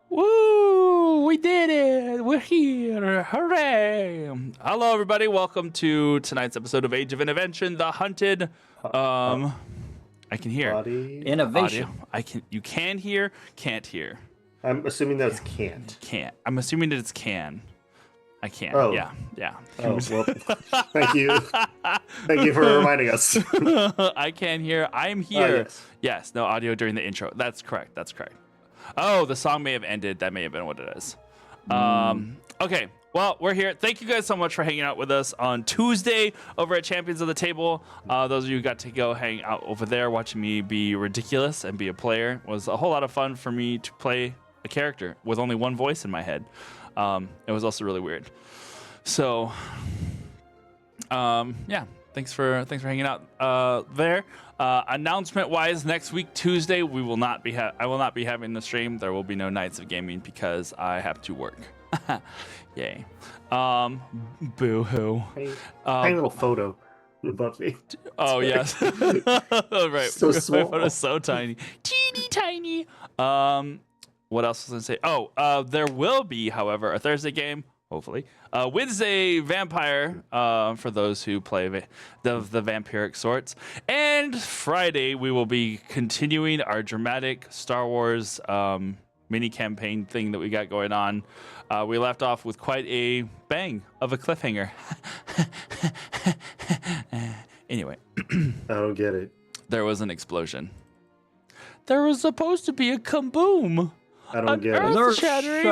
Woo! We did it! We're here! Hooray! Hello, everybody. Welcome to tonight's episode of Age of Intervention, The Hunted. I can hear Innovation. audio. I can. You can hear. Can't hear. I'm assuming that's can't. Can't. I'm assuming that it's can. I can't. Oh. Yeah. Oh, well, thank you. Thank you for reminding us. I can hear. I'm here. Yes. Yes. No audio during the intro. That's correct. That's correct. Oh, the song may have ended. That may have been what it is. Okay. Well, we're here. Thank you guys so much for hanging out with us on Tuesday over at Champions of the Table. Those of you who got to go hang out over there watching me be ridiculous and be a player. It was a whole lot of fun for me to play a character with only one voice in my head. It was also really weird. So, yeah. Thanks for hanging out there. Announcement wise, next week Tuesday I will not be having the stream. There will be no Nights of Gaming because I have to work. Yay. Boo hoo. Tiny little photo above me. Oh yes. Right. So small. My photo's so tiny. Teeny tiny. What else was I gonna say? Oh, there will be, however, a Thursday game. Hopefully, Wednesday Vampire for those who play the vampiric sorts, and Friday we will be continuing our dramatic Star Wars mini campaign thing that we got going on. We left off with quite a bang of a cliffhanger. Anyway, I don't get it. there was an explosion. There was supposed to be a kaboom. I don't get it. Earth-shattering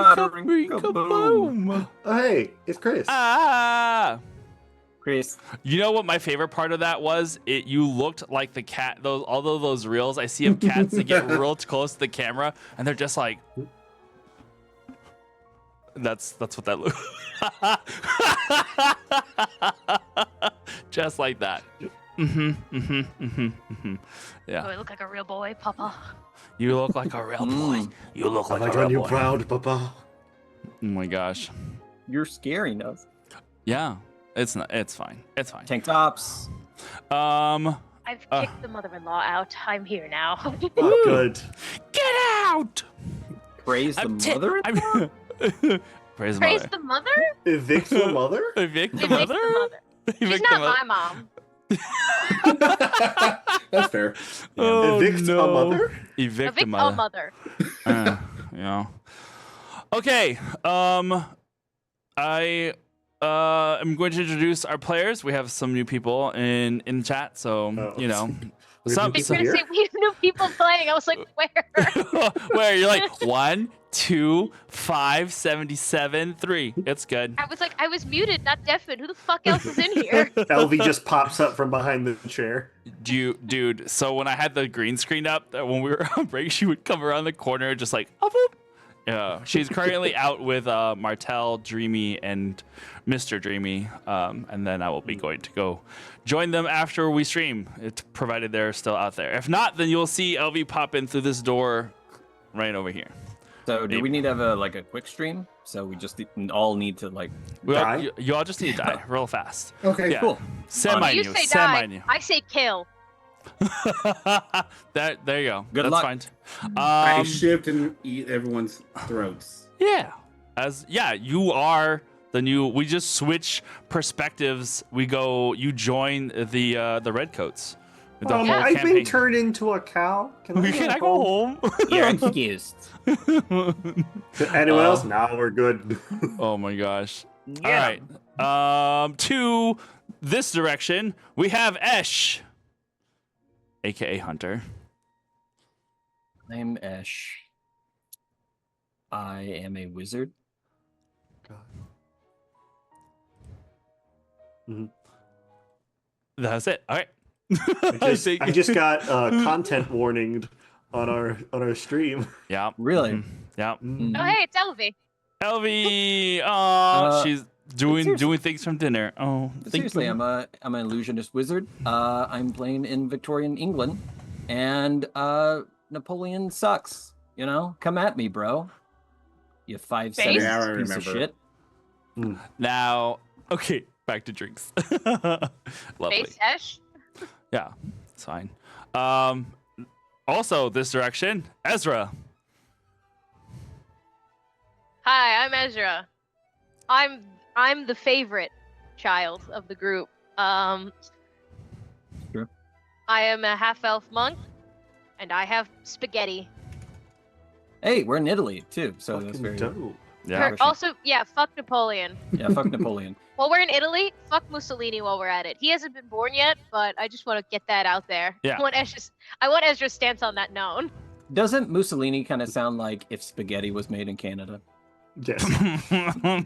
kaboom. Oh, hey, it's Chris. Ah! Chris. You know what my favorite part of that was? You looked like the cat. Although those reels I see of cats that get real close to the camera, and they're just like. That's what that looks. Just like that. Yeah. Do I look like a real boy, Papa? You look like a real boy. You look like Have I a real done you boy. proud, Papa? Oh my gosh. You're scaring us. Yeah. It's not. It's fine. It's fine. Tank tops. I've kicked the mother-in-law out. I'm here now. Oh, good. Get out! Praise the mother. Praise the Praise mother. the mother? Evict the mother? Evict the Evict mother? the mother. She's Evict the not mother. my mom. That's fair. Oh, Evict no. a mother? Evict the Evict mother. a mother. Yeah. Okay. I am going to introduce our players. We have some new people in the chat, so Oh. you know. We have Some new You're people gonna here? say we have new people playing. I was like, where? where you're like 1, 2, 5, 77, 3. It's good. I was like, I was muted, not deafened. Who the fuck else is in here? LV just pops up from behind the chair. Dude, so when I had the green screen up, that when we were on break, she would come around the corner just like, oh, boop. Yeah, she's currently out with Martel, Dreamy, and Mr. Dreamy, and then I will be going to go join them after we stream, provided they're still out there. If not, then you'll see LV pop in through this door right over here. So do we need to have a quick stream? So we just all need to Die? You all just need to die real fast. Okay, Yeah. cool. Semi-new, You say semi-new. die. I say kill. There you go. Good That's luck. fine. I shift and eat everyone's throats. Yeah. You are the new. We just switch perspectives. You join the redcoats. The whole I've campaign. been turned into a cow. Can I go home? You're excused. Anyone else? Now we're good. Oh my gosh. Yeah. All right. To this direction, we have Esh, aka Hunter. I'm Esh. I am a wizard. That's it. All right. I just got content warninged on our stream. Yeah. Really? Mhm. Yeah. Mm. Oh, hey, it's Elvie. Elvie. Oh, she's doing seriously- things from dinner. Oh, Seriously, I'm an illusionist wizard. I'm playing in Victorian England, and Napoleon sucks. You know, come at me, bro. You 5'7" Face? Yeah, I piece of remember. shit. Now, okay, back to drinks. Lovely. Face Esh. Yeah, it's fine. Also, this direction, Ezra. Hi, I'm Ezra. I'm the favorite child of the group. Sure. I am a half-elf monk, and I have spaghetti. Hey, we're in Italy too, so that's Fucking very dope. Yeah. Refreshing. Also, yeah, fuck Napoleon. yeah. Fuck Napoleon. While we're in Italy, fuck Mussolini while we're at it. He hasn't been born yet, but I just want to get that out there. Yeah. I want Ezra's stance on that known. Doesn't Mussolini kind of sound like if spaghetti was made in Canada? Yes.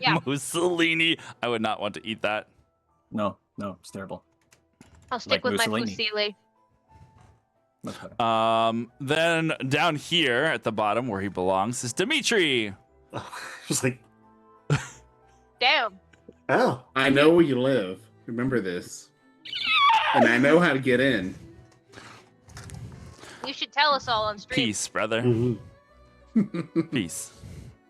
Yeah. Mussolini. I would not want to eat that. No, it's terrible. I'll stick Like with Mussolini. my fusilli. Much better. Then down here at the bottom where he belongs is Dimitri. Just like, Damn. oh, I know where you live. Remember this. And I know how to get in. You should tell us all on stream. Peace, brother. mhm. Peace.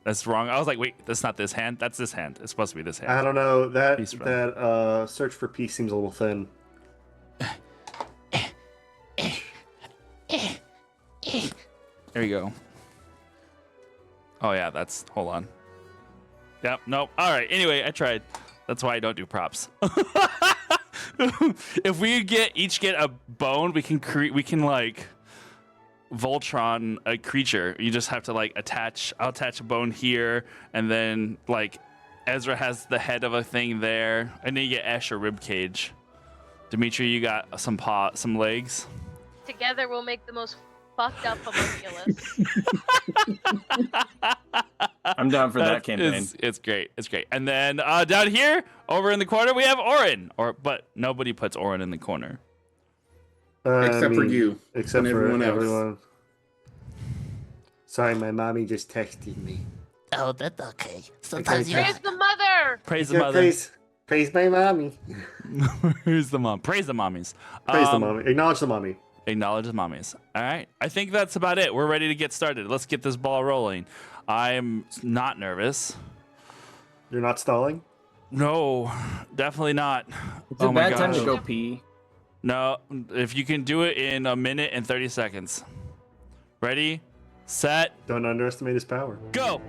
That's wrong. I was like, wait, that's not this hand. That's this hand. It's supposed to be this hand. I don't know. That Peace, search for peace seems a little thin. There you go. Oh yeah, that's. Hold on. Yep. Nope. All right. Anyway, I tried. That's why I don't do props. If we each get a bone, we can like Voltron a creature. You just have to like attach. I'll attach a bone here, and then like Ezra has the head of a thing there, and then you get Ash a rib cage. Dimitri, you got some legs. Together we'll make the most fucked up homunculus. I'm down for that campaign. It's great. It's great. And then down here, over in the corner, we have Orin. But nobody puts Orin in the corner. Except for you. Except and for everyone else. everyone. Sorry, my mommy just texted me. Oh, that's okay. Sometimes you Praise the mother! Praise the Yeah, mother. praise my mommy. Praise the mom. Praise the mommies. Praise the mommy. Acknowledge the mommy. Acknowledge the mommies. All right. I think that's about it. We're ready to get started. Let's get this ball rolling. I'm not nervous. You're not stalling? No, definitely not. It's a Oh my bad time to gosh. go pee. No, if you can do it in a minute and 30 seconds. Ready, set, Don't underestimate his power. go.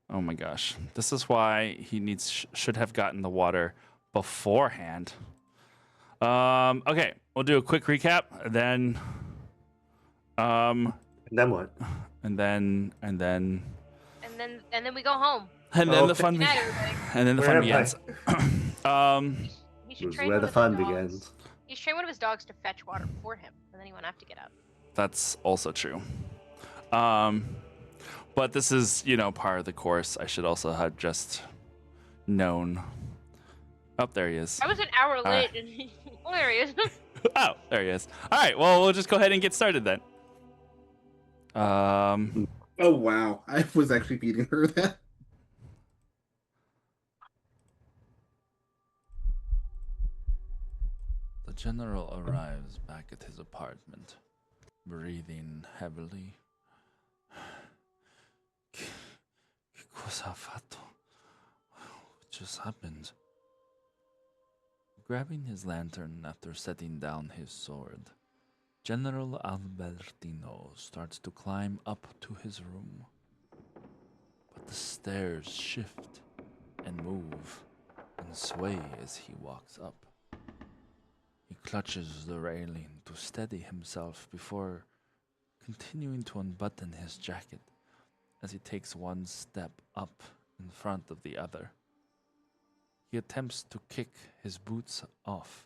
Oh my gosh. This is why he should have gotten the water beforehand. Okay, we'll do a quick recap, and then And then what? and then And then we go home. the Okay. fun Good night, everybody. and then the We're fun gonna begins. He This should is train where one the of his fun dogs. begins. He should train one of his dogs to fetch water for him, and then he won't have to get up. That's also true. But this is, part of the course. I should also have just known. Oh, there he is. I was an hour right. late, and he... Oh, there he is. Oh, there he is. All right, well, we'll just go ahead and get started then. Oh wow, I was actually beating her that. general arrives back at his apartment, breathing heavily. Che cosa ha fatto? What just happened? Grabbing his lantern after setting down his sword, General Albertino starts to climb up to his room. But the stairs shift and move and sway as he walks up. He clutches the railing to steady himself before continuing to unbutton his jacket as he takes one step up in front of the other. He attempts to kick his boots off,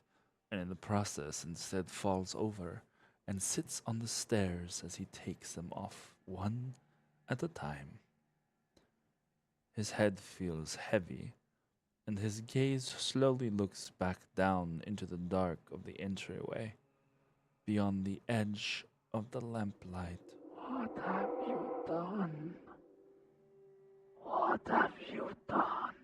and in the process instead falls over and sits on the stairs as he takes them off one at a time. His head feels heavy, and his gaze slowly looks back down into the dark of the entryway, beyond the edge of the lamplight. What have you done? What have you done?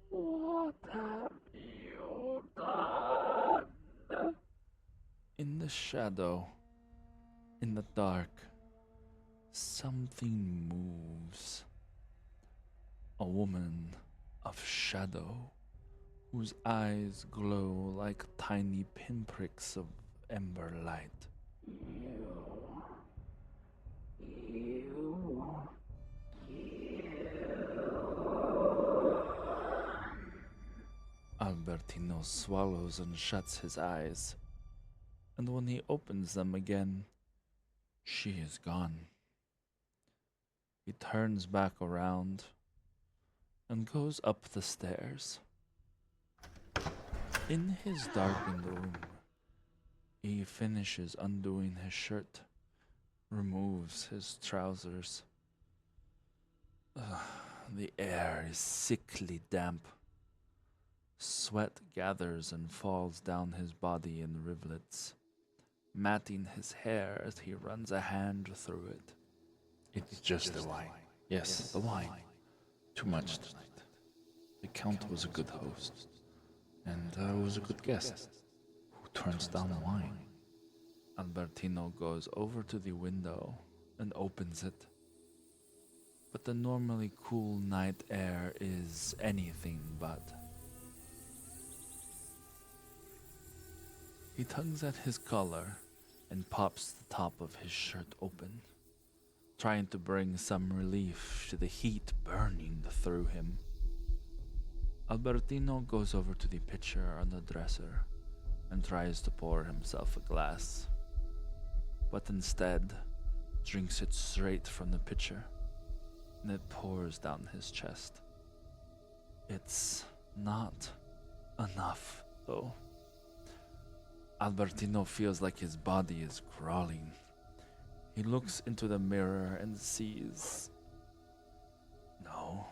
What have you done? In the shadow, in the dark, something moves. A woman of shadow, whose eyes glow like tiny pinpricks of ember light. Albertino swallows and shuts his eyes, and when he opens them again, she is gone. He turns back around and goes up the stairs. In his darkened room, he finishes undoing his shirt, removes his trousers. The air is sickly damp. Sweat gathers and falls down his body in rivulets, matting his hair as he runs a hand through it. It's just the wine. Yes, the wine. Too much tonight. The Count was a good host, and was a good guest. Who turns down wine? Albertino goes over to the window and opens it. But the normally cool night air is anything but. He tugs at his collar and pops the top of his shirt open, trying to bring some relief to the heat burning through him. Albertino goes over to the pitcher on the dresser and tries to pour himself a glass, but instead drinks it straight from the pitcher, and it pours down his chest. It's not enough, though. Albertino feels like his body is crawling. He looks into the mirror and sees... No,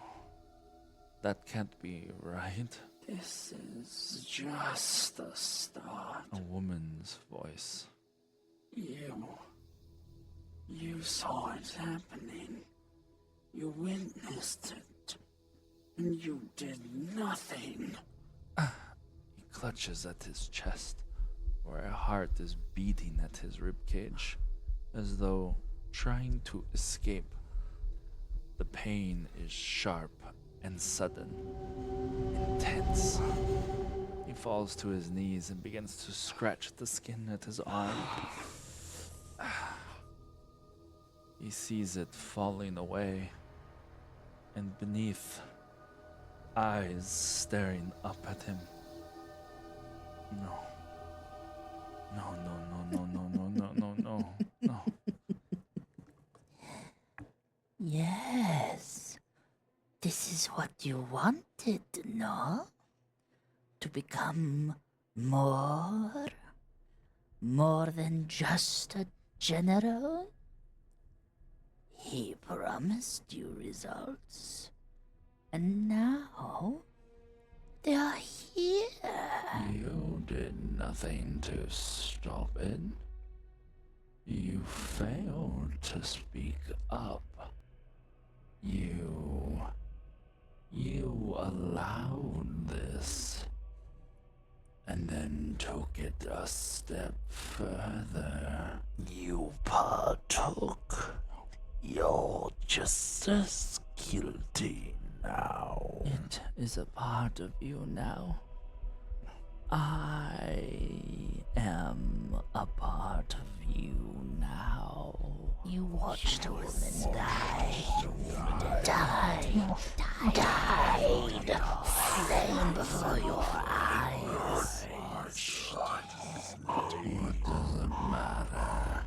that can't be right. This is just a start. A woman's voice. You saw it happening. You witnessed it. And you did nothing. He clutches at his chest, where a heart is beating at his ribcage, as though trying to escape. The pain is sharp and sudden, intense. He falls to his knees and begins to scratch the skin at his arm. He sees it falling away, and beneath, eyes staring up at him. No. No. Yes. This is what you wanted, no? To become more? More than just a general? He promised you results. And now they are here. You did nothing to stop it. You failed to speak up. You allowed this. and then took it a step further. You partook. You're just as guilty now. It is a part of you now. I am a part of you now. You watched a woman die. Died. Flame before your eyes. What does it matter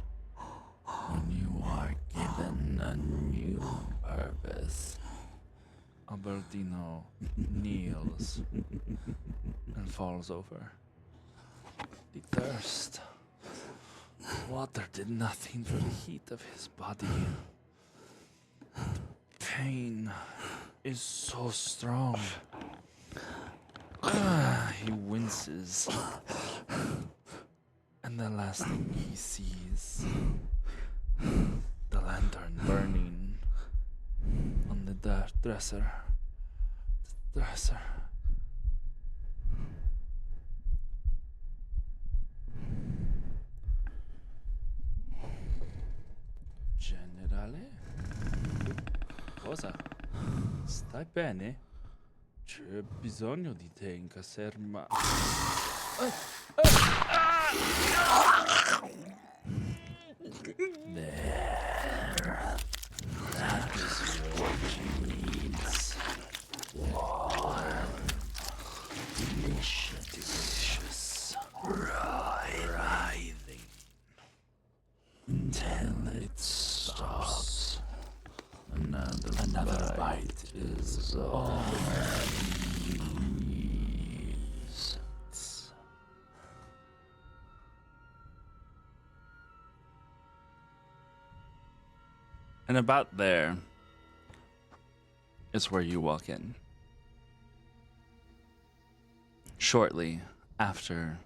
when you are given a new purpose? Albertino kneels and falls over. The thirst. Water did nothing for the heat of his body. The pain is so strong. He winces. And the last thing he sees, the lantern burning on the dresser. The dresser. Generale? Cosa? Stai bene? C'è bisogno di te in caserma. There. That is what he needs. Warm. Delicious. Writhing. Until it stops. Another bite is all he needs. And about there is where you walk in. Shortly after,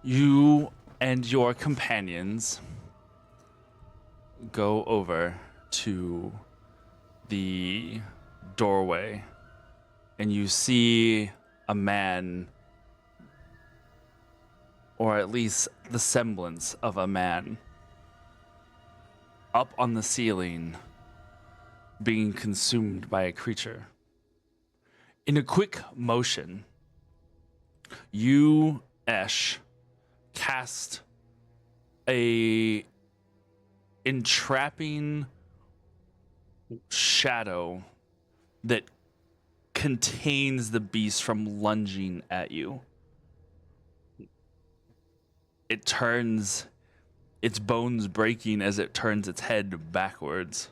you and your companions go over to the doorway and you see a man, or at least the semblance of a man, up on the ceiling, being consumed by a creature. In a quick motion, you, Esh, cast a entrapping shadow that contains the beast from lunging at you. It turns, its bones breaking as it turns its head backwards,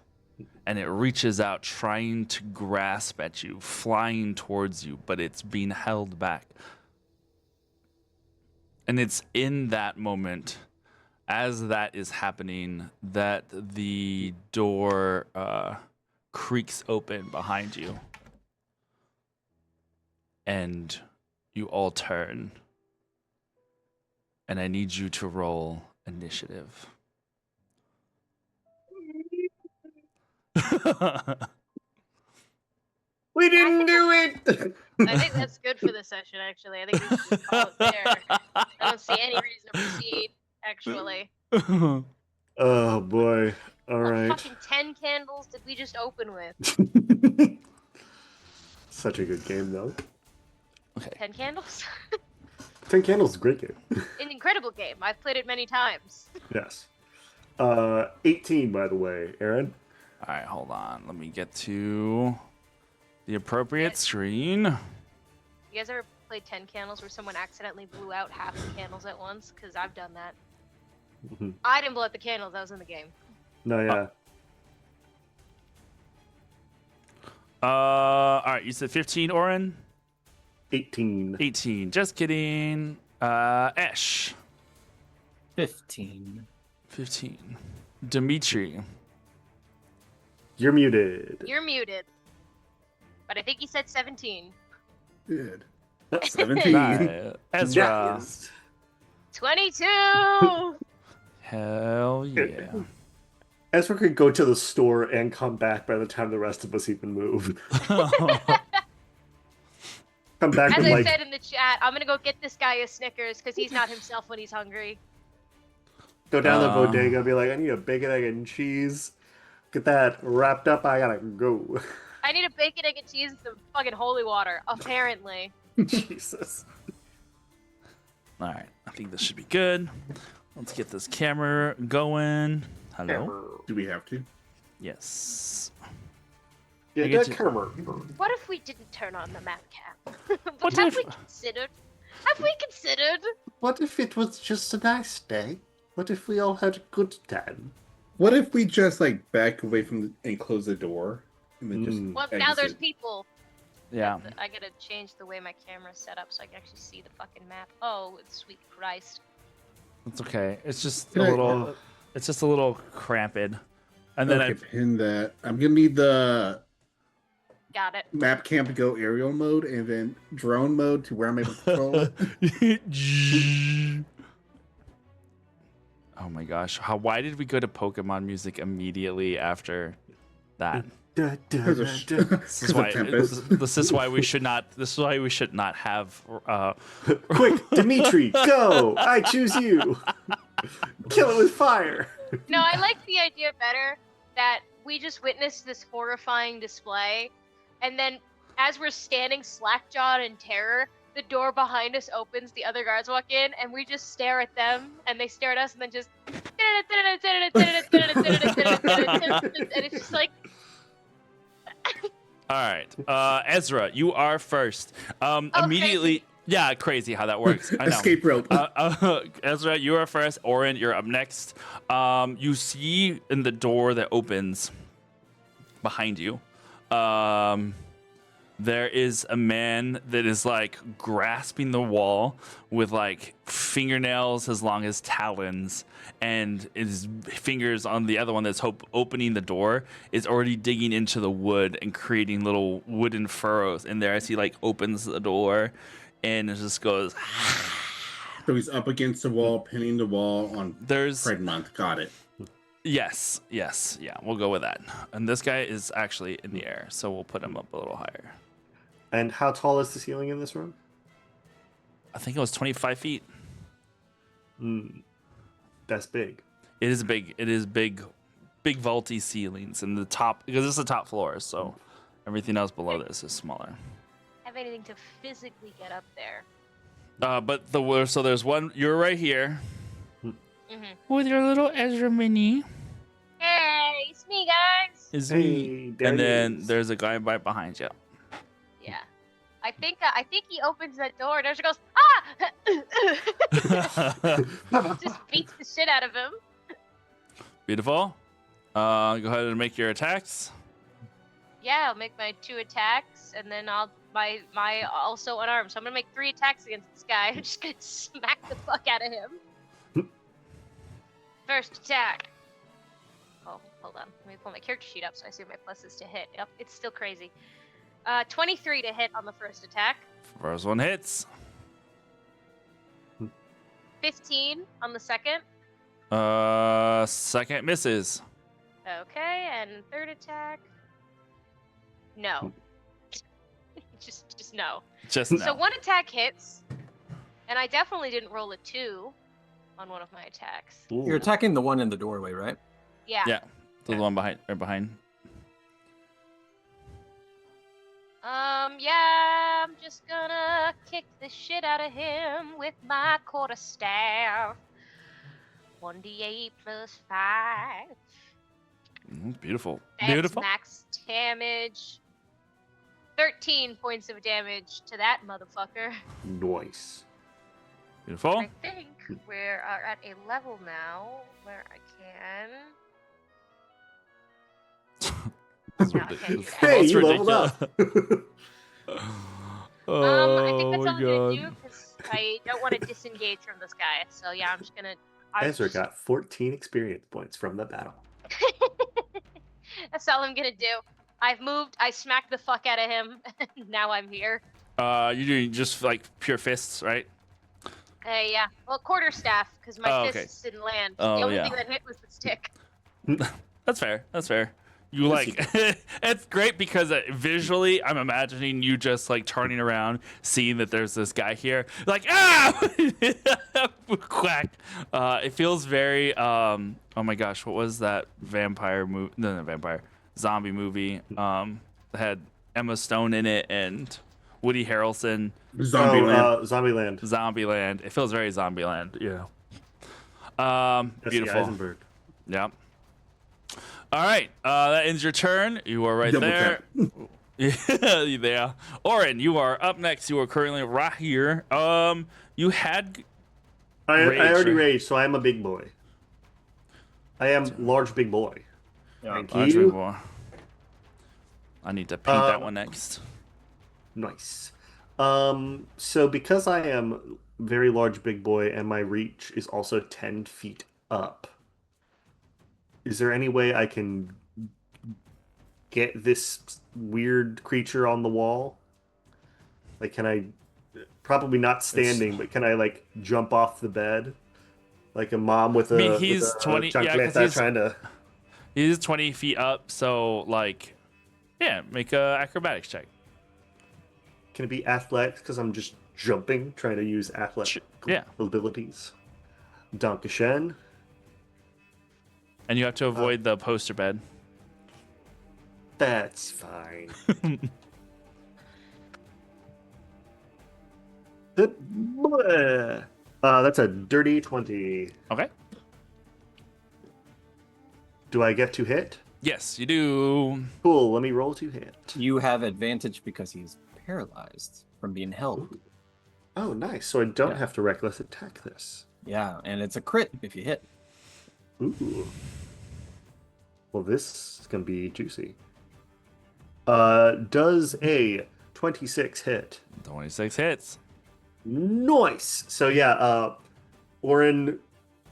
and it reaches out trying to grasp at you, flying towards you, but it's being held back. And it's in that moment, as that is happening, that the door creaks open behind you. And you all turn. And I need you to roll initiative. We didn't do it. I think that's good for this session, actually. I think we should just call it there. I don't see any reason to proceed, actually. Oh boy! All What right. fucking 10 candles did we just open with? Such a good game, though. 10 candles? 10 Candles is a great game. An incredible game. I've played it many times. Yes. 18, by the way, Aaron. All right, hold on. Let me get to the appropriate Yes. screen. You guys ever played 10 candles where someone accidentally blew out half the candles at once? Because I've done that. Mhm. I didn't blow out the candles. I was in the game. No, yeah. All right, you said 15, Oren? 18. 18. Just kidding. Esh, 15. 15. Dimitri, You're muted. You're muted. But I think you said 17. Good. 17. Ezra. Nice. 22! Hell yeah. Ezra could go to the store and come back by the time the rest of us even move. Come Come back As with I like said in the chat, I'm gonna go get this guy a Snickers because he's not himself when he's hungry. go down the Uh, bodega, be like, I need a bacon, egg, and cheese. Get that wrapped up. I gotta go. I need a bacon, egg, and cheese and some fucking holy water. Apparently. Jesus. All right, I think this should be good. Let's get this camera going. Hello. Do we have to? Yes. Yeah, I get that to- camera. What if we didn't turn on the map cam? What What have if- we considered? Have we considered? What if it was just a nice day? What if we all had a good time? What if we just like back away from and close the door and then just Well, now there's exit? people. Yeah. I gotta change the way my camera's set up so I can actually see the fucking map. Oh, sweet Christ. It's okay. It's just a Can I- little. It's just a little cramped. And then Okay, pin that. I'm gonna need the Got it. map cam to go aerial mode and then drone mode to where I'm able to control it. Oh my gosh! Why did we go to Pokemon music immediately after that? Da, da, Because da, of, da. This is why. Tempest. This is why we should not. This is why we should not have. Quick, Dimitri, go! I choose you. Kill it with fire. No, I like the idea better that we just witnessed this horrifying display, and then as we're standing slack-jawed in terror, the door behind us opens, the other guards walk in, and we just stare at them, and they stare at us, and then just... and it's just like... All right, Ezra, you are first. Oh, Immediately. Yeah, crazy how that works. I know. Escape rope. Ezra, you are first. Orin, you're up next. You see in the door that opens behind you, there is a man that is like grasping the wall with like fingernails as long as talons, and his fingers on the other one that's opening the door is already digging into the wood and creating little wooden furrows in there as he like opens the door, and it just goes. So he's up against the wall, pinning the wall on There's Pride Month. Got it. yes, yeah, we'll go with that. And this guy is actually in the air, so we'll put him up a little higher. And how tall is the ceiling in this room? I think it was 25 feet. That's big. It is big. It is big vaulty ceilings, and the top because it's the top floor, so everything else below this is smaller. Have anything to physically get up there. But so there's one. You're right here Mm-hmm. with your little Ezra mini. Hey, it's me, guys. Is Hey, me. there And he then is. there's a guy right behind you. Yeah. I think he opens that door and Ezra goes, ah! Just beats the shit out of him. Beautiful. Go ahead and make your attacks. Yeah, I'll make my 2 attacks, and then I'll my also unarmed. So I'm gonna make 3 attacks against this guy. I'm just gonna smack the fuck out of him. First attack. Oh, hold on. Let me pull my character sheet up so I see my pluses to hit. Yep, it's still crazy. 23 to hit on the first attack. First one hits. 15 on the second. Second misses. Okay, and third attack. No. just no. Just no. So 1 attack hits, and I definitely didn't roll a 2 on one of my attacks. You're attacking the one in the doorway, right? Yeah. Yeah, the one behind, right behind. Yeah, I'm just gonna kick the shit out of him with my quarterstaff. 1d8 plus 5. Beautiful. That's Beautiful. max damage. 13 points of damage to that motherfucker. Nice. Beautiful. I think we're at a level now where I can. That's No, I can't do that. Hey, That's you leveled ridiculous. up. Oh I think that's all my I'm gonna do god. because I don't want to disengage from this guy. So yeah, I'm just gonna. Ezra got 14 experience points from the battle. That's all I'm gonna do. I've moved. I smacked the fuck out of him. Now I'm here. You're doing just like pure fists, right? Yeah. Well, quarterstaff because my Oh, okay. fists didn't land. Oh, the only yeah. thing that hit was the stick. That's fair. That's fair. You Yes, like it's great because visually I'm imagining you just like turning around, seeing that there's this guy here, like quack. It feels very oh my gosh, what was that vampire movie? No, not vampire, zombie movie. That had Emma Stone in it and Woody Harrelson. Zombieland. Zombieland. Zombieland. It feels very Zombieland. Yeah. Jesse Beautiful. Eisenberg. Yeah. All right. That ends your turn. You are right Double there. tap. Yeah. Oren, you are up next. You are currently right here. You had I already Rage. raged, so I am a big boy. I am large big boy. Yeah. Thank Large you. big boy. I need to paint that Um, one next. Nice. So because I am very large big boy and my reach is also 10 feet up, is there any way I can get this weird creature on the wall? Like, can I, probably not standing, but can I like jump off the bed? Like a mom with a, I mean, he's 20 yeah, 'cause chancleta he's- trying to. He's 20 feet up, so like, yeah, make a acrobatics check. Can it be athletics? Because I'm just jumping, trying to use athletic Yeah. abilities. Dankeschön. And you have to avoid the poster bed. That's fine. That's a dirty 20. Okay. Do I get to hit? Yes, you do. Cool, let me roll to hit. You have advantage because he's paralyzed from being held. Oh, nice. So I don't Yeah. have to reckless attack this. Yeah, and it's a crit if you hit. Ooh. Well, this is going to be juicy. Does a 26 hit? 26 hits. Nice. So yeah, Oren,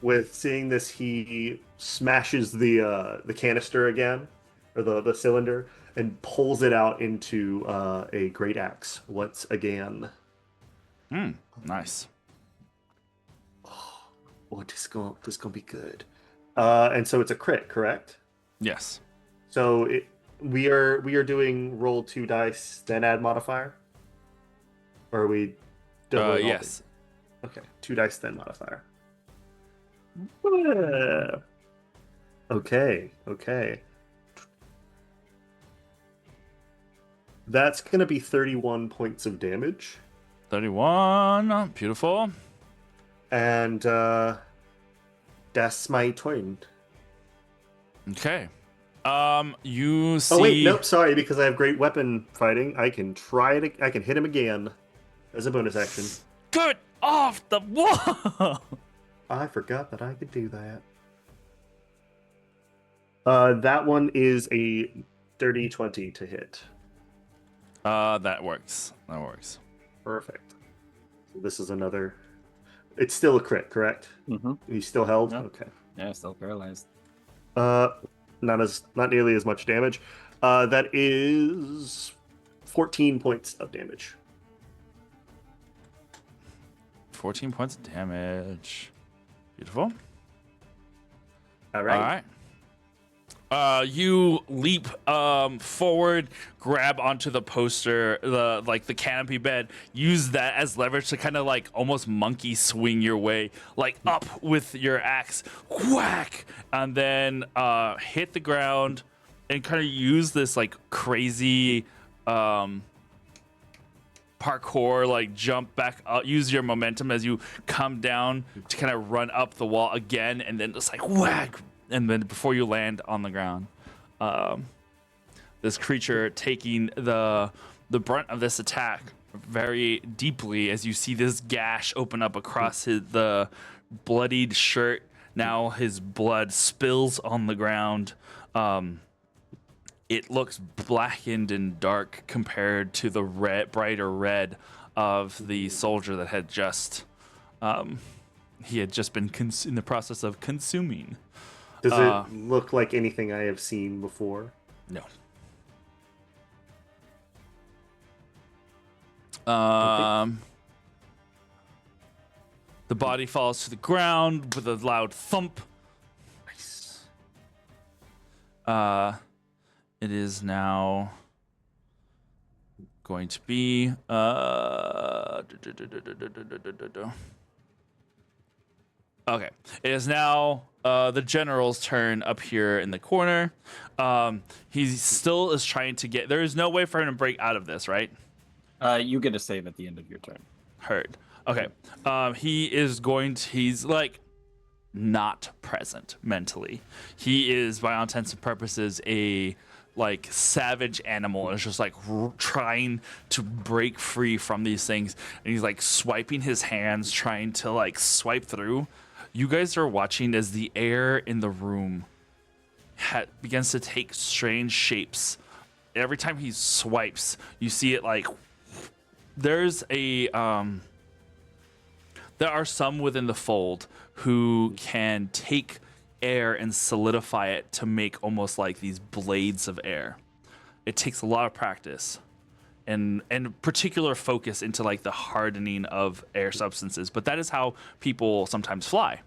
with seeing this, he smashes the canister again, or the cylinder, and pulls it out into a great axe once again. Nice. Oh, this gonna be good. And so it's a crit, correct? Yes. So we are doing roll 2 dice, then add modifier, or are we? doubling all Yes. the- Okay, 2 dice, then modifier. Okay. That's gonna be 31 points of damage, 31. Beautiful. and that's my turn. Okay. You see. Oh wait, nope, sorry, because I have great weapon fighting. I can try it. I can hit him again as a bonus action. Get off the wall. I forgot that I could do that. That one is a dirty 20 to hit. That works. That works. Perfect. So this is another. It's still a crit, correct? Mm-hmm. He's still held. Yeah. Okay. Yeah, still paralyzed. Not nearly as much damage. That is 14 points of damage. 14 points of damage. Beautiful. All right. All right. You leap forward, grab onto the poster, the canopy bed, use that as leverage to kind of like almost monkey swing your way like up with your axe, whack, and then hit the ground and kind of use this like crazy parkour, like jump back up, use your momentum as you come down to kind of run up the wall again, and then just like whack, and then before you land on the ground, this creature taking the brunt of this attack very deeply as you see this gash open up across the bloodied shirt. Now his blood spills on the ground. It looks blackened and dark compared to the brighter red of the soldier that had just he had just been in the process of consuming. Does it look like anything I have seen before? No. The body falls to the ground with a loud thump. Nice. it is now going to be okay. It is now the general's turn up here in the corner. He still is trying to get. There is no way for him to break out of this, right? You get a save at the end of your turn. Heard. Okay. He is going to. He's like not present mentally. He is, by all intents and purposes, a like savage animal, and is just like trying to break free from these things. And he's like swiping his hands, trying to like swipe through. You guys are watching as the air in the room begins to take strange shapes. Every time he swipes, you see it like there's a there are some within the fold who can take air and solidify it to make almost like these blades of air. It takes a lot of practice and particular focus into like the hardening of air substances, but that is how people sometimes fly,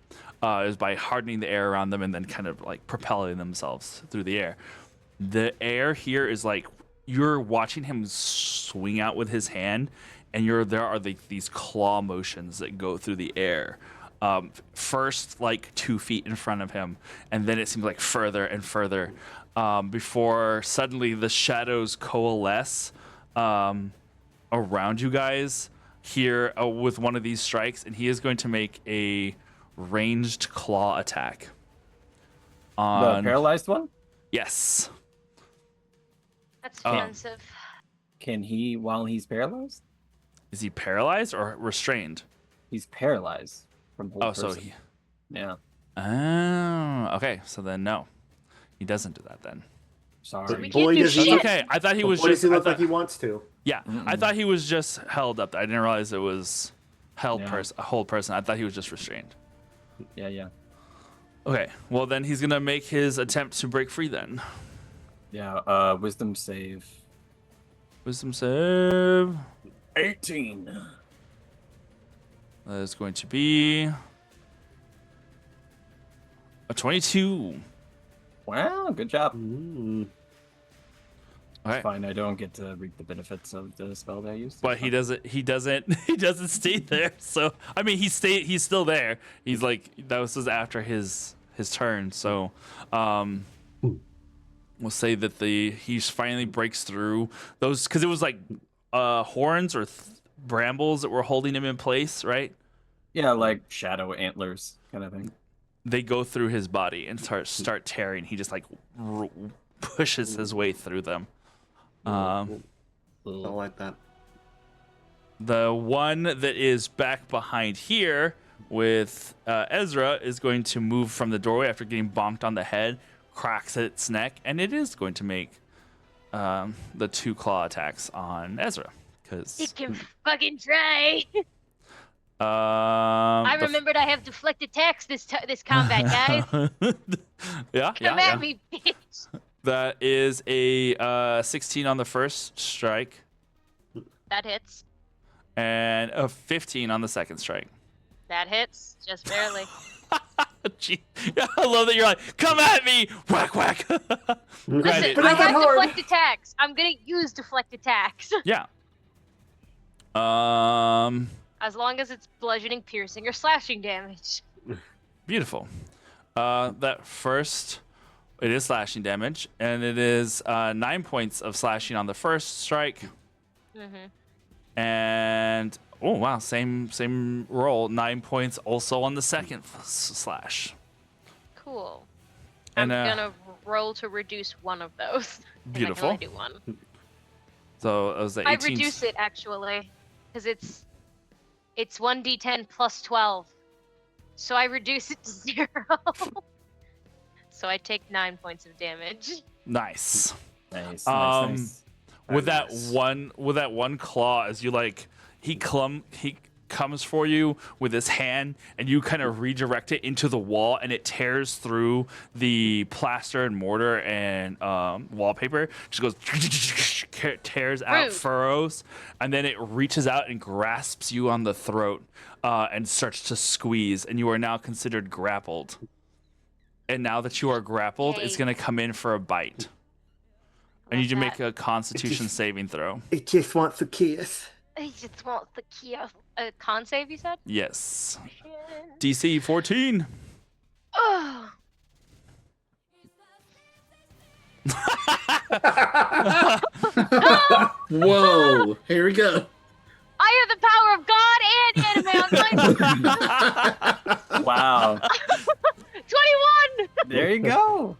is by hardening the air around them and then kind of like propelling themselves through the air. The air here is like you're watching him swing out with his hand, and there are these claw motions that go through the air. First like 2 feet in front of him, and then it seems like further and further, before suddenly the shadows coalesce around you guys here with one of these strikes, and he is going to make a ranged claw attack. The paralyzed one? Yes. That's offensive. Can he, while he's paralyzed? Is he paralyzed or restrained? He's paralyzed from whole So person. Yeah. Oh, okay. So then no, he doesn't do that then. Sorry. We Boy, can't do does he That's shit. look, okay. I thought he was boy, does just. he look like he wants to. Yeah, I thought he was just held up. I didn't realize it was held Yeah. a hold person. I thought he was just restrained. Yeah. Okay, well then he's gonna make his attempt to break free then. Yeah. Wisdom save. Wisdom save. 18. That is going to be a 22. Wow, good job. Okay, Fine, I don't get to reap the benefits of the spell that I used. but he doesn't. He doesn't stay there. So I mean, he's still there. He's like that was after his turn. So, we'll say that he finally breaks through those because it was like horns or brambles that were holding him in place, right? Yeah, like shadow antlers kind of thing. They go through his body and start tearing. He just like pushes his way through them. I like that. The one that is back behind here with Ezra is going to move from the doorway after getting bonked on the head, cracks at its neck, and it is going to make the 2 claw attacks on Ezra. Because It can fucking try. I I remembered I have deflect attacks this combat, guys. yeah. Come at me, bitch. That is a 16 on the first strike That hits. and a 15 on the second strike. That hits. Just barely. Gee, I love that you're like, come at me, whack whack. Listen, Granted- I not that have hard. deflect attacks. I'm gonna use deflect attacks. Yeah. As long as it's bludgeoning, piercing, or slashing damage. Beautiful. That first, it is slashing damage, and it is 9 points of slashing on the first strike, and oh wow, same roll, 9 points also on the second slash. Cool. And, I'm gonna roll to reduce one of those. 'cause Beautiful. I can only do one. So it was the 18. I reduce it actually, because it's 1d10 plus 12. So I reduce it to 0. So I take 9 points of damage. Nice. Nice. With Very that nice. one claw, as you like, he comes for you with his hand, and you kind of redirect it into the wall, and it tears through the plaster and mortar and wallpaper. Just goes tears out Rude. furrows, and then it reaches out and grasps you on the throat and starts to squeeze, and you are now considered grappled. And now that you are grappled, it's Yay. gonna come in for a bite. I need you to Love make a Constitution saving throw. It just wants a kiss. He just wants the key of a con save, you said? Yes. Shit. DC 14. Oh. Whoa! Here we go. I have the power of God and anime on my Wow. 21! There you go.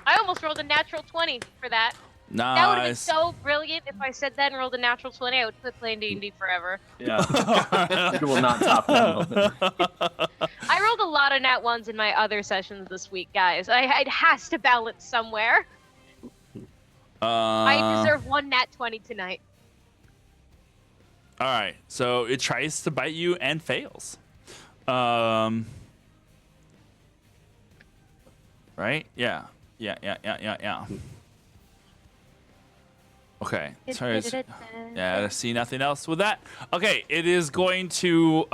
I almost rolled a natural 20 for that. That would have been Nice. so brilliant if I said that and rolled a natural 20. I would quit playing D&D forever. Yeah. You will not top that moment. I rolled a lot of nat ones in my other sessions this week, guys. It has to balance somewhere. I deserve one nat 20 tonight. All right, so it tries to bite you and fails. Right? Yeah. Okay. Sorry. Yeah, I see nothing else with that. Okay, it is going to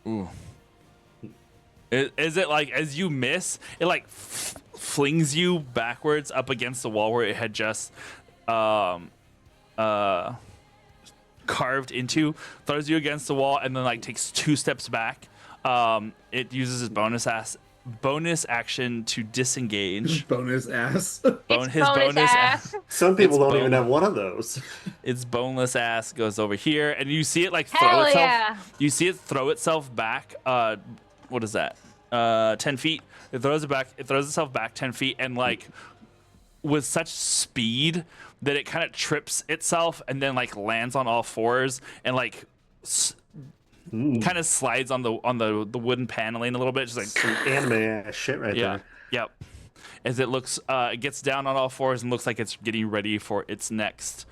Ooh. Is it like as you miss, it like flings you backwards up against the wall where it had just carved into, throws you against the wall, and then like takes 2 steps back. It uses its bonus action to disengage. Bonus ass. His bonus ass. Some people It's don't even bone. have one of those. Its boneless ass goes over here, and you see it like throw Hell itself. yeah. You see it throw itself back. What is that? 10 feet. It throws it back. It throws itself back 10 feet, and like with such speed that it kind of trips itself, and then like lands on all fours, and like kind of slides on the wooden paneling a little bit, just like Some anime ass shit right yeah, there. yep. As it looks, it gets down on all fours and looks like it's getting ready for its next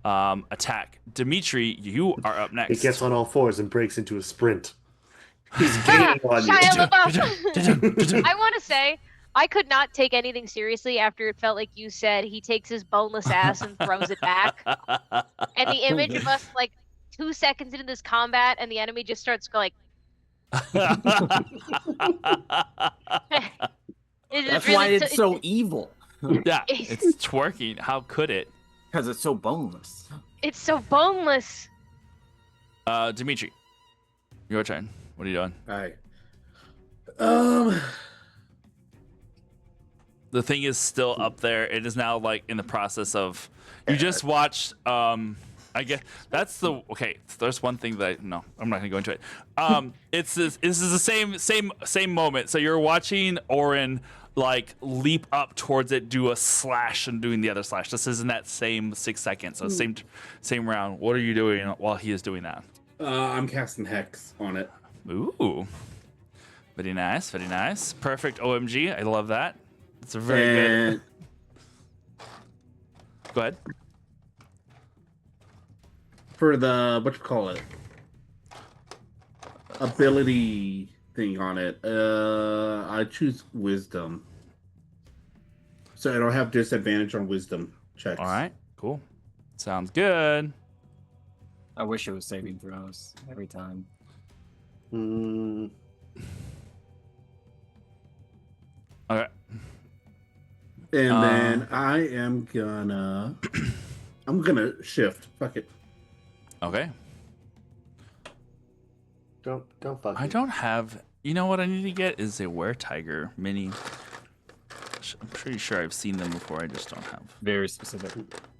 attack. Dimitri, you are up next. It gets on all fours and breaks into a sprint. He's gaining on you. Shia LaBeouf. I want to say, I could not take anything seriously after it felt like you said he takes his boneless ass and throws it back. And the image of us like 2 seconds into this combat and the enemy just starts going. That's why it's so evil. Yeah, it's twerking. How could it? Because it's so boneless. It's so boneless. Dimitri, your turn. What are you doing? Alright. The thing is still up there. It is now like in the process of. You just watched. I guess that's the okay. There's one thing that no, I'm not gonna go into it. This is the same moment. So you're watching Orin like leap up towards it, do a slash, and doing the other slash. This is in that same 6 seconds. So same round. What are you doing while he is doing that? I'm casting Hex on it. Ooh, very nice, very nice. Perfect. OMG, I love that. It's a very good. Go ahead. For the what you call it, ability thing on it, I choose Wisdom, so I don't have disadvantage on Wisdom checks. All right, cool. Sounds good. I wish it was saving throws every time. Mm, Okay. And then I am gonna, I'm gonna shift. Fuck it. Okay. don't fuck I me. don't have. You know what I need to get is a Were Tiger mini. I'm pretty sure I've seen them before. I just don't have. Very specific.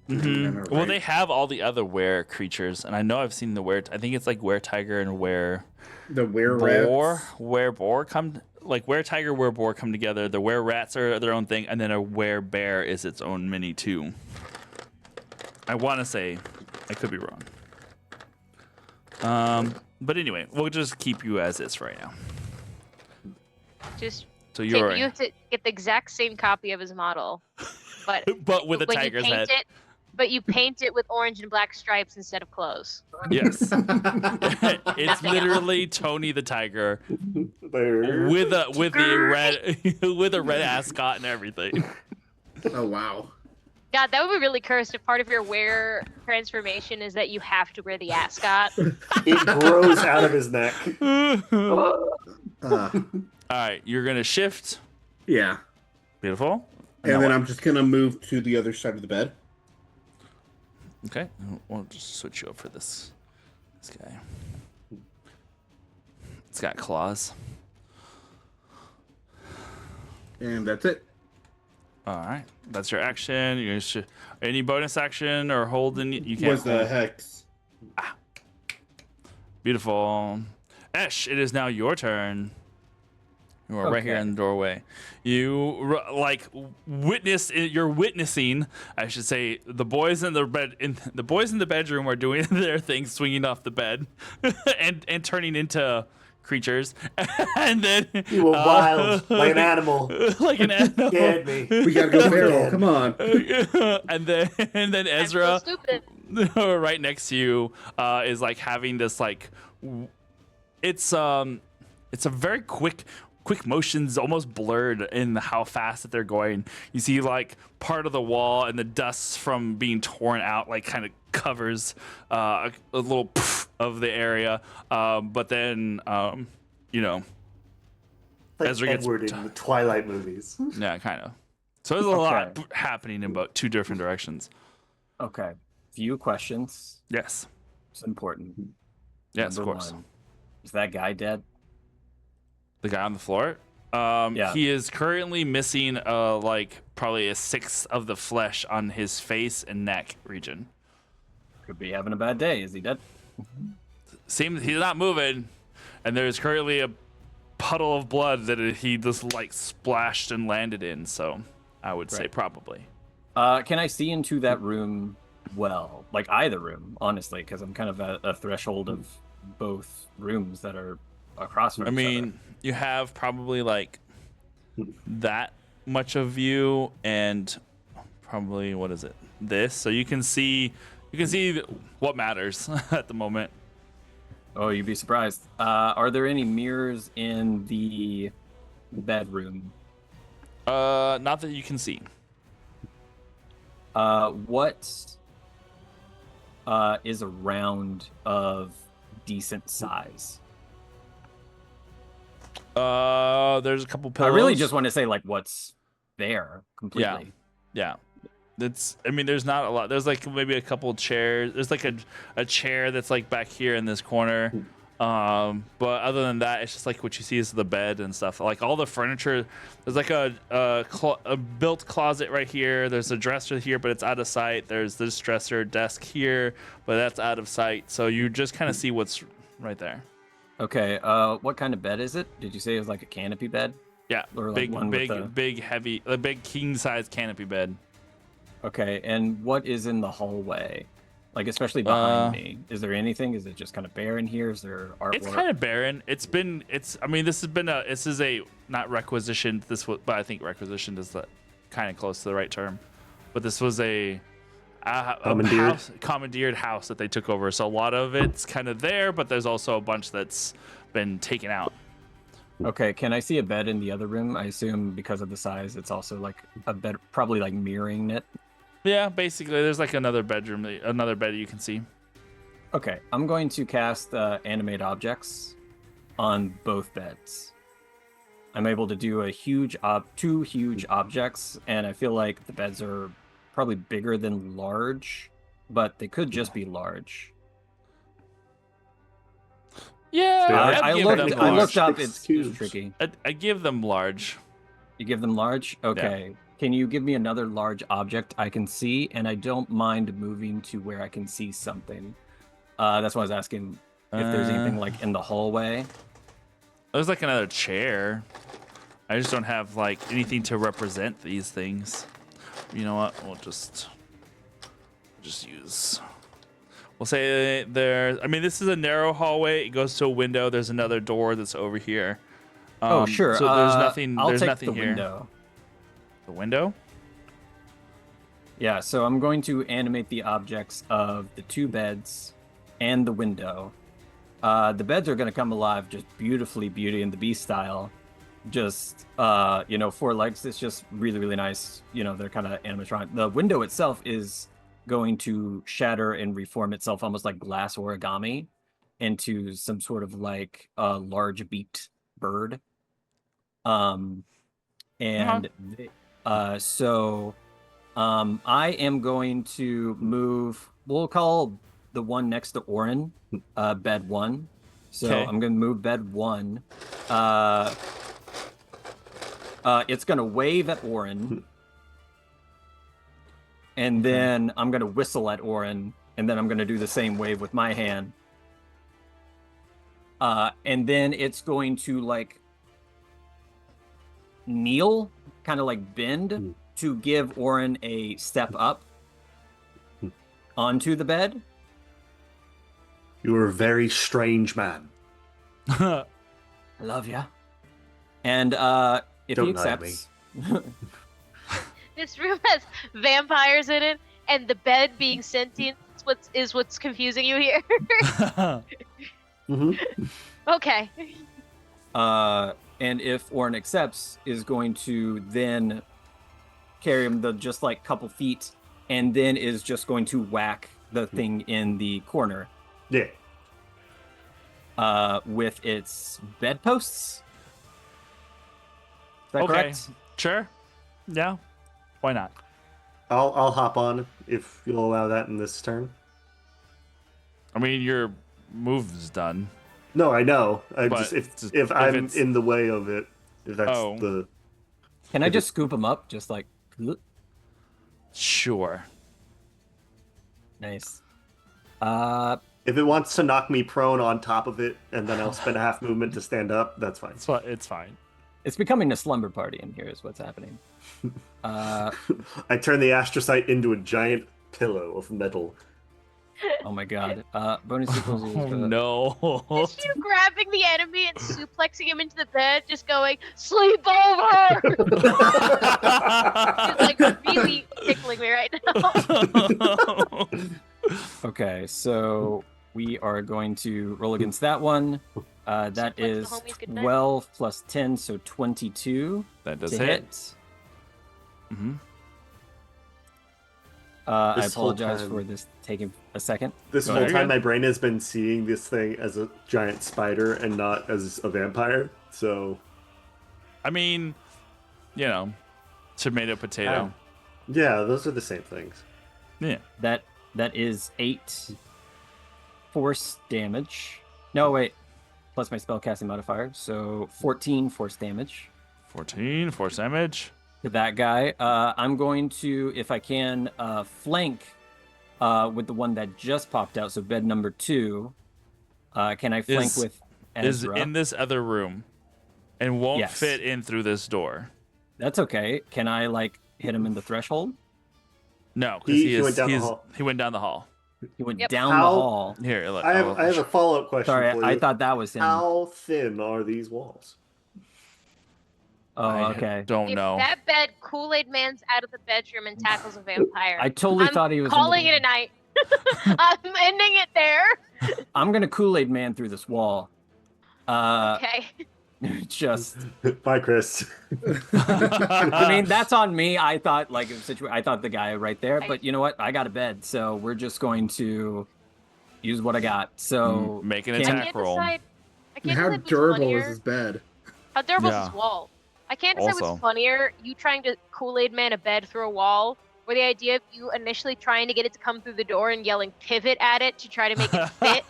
Remember, Well, right? they have all the other Were creatures, and I know I've seen the Were. I think it's like Were Tiger and Were The were Boar. rats. Were Boar come like Were Tiger, Were Boar come together. The Were Rats are their own thing, and then a Were Bear is its own mini too. I want to say, I could be wrong. But anyway, we'll just keep you as is right now. Just So take, you're you have to get the exact same copy of his model, but but with a when tiger's you paint head. it, but you paint it with orange and black stripes instead of clothes. Yes. It's Nothing literally Tony the Tiger There. with the red with a red ascot and everything. Oh wow. God, that would be really cursed if part of your wear transformation is that you have to wear the ascot. It grows out of his neck. All right, you're gonna shift. Yeah. Beautiful. And now then what? I'm just gonna move to the other side of the bed. Okay, we'll just switch you up for this guy. It's got claws. And that's it. All right, that's your action. You should, any bonus action or holding you can't. Was the hold. hex? Beautiful. Esh, it is now your turn. You are right here Okay. in the doorway. You you're witnessing, I should say, the boys in the bedroom are doing their thing, swinging off the bed, and turning into creatures, and then You were wild, like an animal. like an animal. Scared me. We gotta go feral. Come on. and then I'm Ezra, so stupid. right next to you, is like having this like, it's a very quick motions, almost blurred in how fast that they're going. You see like part of the wall and the dust from being torn out like kind of covers a little poof of the area, but then Like Ezra gets- Edward in the Twilight movies. yeah, kind of. So there's a lot Okay. happening in about 2 different directions. Okay. Few questions. Yes, It's important. yes, Number of course. one, is that guy dead? The guy on the floor. Yeah. He is currently missing like probably a 1/6 of the flesh on his face and neck region. Could be having a bad day. Is he dead? Seems he's not moving, and there's currently a puddle of blood that he just like splashed and landed in. So I would say Right. probably. Can I see into that room well? Like either room, honestly, because I'm kind of at a threshold of both rooms that are across from I each mean, you have probably like that much of view, and probably what is it? This, so you can see what matters at the moment. other. Oh, you'd be surprised. Are there any mirrors in the bedroom? Not that you can see. What is a round of decent size? There's a couple I pillows. really just want to say like what's there completely. Yeah. I mean, there's not a lot. There's like maybe a couple chairs. There's like a chair that's like back here in this corner. But other than that, it's just like what you see is the bed and stuff. Like all the furniture, there's like a built closet right here. There's a dresser here, but it's out of sight. There's this dresser desk here, but that's out of sight. So you just kind of see what's right there. Okay. What kind of bed is it? Did you say it was like a canopy bed? Yeah, Or like one with a big king size canopy bed. Okay. And what is in the hallway? Like especially behind me. Is there anything? Is it just kind of bare in here? Is there artwork? It's kind of barren. I mean, this is a not requisitioned. But I think requisitioned is kind of close to the right term. But this was a commandeered house that they took over. So a lot of it's kind of there, but there's also a bunch that's been taken out. Okay, can I see a bed in the other room? I assume because of the size, it's also like a bed, probably like mirroring it. Yeah, basically, there's like another bed you can see. Okay, I'm going to cast animate objects on both beds. I'm able to do two huge objects, and I feel like the beds are probably bigger than large, but they could just be large. Yeah, Yeah, I I'd give looked. them I large. looked up. 6 It's cubes. tricky. I give them large. You give them large? Okay. Can you give me another large object I can see? And I don't mind moving to where I can see something. That's why I was asking if there's anything like in the hallway. There's like another chair. I just don't have like anything to represent these things. You know what? We'll just use. We'll say there. I mean, this is a narrow hallway. It goes to a window. There's another door that's over here. Oh, sure. So there's nothing. I'll There's take nothing the here. window. The window. Yeah, so I'm going to animate the objects of the two beds and the window. The beds are going to come alive just beautifully, Beauty and the Beast style. Just, 4 legs. It's just really, really nice. They're kind of animatronic. The window itself is going to shatter and reform itself almost like glass origami into some sort of like a large beaked bird. And So I am going to move. We'll call the one next to Orin bed 1. So Okay. I'm going to move bed 1. It's going to wave at Orin. And then I'm going to whistle at Orin. And then I'm going to do the same wave with my hand. And then it's going to like kneel, kind of like bend to give Orin a step up onto the bed. You are a very strange man. I love ya. And if Don't he lie to me. accepts, This room has vampires in it, and the bed being sentient is what's confusing you here. Mhm. Okay. and if Orin accepts, is going to then carry him the just like couple feet, and then is just going to whack the thing in the corner Yeah. with its bedposts. Is that Okay. correct? Sure. Yeah. Why not? I'll hop on if you'll allow that in this turn. I mean, your move's done. No, I know. I But just just- if if I'm it's- in the way of it, if that's Oh. the Can I just scoop him up? Just like, Sure. nice. if it wants to knock me prone on top of it, and then I'll spend a half movement to stand up, that's fine. It's fine. It's becoming a slumber party in here, is what's happening. I turn the astrocyte into a giant pillow of metal. Oh my god. Bonus equals. Oh no. Just you grabbing the enemy and suplexing him into the bed, just going, sleep over! It's like really tickling me right now. Okay, so we are going to roll against that one. That Suplex the is homies goodnight. 12 plus 10, so 22 That does to hit. hit. Hmm. I This whole apologize time- for this taking a second. This No, whole you're time, good. my brain has been seeing this thing as a giant spider and not as a vampire. So, I mean, you know, tomato potato. yeah, those are the same things. Yeah. That is 8 force damage. No, wait. Plus my spellcasting modifier, so 14 force damage 14 force damage. to that guy. I'm going to, if I can, flank with the one that just popped out, so bed number 2. Can I flank Is- with Is Ezra? in this other room and won't Yes. fit in through this door. That's okay. Can I, like, hit him in the threshold? No, because He went down the hall. he went down the hall. He went Yep. down How- the hall. Here, look. I have a follow up question Sorry, for you. I thought that was him. How thin are these walls? Oh, I okay. don't If know. that bed, Kool-Aid Man's out of the bedroom and tackles a vampire. I totally I'm thought he was calling it a night. I'm ending it there. I'm gonna Kool-Aid Man through this wall. Okay. Just Bye, Chris. I mean, that's on me. I thought like it was I thought the guy right there, but you know what? I got a bed, so we're just going to use what I got. So Make an Can- I attack can't roll. decide. I can't How decide what's durable funnier. is his bed? How durable is Yeah. this wall? I can't decide Also. what's funnier. You trying to Kool-Aid Man a bed through a wall, or the idea of you initially trying to get it to come through the door and yelling pivot at it to try to make it fit.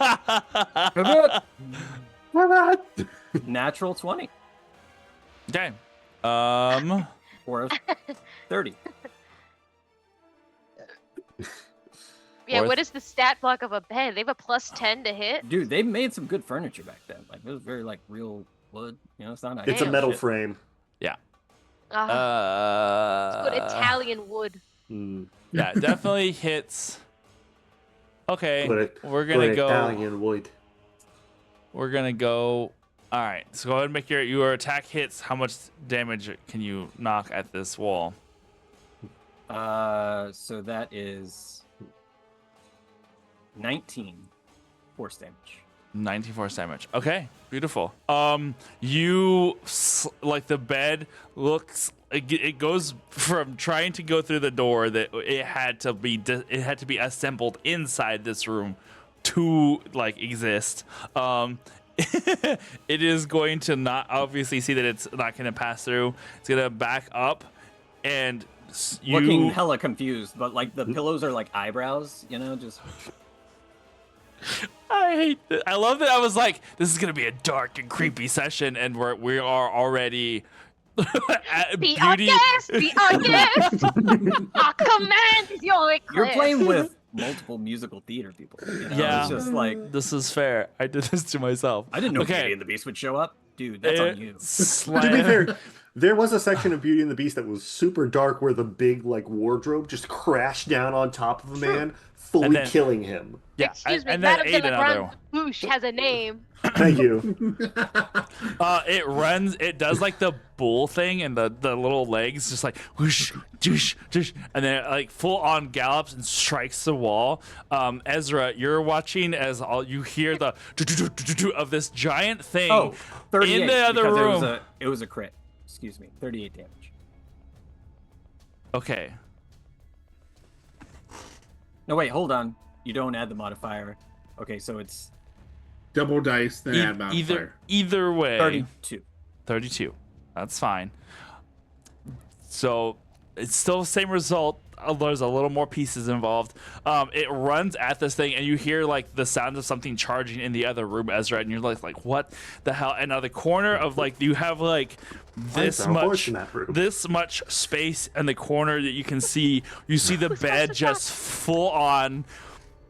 natural 20 Okay. or 30. Yeah, Or what is the stat block of a bed? They have a +10 to hit. Dude, they made some good furniture back then. Like it was very like real wood. You know, it's not. It's a Damn. metal shit. frame. Good Italian wood. Hmm. Yeah, definitely hits. Okay, Good- we're gonna good go. Italian wood. We're gonna go. All right, so go ahead and make your attack hits. How much damage can you knock at this wall? So that is 19 force damage. 19 force damage. Okay, beautiful. You like the bed looks. It goes from trying to go through the door that it had to be assembled inside this room to like exist. It is going to not obviously see that it's not going to pass through. It's going to back up and you Looking hella confused, but like the pillows are like eyebrows, you know, just I hate it. I love that. I was like, this is gonna be a dark and creepy session, and we are already at Be our beauty. guest! Be our guest! Our command is your request. you're playing with multiple musical theater people. You know? Yeah. It's just like This is fair. I did this to myself. I didn't know Okay. Beauty and the Beast would show up. Dude, that's on you. To be fair, there was a section of Beauty and the Beast that was super dark where the big like wardrobe just crashed down on top of a man, fully And then- killing him. Yeah, Excuse me, and then Madame ate de another Legrand one. Bouche has a name. Thank you. It runs. It does like the bull thing, and the little legs just like whoosh, doosh, doosh, and then it, like full on gallops and strikes the wall. Ezra, you're watching as all you hear the of this giant thing Oh, 38 in the other because room. It was a crit. Excuse me, 38 damage. Okay. No, wait, hold on. You don't add the modifier. Okay, so it's Double dice, then add modifier. Either way, 32. 32. That's fine. So it's still the same result. There's a little more pieces involved. It runs at this thing, and you hear like the sound of something charging in the other room, Ezra, and you're like, what the hell? And now the corner of like you have like this there a horse much in that room? this much space in the corner that you can see. You see the bed just full on.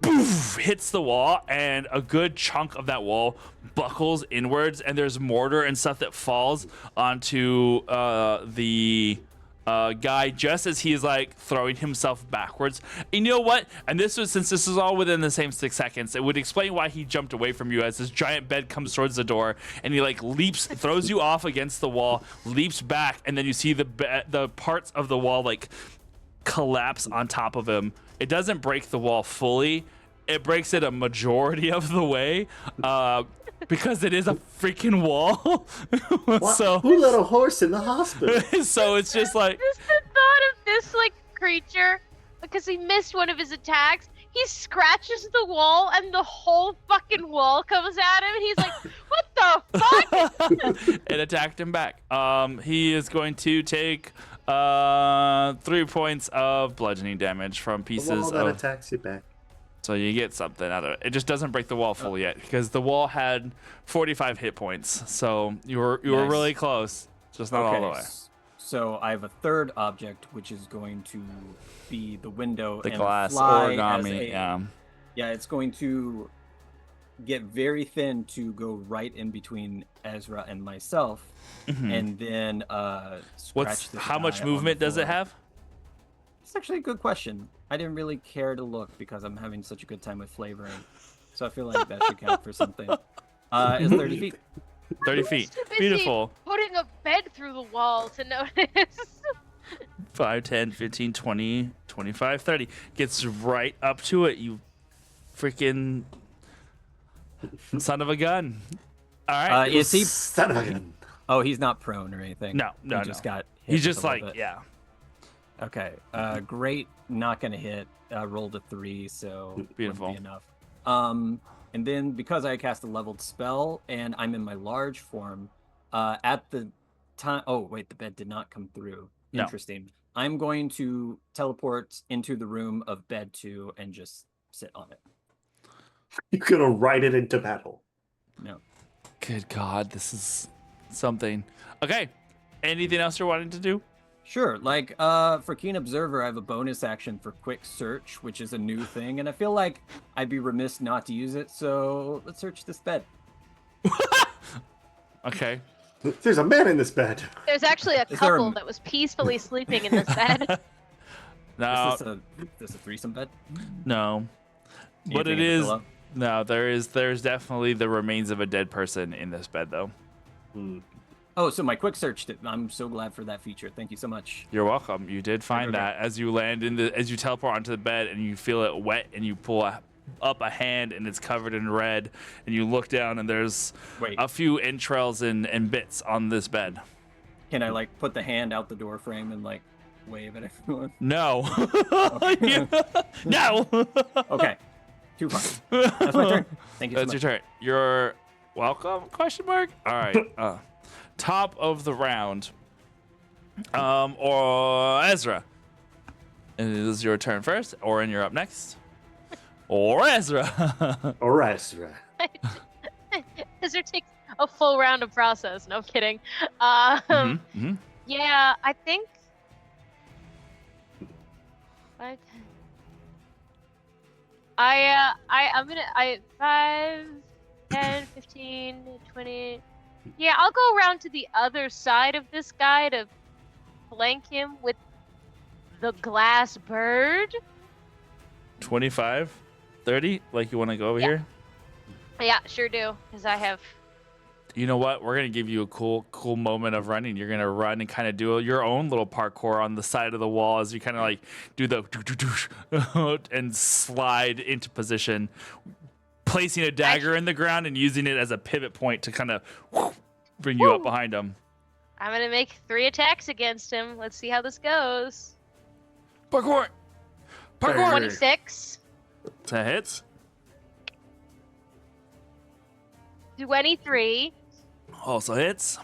Boof, hits the wall, and a good chunk of that wall buckles inwards, and there's mortar and stuff that falls onto the guy just as he's like throwing himself backwards. And you know what? And since this is all within the same 6 seconds, it would explain why he jumped away from you as this giant bed comes towards the door, and he like leaps, throws you off against the wall, leaps back, and then you see the parts of the wall like collapse on top of him. It doesn't break the wall fully. It breaks it a majority of the way because it is a freaking wall. So Who let a horse in the hospital? so it's just like Just the thought of this like creature, because he missed one of his attacks, he scratches the wall and the whole fucking wall comes at him, and he's like, "What the fuck?" it attacked him back. He is going to take 3 points of bludgeoning damage from The pieces wall that of. attacks you back. So you get something out of it. It just doesn't break the wall full yet because the wall had 45 hit points. So you were Nice. really close, just not all the way. So I have a third object, which is going to be the window The and glass fly as origami, a- yeah. Yeah, it's going to get very thin to go right in between Ezra and myself, and then scratch this How guy much on the movement does it floor. have? It's actually a good question. I didn't really care to look because I'm having such a good time with flavoring. So I feel like that should count for something. It's 30 feet. 30 feet. Too busy Beautiful. Putting a bed through the wall to notice. 5, 10, 15, 20, 25, 30. Gets right up to it, you freaking son of a gun. All right. Is he? Son of a gun. Oh, he's not prone or anything. No, no, He just no. got. hit He's with just a little like, bit. yeah. Okay. Great. Not gonna hit. Rolled a 3, so wouldn't Beautiful. be enough. And then because I cast a leveled spell and I'm in my large form, at the time. Oh wait, the bed did not come through. No. Interesting. I'm going to teleport into the room of bed 2 and just sit on it. You're gonna ride it into battle. No. Good God, this is something. Okay. Anything else you're wanting to do? Sure. Like, for Keen Observer, I have a bonus action for Quick Search, which is a new thing, and I feel like I'd be remiss not to use it, so let's search this bed. Okay. There's a man in this bed. There's actually a Is there a- couple that was peacefully sleeping in this bed. No, Is this a threesome bed? no. What Anything it in the is, pillow? no, there's definitely the remains of a dead person in this bed, though. Hmm. Oh, so my Quick Search, I'm so glad for that feature. Thank you so much. You're welcome. You did find Okay. that as you land as you teleport onto the bed and you feel it wet and you pull up a hand and it's covered in red and you look down and there's Wait, a few entrails and bits on this bed. can I, like, put the hand out the door frame and, like, wave at everyone? No. No. Okay. 2 points. That's my turn. Thank you so That's much. your turn. You're welcome? Question mark. All right. Top of the round. Or Ezra. And it is your turn first. Orin, you're up next. Or Ezra. Or Ezra. Ezra takes a full round of process. No kidding. Mhm. Yeah, I think. I'm gonna 5, 10, 15, 20. Yeah, I'll go around to the other side of this guy to flank him with the glass bird. 25, 30. Like you want to go over Yeah. here? Yeah, sure do, because I have. You know what? We're gonna give you a cool moment of running. You're gonna run and kind of do your own little parkour on the side of the wall as you kind of like do the and slide into position, placing a dagger in the ground and using it as a pivot point to kind of bring you up behind him. I'm gonna make 3 attacks against him. Let's see how this goes. Parkour. 26, That hits. 23. Also hits.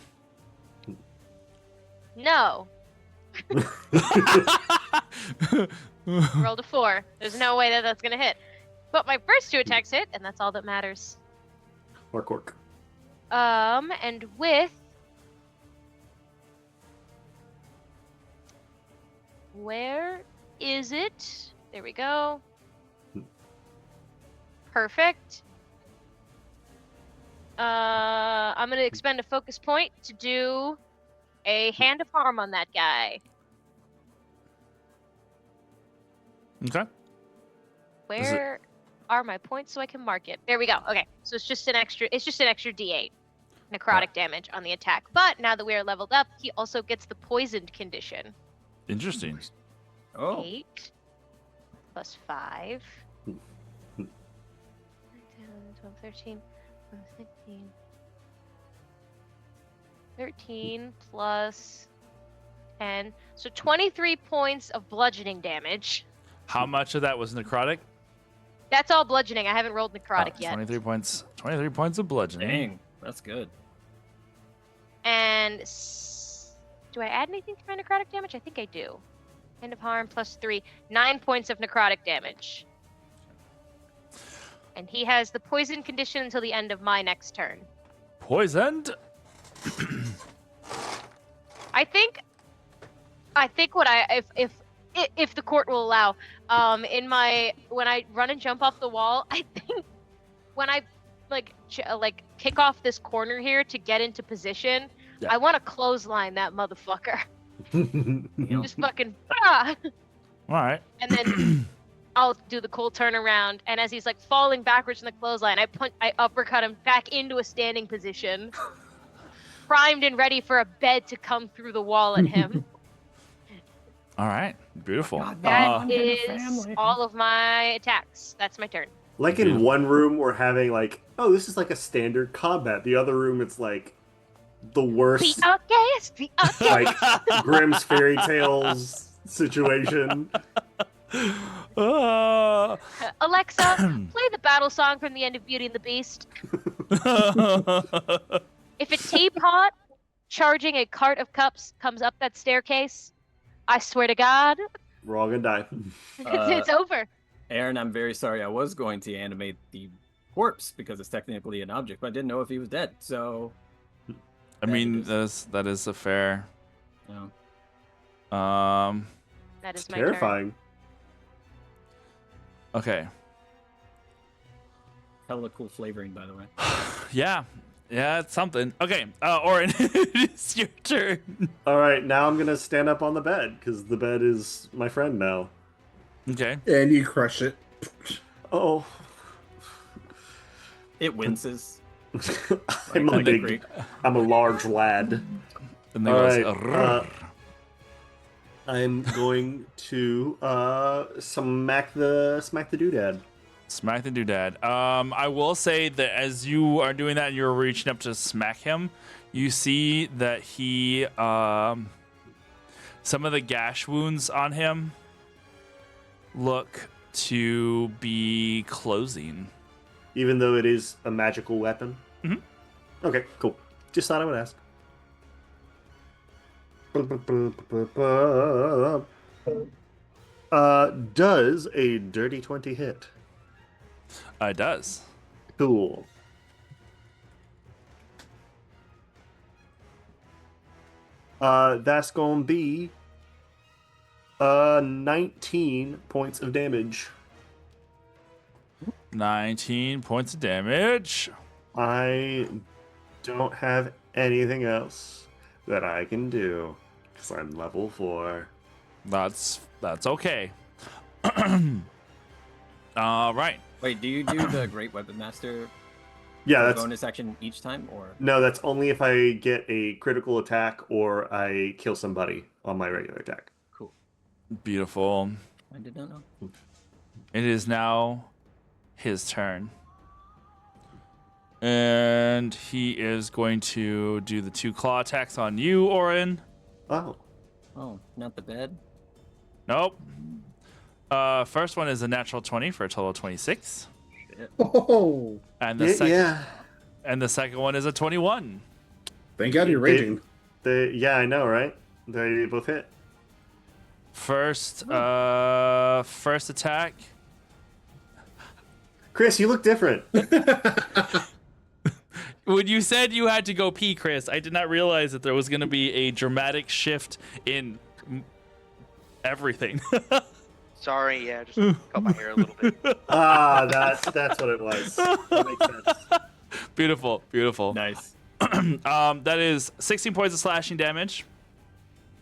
No. Rolled a 4. There's no way that that's gonna hit. But my first 2 attacks hit, and that's all that matters. Or Cork. And with. Where is it? There we go. Perfect. I'm gonna expend a focus point to do a hand of harm on that guy. Okay. Where are my points so I can mark it? There we go. Okay, so it's just an extra D8 necrotic damage on the attack. But now that we are leveled up, he also gets the poisoned condition. Interesting. Oh. 8 plus 5. 10, 12, 13, 15. 13 plus 10. So 23 points of bludgeoning damage. How much of that was necrotic? That's all bludgeoning. I haven't rolled necrotic yet. 23 points. 23 points of bludgeoning. Dang, that's good. And do I add anything to my necrotic damage? I think I do. End of harm plus 3. 9 points of necrotic damage. And he has the poison condition until the end of my next turn. Poisoned. I think what if the court will allow, when I run and jump off the wall, I think when I kick off this corner here to get into position, Yeah. I want to clothesline that motherfucker. Yep. Just fucking All right. and then I'll do the cool turnaround, and as he's like falling backwards in the clothesline, I uppercut him back into a standing position, primed and ready for a bed to come through the wall at him. All right. Beautiful. God, That in a is family. all of my attacks. That's my turn. Like in one room, we're having like, oh, this is like a standard combat. The other room, it's like the worst, like Grimm's fairy tales situation. Alexa, play the battle song from the end of Beauty and the Beast. If a teapot charging a cart of cups comes up that staircase, I swear to God, We're all gonna die. it's over. Aaron, I'm very sorry. I was going to animate the corpse because it's technically an object, but I didn't know if he was dead. So, I mean, that is a fair. no. That is It's my turn. terrifying. Okay. Hella cool flavoring, by the way. Yeah. Yeah, it's something. Okay. Orin, it's your turn. All right, now I'm gonna stand up on the bed because the bed is my friend now. Okay. And you crush it. Oh, It winces. I'm like a big, Creek. I'm a large lad. And then All goes, right, "Arrgh." I'm going to smack the doodad. Smack the doodad. I will say that as you are doing that and you're reaching up to smack him, you see that he, some of the gash wounds on him look to be closing. Even though it is a magical weapon. Mhm. Okay, cool. Just thought I would ask. Does a dirty 20 hit? It does. Cool. That's gonna be 19 points of damage. 19 points of damage. I don't have anything else that I can do because I'm level 4. That's okay. All right. Wait, do you do the Great Weapon Master Yeah, as a that's bonus action each time, or? no, that's only if I get a critical attack or I kill somebody on my regular attack. Cool. Beautiful. I did not know. It is now his turn. And he is going to do the 2 claw attacks on you, Orin. Oh, Oh, not the bed. Nope. First one is a natural 20 for a total of 26. Oh, And the yeah, second yeah. and the second one is a 21. thank God you're raging. Yeah, I know, right? They both hit. First attack. Chris, you look different. When you said you had to go pee, Chris, I did not realize that there was going to be a dramatic shift in everything. Sorry, yeah, just cut my hair a little bit. That's what it was. That makes sense. Beautiful, beautiful. Nice. That is 16 points of slashing damage.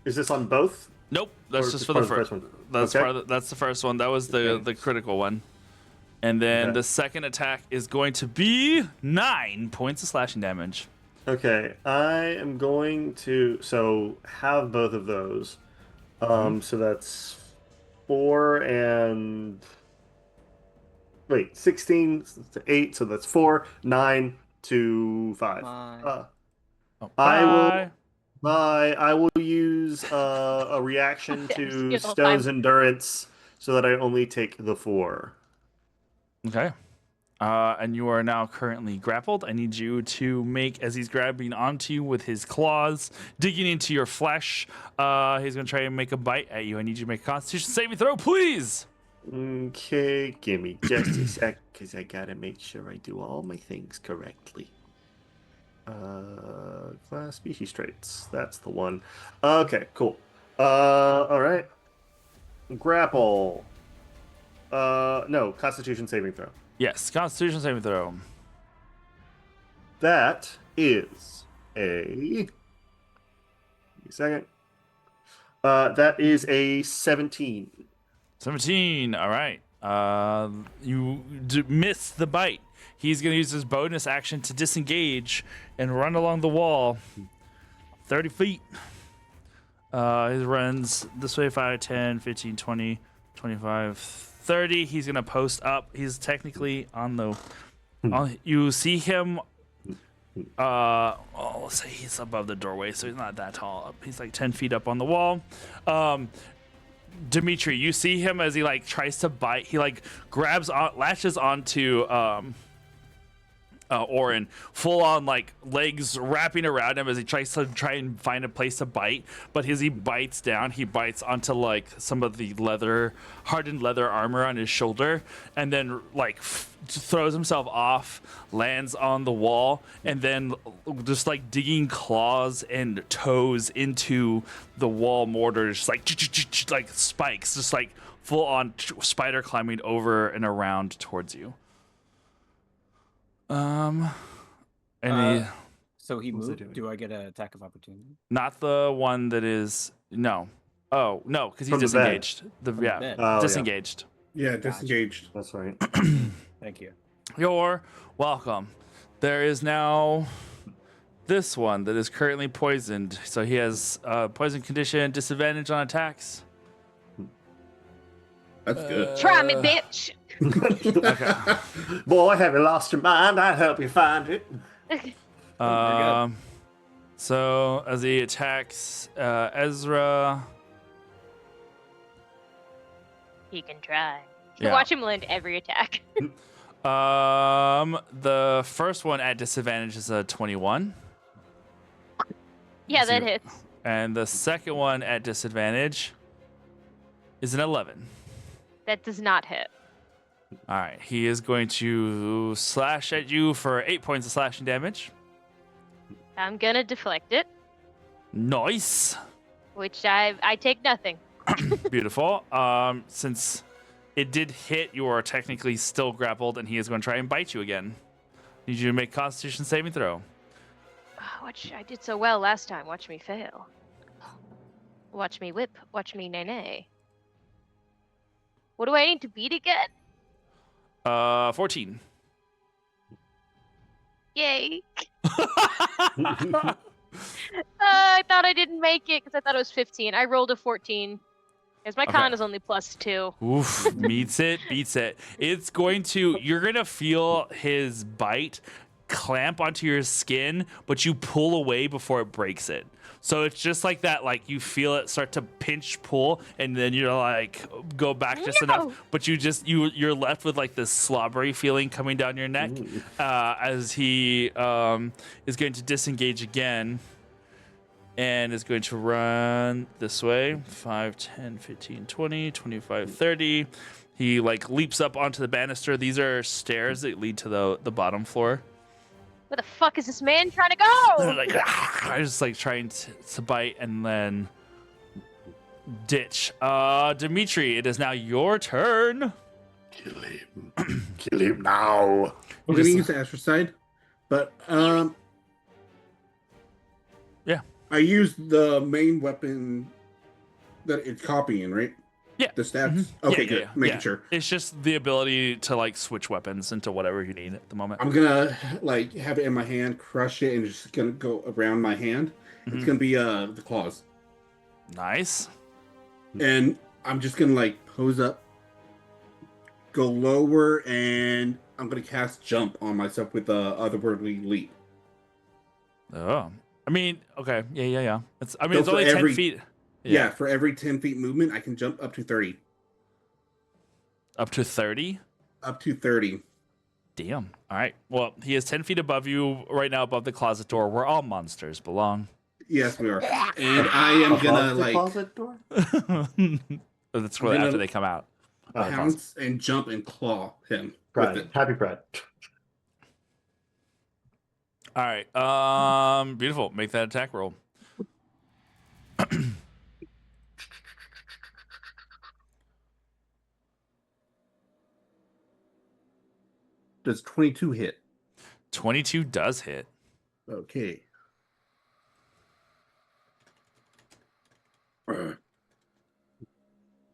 Is this on both? Nope, that's Or just just for part the of the first first one. one? That's Okay. part of that's the first one. That was the Okay. critical one. And then Okay. the second attack is going to be 9 points of slashing damage. Okay, I am going to have both of those. So that's 4 and 16 to 8, so that's 4, 9 to 5. Bye. I will Bye. I will use a reaction to Yes, Stone's time. endurance so that I only take the 4. Okay. And you are now currently grappled. I need you to make, as he's grabbing onto you with his claws, digging into your flesh, he's going to try and make a bite at you. I need you to make a Constitution saving throw, please. Okay, give me just a sec, because I gotta make sure I do all my things correctly. Class species traits. That's the one. Okay, cool. Alright. Grapple. No, Constitution saving throw. Yes, Constitution saving throw. That is a. Give me a second. That is a 17. 17. All right. You miss the bite. He's going to use his bonus action to disengage and run along the wall 30 feet. He runs this way 5, 10, 15, 20, 25, 30. He's going to post up. He's technically on the. You see him. Let's say he's above the doorway, so he's not that tall up. He's like 10 feet up on the wall. Dimitri, you see him as he like tries to bite. He like latches onto Orin, full on like legs wrapping around him as he tries to and find a place to bite. But as he bites down, he bites onto like some of the hardened leather armor on his shoulder, and then like throws himself off, lands on the wall, and then just like digging claws and toes into the wall mortar, just like spikes, just like full on spider climbing over and around towards you. So he What's he moved. doing? Do I get an attack of opportunity? Not the one that is no. Oh no, because he's From the bed. disengaged. the bed. Oh, yeah. Disengaged. Yeah, disengaged. That's right. Thank you. You're welcome. There is now this one that is currently poisoned. So he has poison condition, disadvantage on attacks. That's good. Try me, bitch. Boy, have you lost your mind? I'll help you find it. So as he attacks Ezra, He can try. You Yeah. watch him land every attack. the first one at disadvantage is a 21. Yeah, that Zero. hits. And the second one at disadvantage is an 11. That does not hit. All right. He is going to slash at you for 8 points of slashing damage. I'm gonna deflect it, Nice. which I take nothing. Beautiful. Since it did hit, you are technically still grappled, and he is going to try and bite you again. Need you to make Constitution saving throw. Watch, I did so well last time. Watch me fail. Watch me whip. Watch me nay. What do I need to beat again? 14. Yay! I thought I didn't make it because I thought it was 15. I rolled a 14. Because my Okay. con is only +2. Oof, beats it. It's going to, you're going to feel his bite clamp onto your skin, but you pull away before it breaks it. So it's just like that, like you feel it start to pinch, pull, and then you're like, go back just No. enough. But you're left with like this slobbery feeling coming down your neck as he is going to disengage again. And is going to run this way. 5, 10, 15, 20, 25, 30. He like leaps up onto the banister. These are stairs that lead to the bottom floor. Where the fuck is this man trying to And go? like, I just like trying to bite and then ditch. Dimitri, it is now your turn. Kill him. Kill him now. We're gonna use Astrocide, but Yeah. I used the main weapon that it's copying, right? Yeah. The stats. Mhm. Okay, Yeah, good. yeah, Making yeah. sure. It's just the ability to like switch weapons into whatever you need at the moment. I'm gonna like have it in my hand, crush it, and it's just gonna go around my hand. Mhm. It's gonna be the claws, Nice. and I'm just gonna like pose up, go lower, and I'm gonna cast jump on myself with the otherworldly leap. Oh. I mean, okay. Yeah. It's So it's for only 10 every- feet. Yeah. For every 10 feet movement, I can jump up to 30. Up to 30. Up to 30. Damn. All right. Well, he is 10 feet above you right now, above the closet door where all monsters belong. Yes, we are. And I am gonna Above the like closet door? That's where I'm gonna- after they come out. Oh, pounce and jump and claw him Pride. with it. Happy pride. All right. Beautiful. Make that attack roll. Does 22 hit? 22 does hit. Okay.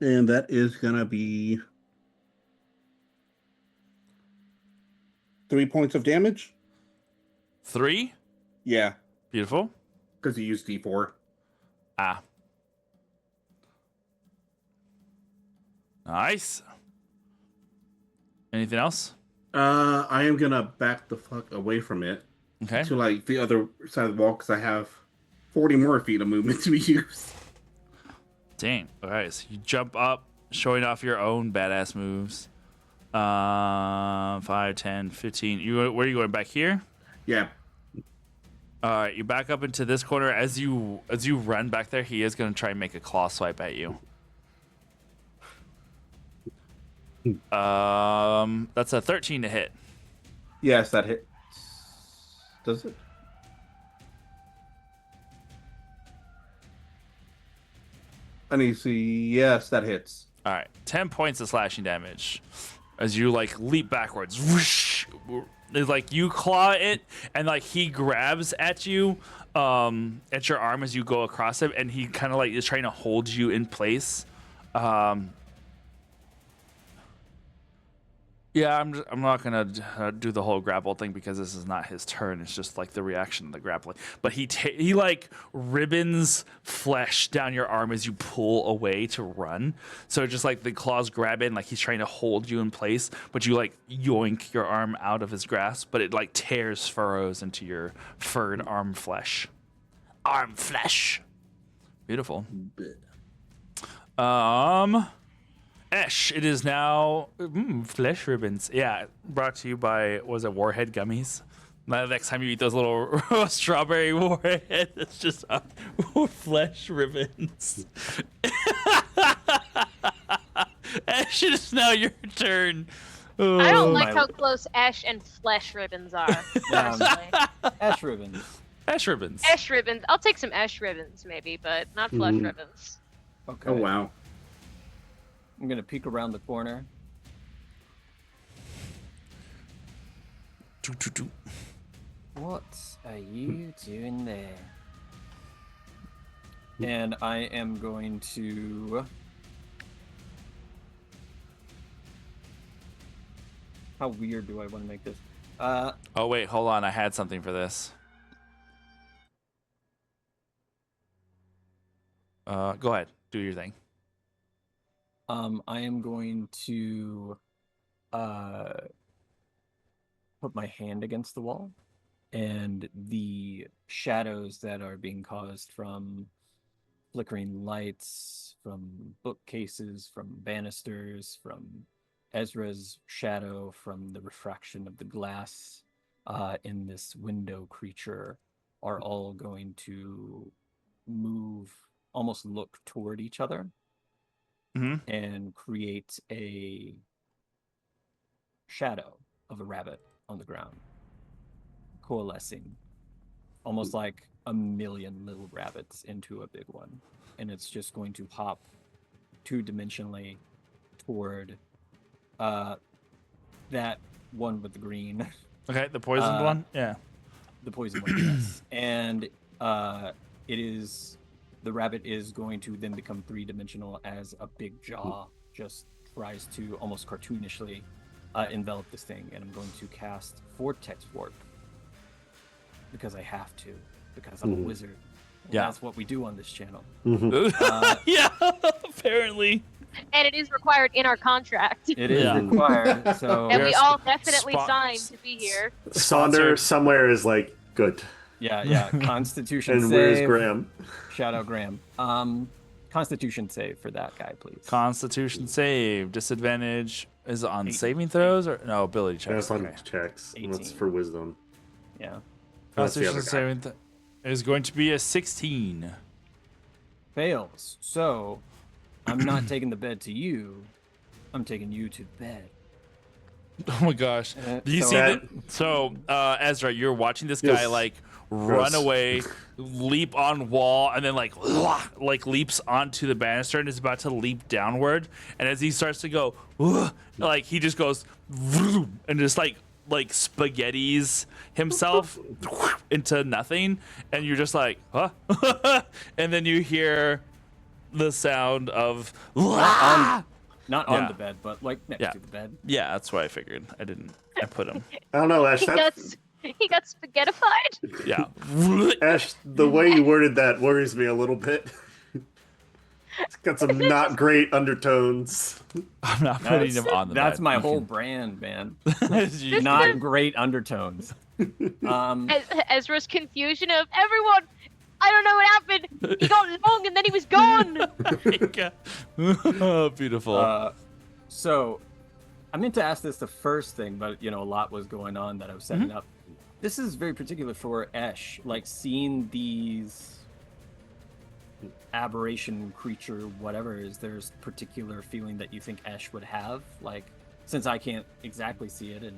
And that is gonna be 3 points of damage. 3. Yeah, Beautiful. because he used D4. Ah. Nice. Anything else? I am gonna back the fuck away from it Okay. to like the other side of the wall because I have 40 more feet of movement to be used. Dang. All right. So you jump up, showing off your own badass moves. 5, 10, 15. Where are you going? Back here? Yeah. All right. You back up into this corner. As you run back there, he is going to try and make a claw swipe at you. That's a 13 to hit. Yes, that hits. Does it? I need to see. Yes, that hits. All right, 10 points of slashing damage as you like leap backwards. Whoosh! It's like you claw it, and like he grabs at you, at your arm as you go across him, and he kind of like is trying to hold you in place. Yeah, I'm not gonna do the whole grapple thing because this is not his turn. It's just like the reaction of the grappling. But he like ribbons flesh down your arm as you pull away to run. So just like the claws grab in, like he's trying to hold you in place, but you like yoink your arm out of his grasp, but it like tears furrows into your furred arm flesh. Arm flesh. Beautiful. Esh, it is now flesh ribbons. Yeah, brought to you by, was it Warhead Gummies? The next time you eat those little strawberry warheads, it's just flesh ribbons. Ash, it is now your turn. I don't Oh. like my- how close Ash and flesh ribbons are. Yeah. Personally. Ash ribbons. Ash ribbons. Ash ribbons. I'll take some ash ribbons maybe, but not flesh Mhm. ribbons. Okay. Oh wow. I'm gonna peek around the corner. Doo, doo, doo. What are you doing there? And I am going to. How weird do I want to make this? Oh wait, hold on. I had something for this. Go ahead. Do your thing. I am going to put my hand against the wall, and the shadows that are being caused from flickering lights, from bookcases, from banisters, from Ezra's shadow, from the refraction of the glass in this window creature, are all going to move, almost look toward each other, Mm-hmm. and create a shadow of a rabbit on the ground, coalescing, almost like a million little rabbits into a big one. And it's just going to hop two-dimensionally toward that one with the green, Okay, the poisoned one. Yeah. the poison one, yes. And it is, the rabbit is going to then become three-dimensional as a big jaw just tries to almost cartoonishly envelop this thing. And I'm going to cast Vortex Warp because I have to, because I'm a wizard. And Yeah. that's what we do on this channel. Yeah. Apparently. And it is required in our contract. It is Yeah. required, so And we Here's all definitely spot- signed to be here. Sonder Sponsored. somewhere is like good. yeah, Constitution And save. where's Graham? Shout out Graham. Constitution save for that guy, please. Constitution save. Disadvantage is it on 18. saving throws or no ability checks? That's on Okay. checks. And That's 18. for wisdom. Yeah. That's the Constitution other guy. saving is going to be a 16. Fails. So, I'm not taking the bed to you. I'm taking you to the bed. Oh my gosh. Do you So- see That- that? So, Ezra, you're watching this guy Yes. like run Gross. away, leap on wall, and then like leaps onto the banister and is about to leap downward. And as he starts to go, like he just goes and just like spaghettis himself into nothing. And you're just like, huh? And then you hear the sound of Not on Yeah. the bed, but like next Yeah. to the bed. yeah, that's what I figured. I put him. I don't know, Ash. He got, That's, he got spaghettified. Yeah. Ash, the way you worded that worries me a little bit. It's got some not great undertones. I'm not putting him on the That's bed. my You whole can- brand, man. You- Not great undertones. Ezra's confusion of everyone. I don't know what happened. He got long and then he was gone. Oh, beautiful. So, I meant to ask this the first thing, but a lot was going on that I was setting up. This is very particular for Esh, like seeing these aberration creature, whatever is there's particular feeling that you think Esh would have, like since I can't exactly see it, and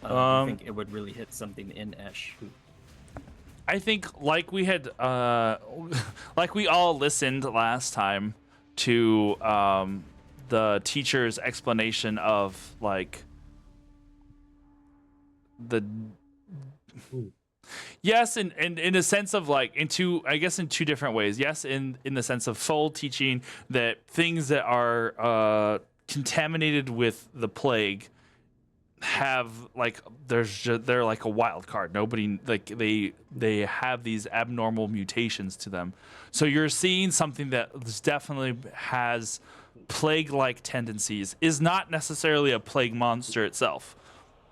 I think it would really hit something in Esh. I think like we had like we all listened last time to the teacher's explanation of like the yes, and in a sense of like in two different ways. Yes, in the sense of full teaching that things that are contaminated with the plague have like they're like a wild card. Nobody like they have these abnormal mutations to them. So you're seeing something that definitely has plague-like tendencies. Is not necessarily a plague monster itself,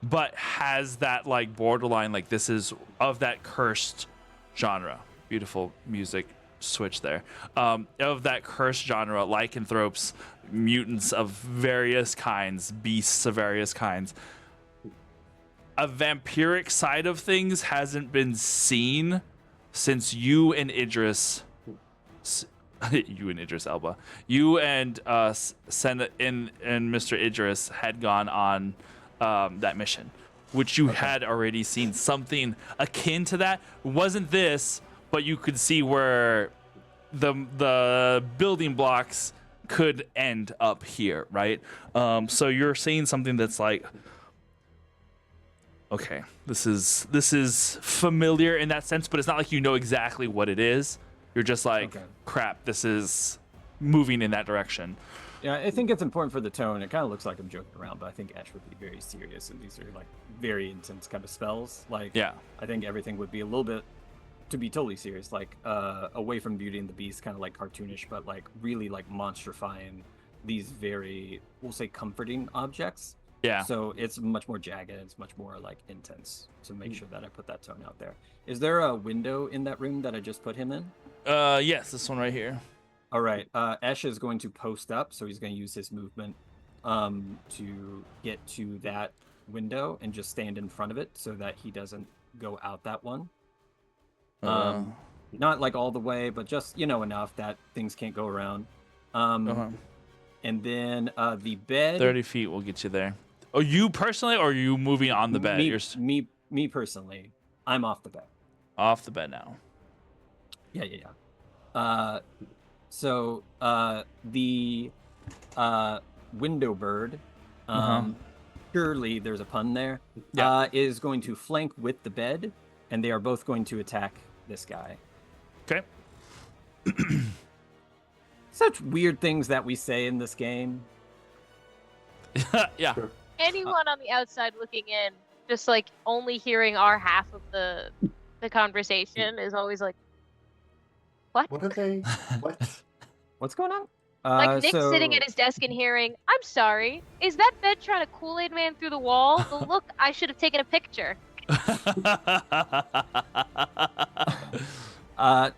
but has that like borderline, like this is of that cursed genre. Beautiful music switch there. Of that cursed genre, lycanthropes, mutants of various kinds, beasts of various kinds. a vampiric side of things hasn't been seen since you and Idris Elba, you and Senna and Mr. Idris had gone on that mission, which you had already seen something akin to that. It wasn't this, but you could see where the building blocks could end up here, right? So you're seeing something that's like, okay, this is familiar in that sense, but it's not like you know exactly what it is. You're just like, crap, this is moving in that direction. Yeah, I think it's important for the tone. It kind of looks like I'm joking around, but I think Ash would be very serious, and these are like very intense kind of spells. Like, Yeah. I think everything would be a little bit, to be totally serious, like away from Beauty and the Beast, kind of like cartoonish, but like really like monstrifying these very, we'll say, comforting objects. Yeah. So it's much more jagged. It's much more like intense. To make sure that I put that tone out there. Is there a window in that room that I just put him in? Yes, this one right here. All right. Ash is going to post up, so he's going to use his movement to get to that window and just stand in front of it so that he doesn't go out that one. Not like all the way, but just enough that things can't go around. And then the bed. 30 feet will get you there. Oh, you personally, or are you moving on the bed? Me personally, I'm off the bed. Off the bed now. Yeah. So the window bird, surely there's a pun there, is going to flank with the bed, and they are both going to attack this guy. Okay. Such weird things that we say in this game. Yeah. Sure. Anyone on the outside looking in, just like only hearing our half of the conversation is always like, what? What are they? What? What's going on? Like Nick's so- sitting at his desk and hearing, I'm sorry, is that bed trying to Kool-Aid Man through the wall? The look, I should have taken a picture.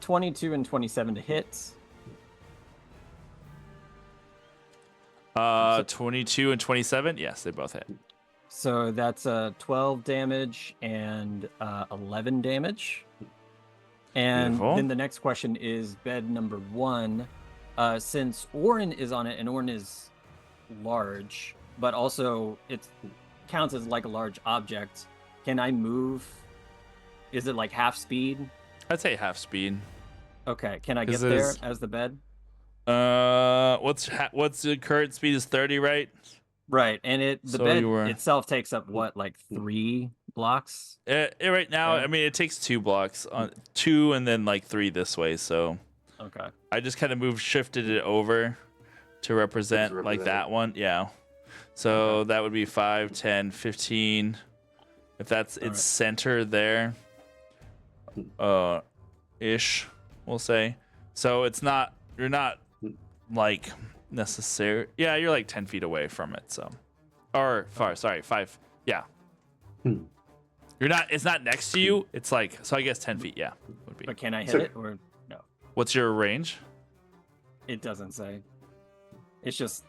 22 and 27 to hit. 22 and 27. Yes, they both hit. So that's 12 damage and 11 damage. And Beautiful. then the next question is bed number 1. Since Orin is on it, and Orin is large, but also it counts as like a large object, can I move? Is it like half speed? I'd say half speed. Okay, can I get 'Cause it there is- as the bed? What's the current speed is 30, right? Right, and the So bed you were- itself takes up what, like 3 blocks? Right now, Yeah. I mean, it takes 2 blocks, 2 and then like 3 this way. So Okay. I just kind of shifted it over to represent like represent that it. one. Yeah. So that would be 5, 10, 15. If that's its Alright. center there, ish, we'll say. So you're not like necessary. Yeah, you're like 10 feet away from it. So, or far, sorry, 5. Yeah. It's not next to you. It's like, so I guess 10 feet. Yeah. Would be. But can I hit So- it or no? What's your range? It doesn't say. It's just,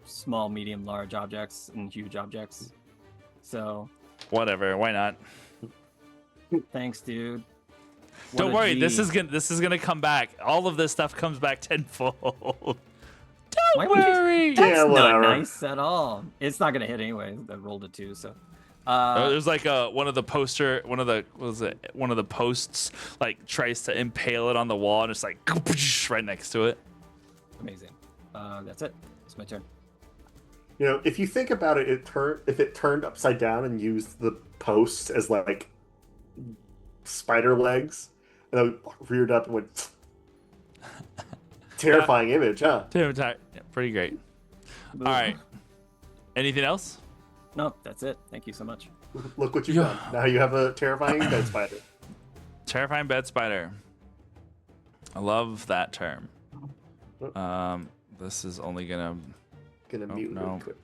small, medium, large objects and huge objects. So, Whatever. Why not? thanks, dude. What Don't a worry. G. This is gonna come back. All of this stuff comes back tenfold. Why Don't would you- worry. That's Yeah, not whatever. nice at all. It's not gonna hit anyway. I rolled a 2, so. There's like one of the posts like tries to impale it on the wall and it's like right next to it. Amazing. That's it. It's my turn. If you think about it, if it turned upside down and used the posts as like spider legs, and then reared up and went. Terrifying image, huh? Yeah, pretty great. All right. Anything else? Nope, that's it. Thank you so much. Look what you've Yeah. done. Now you have a terrifying bed spider. Terrifying bed spider. I love that term. This is only gonna. Gonna Oh, mute no. really quick.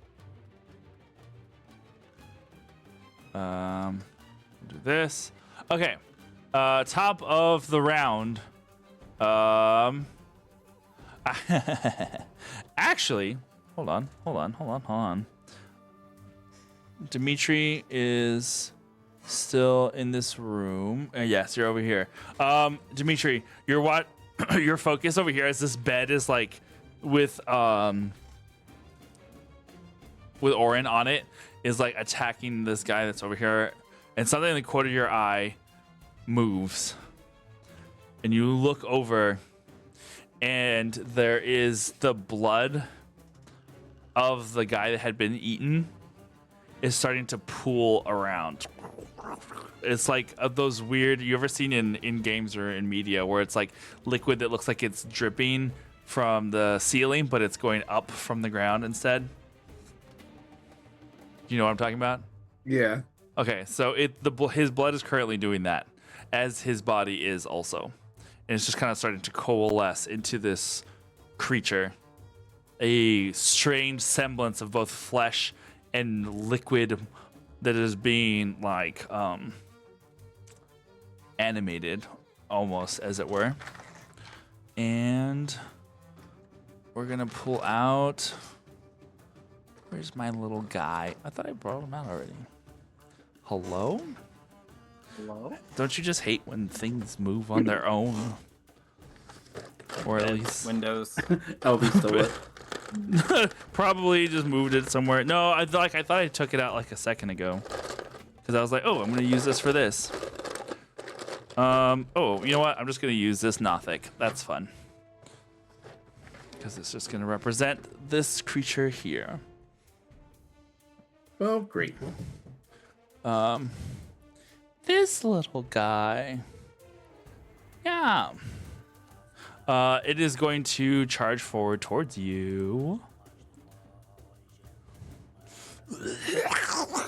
Do this. Okay. Top of the round. Actually, hold on. Dimitri is still in this room. Yes, you're over here. Dimitri, your focus over here as this bed is like with Orin on it is like attacking this guy that's over here, and something in the corner of your eye moves, and you look over, and there is the blood of the guy that had been eaten is starting to pool around. It's like those weird, you ever seen in games or in media where it's like liquid that looks like it's dripping from the ceiling, but it's going up from the ground instead. You know what I'm talking about? Yeah. Okay, so his blood is currently doing that, as his body is also. And it's just kind of starting to coalesce into this creature. A strange semblance of both flesh and liquid that is being like animated almost, as it were. And we're gonna pull out, where's my little guy? I thought I brought him out already. Hello? Don't you just hate when things move on their own? Or at least Windows. LB still it. probably just moved it somewhere. No, I thought I took it out like a second ago, because I was like, oh, I'm gonna use this for this. Oh, you know what? I'm just gonna use this Nothic. That's fun, because it's just gonna represent this creature here. Well, great. This little guy. Yeah. It is going to charge forward towards you.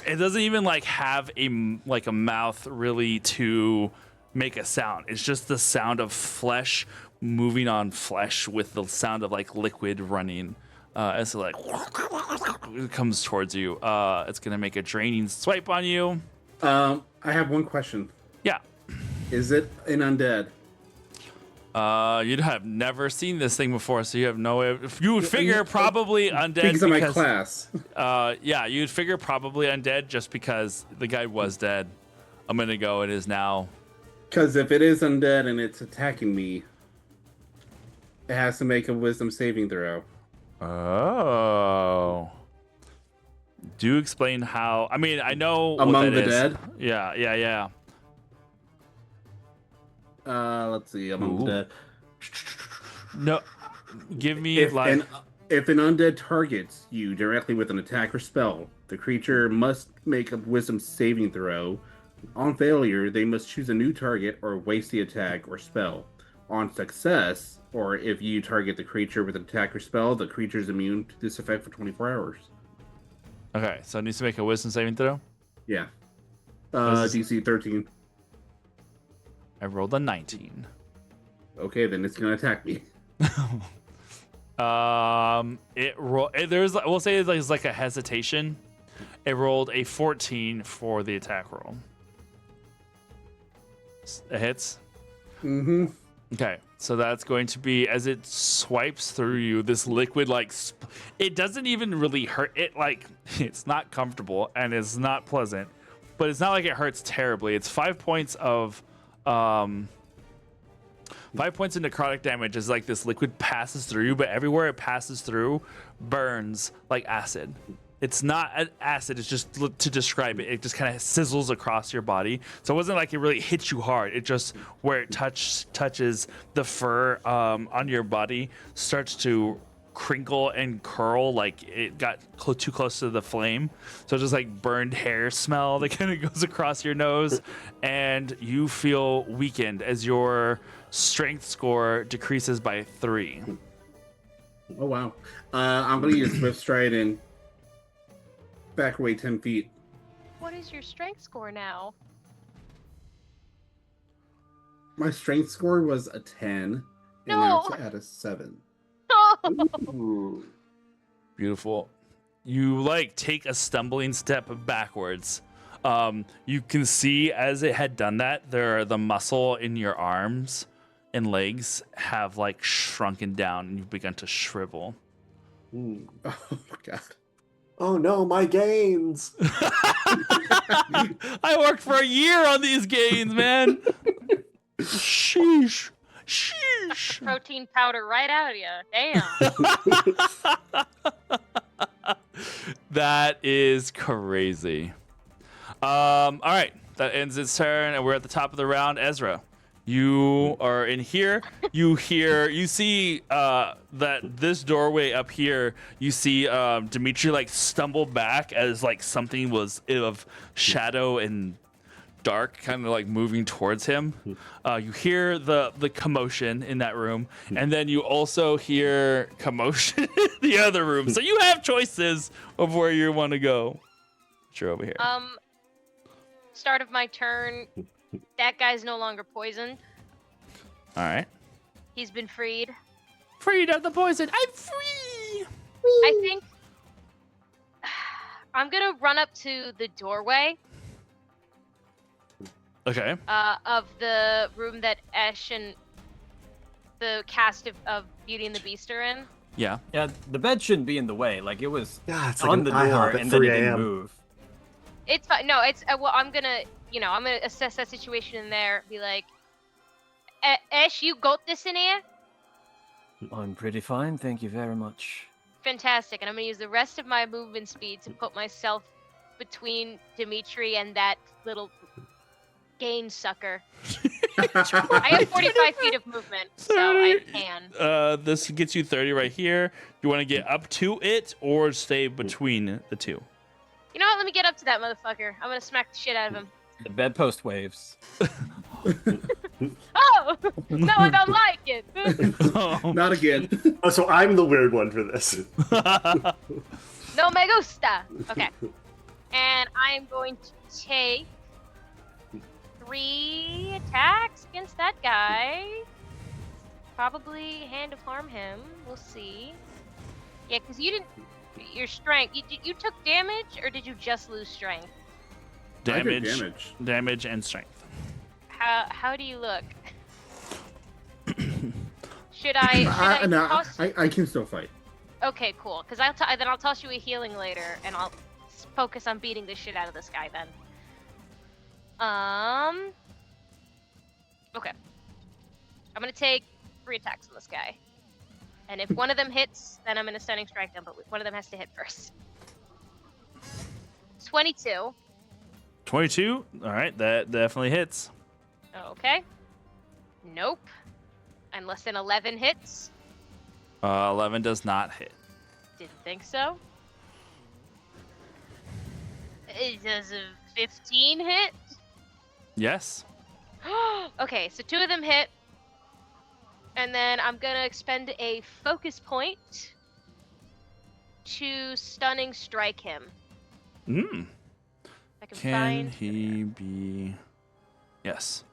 It doesn't even like have a mouth really to make a sound. It's just the sound of flesh moving on flesh with the sound of like liquid running. As it like it comes towards you. It's gonna make a draining swipe on you. I have one question. Yeah. Is it an undead? You'd have never seen this thing before, so you have no way. If you would figure probably undead Because of my class. Yeah, you'd figure probably undead just because the guy was dead. I'm gonna go. It is now. Because if it is undead and it's attacking me, it has to make a wisdom saving throw. Oh. Do explain how. I mean, I know what Among that the is. dead? Yeah. Let's see. Among the dead. No, give me If like. if an undead targets you directly with an attack or spell, the creature must make a wisdom saving throw. On failure, they must choose a new target or waste the attack or spell. On success, or if you target the creature with an attack or spell, the creature is immune to this effect for 24 hours. Okay, so it needs to make a wisdom saving throw. Yeah. This is- DC 13. I rolled a 19. Okay, then it's gonna attack me. We'll say it's like a hesitation. It rolled a 14 for the attack roll. It hits. Mm-hmm. Okay, so that's going to be as it swipes through you. This liquid, it doesn't even really hurt. It it's not comfortable and it's not pleasant, but it's not like it hurts terribly. It's 5 points of 5 points of necrotic damage as like this liquid passes through you, but everywhere it passes through burns like acid. It's not an acid, it's just to describe it. It just kind of sizzles across your body. So it wasn't like it really hit you hard. It just, where it touches the fur on your body, starts to crinkle and curl like it got too close to the flame. So just like burned hair smell that kind of goes across your nose. And you feel weakened as your strength score decreases by 3. Oh, wow. I'm gonna use Swift Stride and back away 10 feet. What is your strength score now? My strength score was a 10, and now it's at a 7. Ooh. Beautiful. You take a stumbling step backwards. You can see as it had done that, the muscle in your arms and legs have shrunken down and you've begun to shrivel. Ooh. Oh, God. Oh no, my gains! I worked for a year on these gains, man. Sheesh. Sheesh. Protein powder right out of you. Damn. That is crazy. All right, that ends its turn, and we're at the top of the round. Ezra, you are in here. You see that this doorway up here. You see Dimitri like stumble back as like something was of shadow and dark, kind of like moving towards him. You hear the commotion in that room, and then you also hear commotion in the other room. So you have choices of where you want to go. Sure, over here. Start of my turn. That guy's no longer poisoned. All right. He's been freed. Freed of the poison. I'm free. I think I'm gonna run up to the doorway Okay. of the room that Esh and the cast of Beauty and the Beast are in. Yeah. Yeah, the bed shouldn't be in the way. Like, it was Yeah, it's like on an the door IHOP at and then it 3 didn't a.m. It's move. fine. No, it's well. I'm gonna assess that situation in there. Be like, Esh, you got this in here. I'm pretty fine, thank you very much. Fantastic. And I'm gonna use the rest of my movement speed to put myself between Dimitri and that little gain sucker. I have 45 feet of movement, so I can. This gets you 30 right here. You want to get up to it or stay between the two? You know what? Let me get up to that motherfucker. I'm gonna smack the shit out of him. The bedpost waves. Oh! No, I don't like it. Oh. Not again. Oh, so I'm the weird one for this. No me gusta. Okay. And I am going to take 3 attacks against that guy. Probably hand of harm him. We'll see. Yeah, because you didn't. Your strength. You took damage, or did you just lose strength? I took Damage. Damage and strength. How do you look? Should I No, toss? I can still fight. Okay, cool. Because then I'll toss you a healing later, and I'll focus on beating the shit out of this guy then. Okay. I'm gonna take 3 attacks on this guy, and if one of them hits, then I'm gonna stunning strike them. But one of them has to hit first. 22. 22. All right, that definitely hits. Okay. Nope. Unless an 11 hits. 11 does not hit. Didn't think so. Does a 15 hit? Yes. Okay, so 2 of them hit. And then I'm gonna expend a focus point to stunning strike him. Hmm. I can Can find. he be? Yes.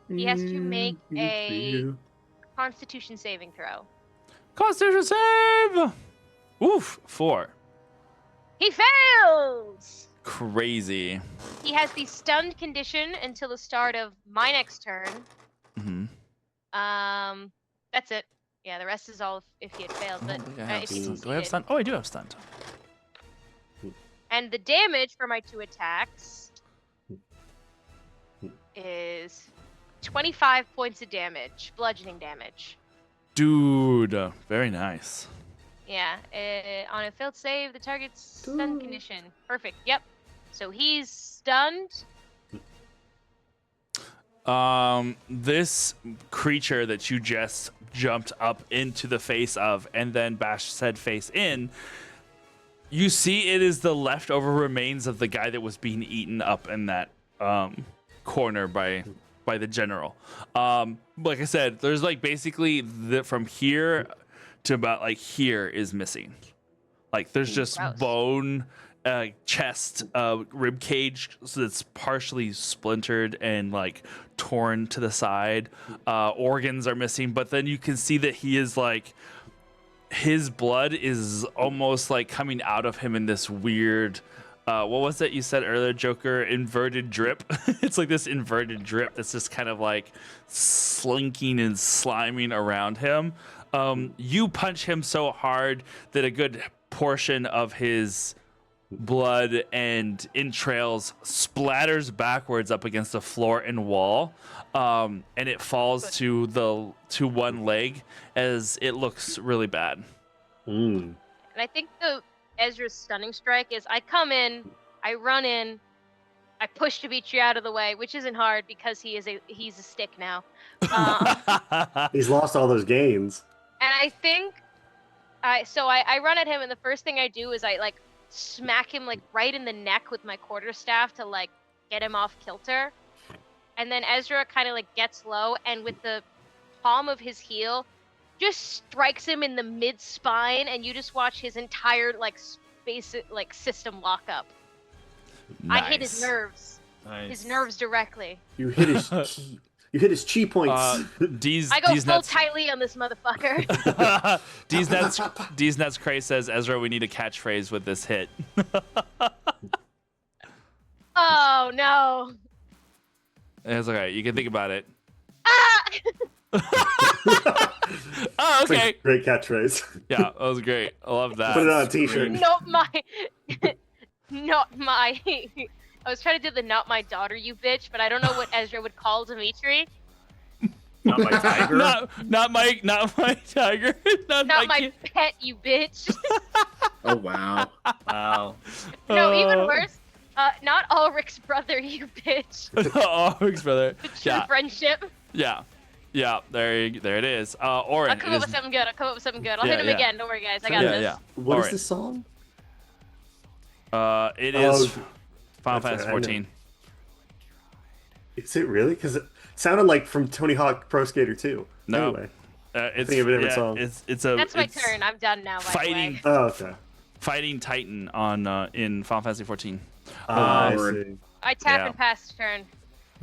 He has to make Mm, a Constitution saving throw. Constitution save. Oof. 4. He fails! Crazy. He has the stunned condition until the start of my next turn. Mm-hmm. That's it. Yeah, the rest is all if he had failed. But if he Do I have succeeded. stunt? Oh, I do have stunt. And the damage for my 2 attacks is 25 points of damage, bludgeoning damage. Dude, very nice. Yeah, on a failed save, the target's stunned condition. Perfect. Yep. So he's stunned. This creature that you just jumped up into the face of and then bashed said face in, you see it is the leftover remains of the guy that was being eaten up in that corner by the general. Like I said, there's like basically from here to about like here is missing. Like there's just Gross. bone, chest, rib cage that's partially splintered and like torn to the side. Organs are missing, but then you can see that he is like his blood is almost like coming out of him in this weird what was it you said earlier, Joker? Inverted drip. It's like this inverted drip that's just kind of like slinking and sliming around him. You punch him so hard that a good portion of his blood and entrails splatters backwards up against the floor and wall, and it falls to one leg as it looks really bad. Mm. And I think Ezra's stunning strike is I come in, I run in, I push Dimitri out of the way, which isn't hard because he's a stick now. He's lost all those gains. And I think I run at him, and the first thing I do is I like smack him like right in the neck with my quarterstaff to like get him off kilter. And then Ezra kind of like gets low, and with the palm of his heel, just strikes him in the mid spine, and you just watch his entire like system lock up. I hit his nerves. Nice. His nerves directly. You hit his chi. You hit his chi points. I go full Ty on this motherfucker. D's Nuts Cray says, Ezra, we need a catchphrase with this hit. Oh no. It's okay. You can think about it. Ah! Oh, okay. Great catchphrase. Yeah, that was great. I love that. Put it on a t-shirt. Not my. I was trying to do the "not my daughter, you bitch," but I don't know what Ezra would call Dimitri. Not my tiger. not my tiger. Not my kid. pet, you bitch. Oh wow. Wow. No, even worse. Not Ulrich's brother, you bitch. Oh, Rick's brother. True Yeah, friendship. yeah. There it is. Oren. I'll come up with something good. I'll Yeah, hit him yeah. again. Don't worry, guys. I got Yeah, this. yeah. What is Alright. this song? It is Final that's Fantasy right, I know. 14. Is it really? Because it sounded like from Tony Hawk Pro Skater 2. No. Anyway. It's Think of a different song. It's That's my it's turn. I'm done now. By fighting The way. Oh, okay. fighting Titan on in Final Fantasy 14. I Lord. see. I tap Yeah. and pass turn.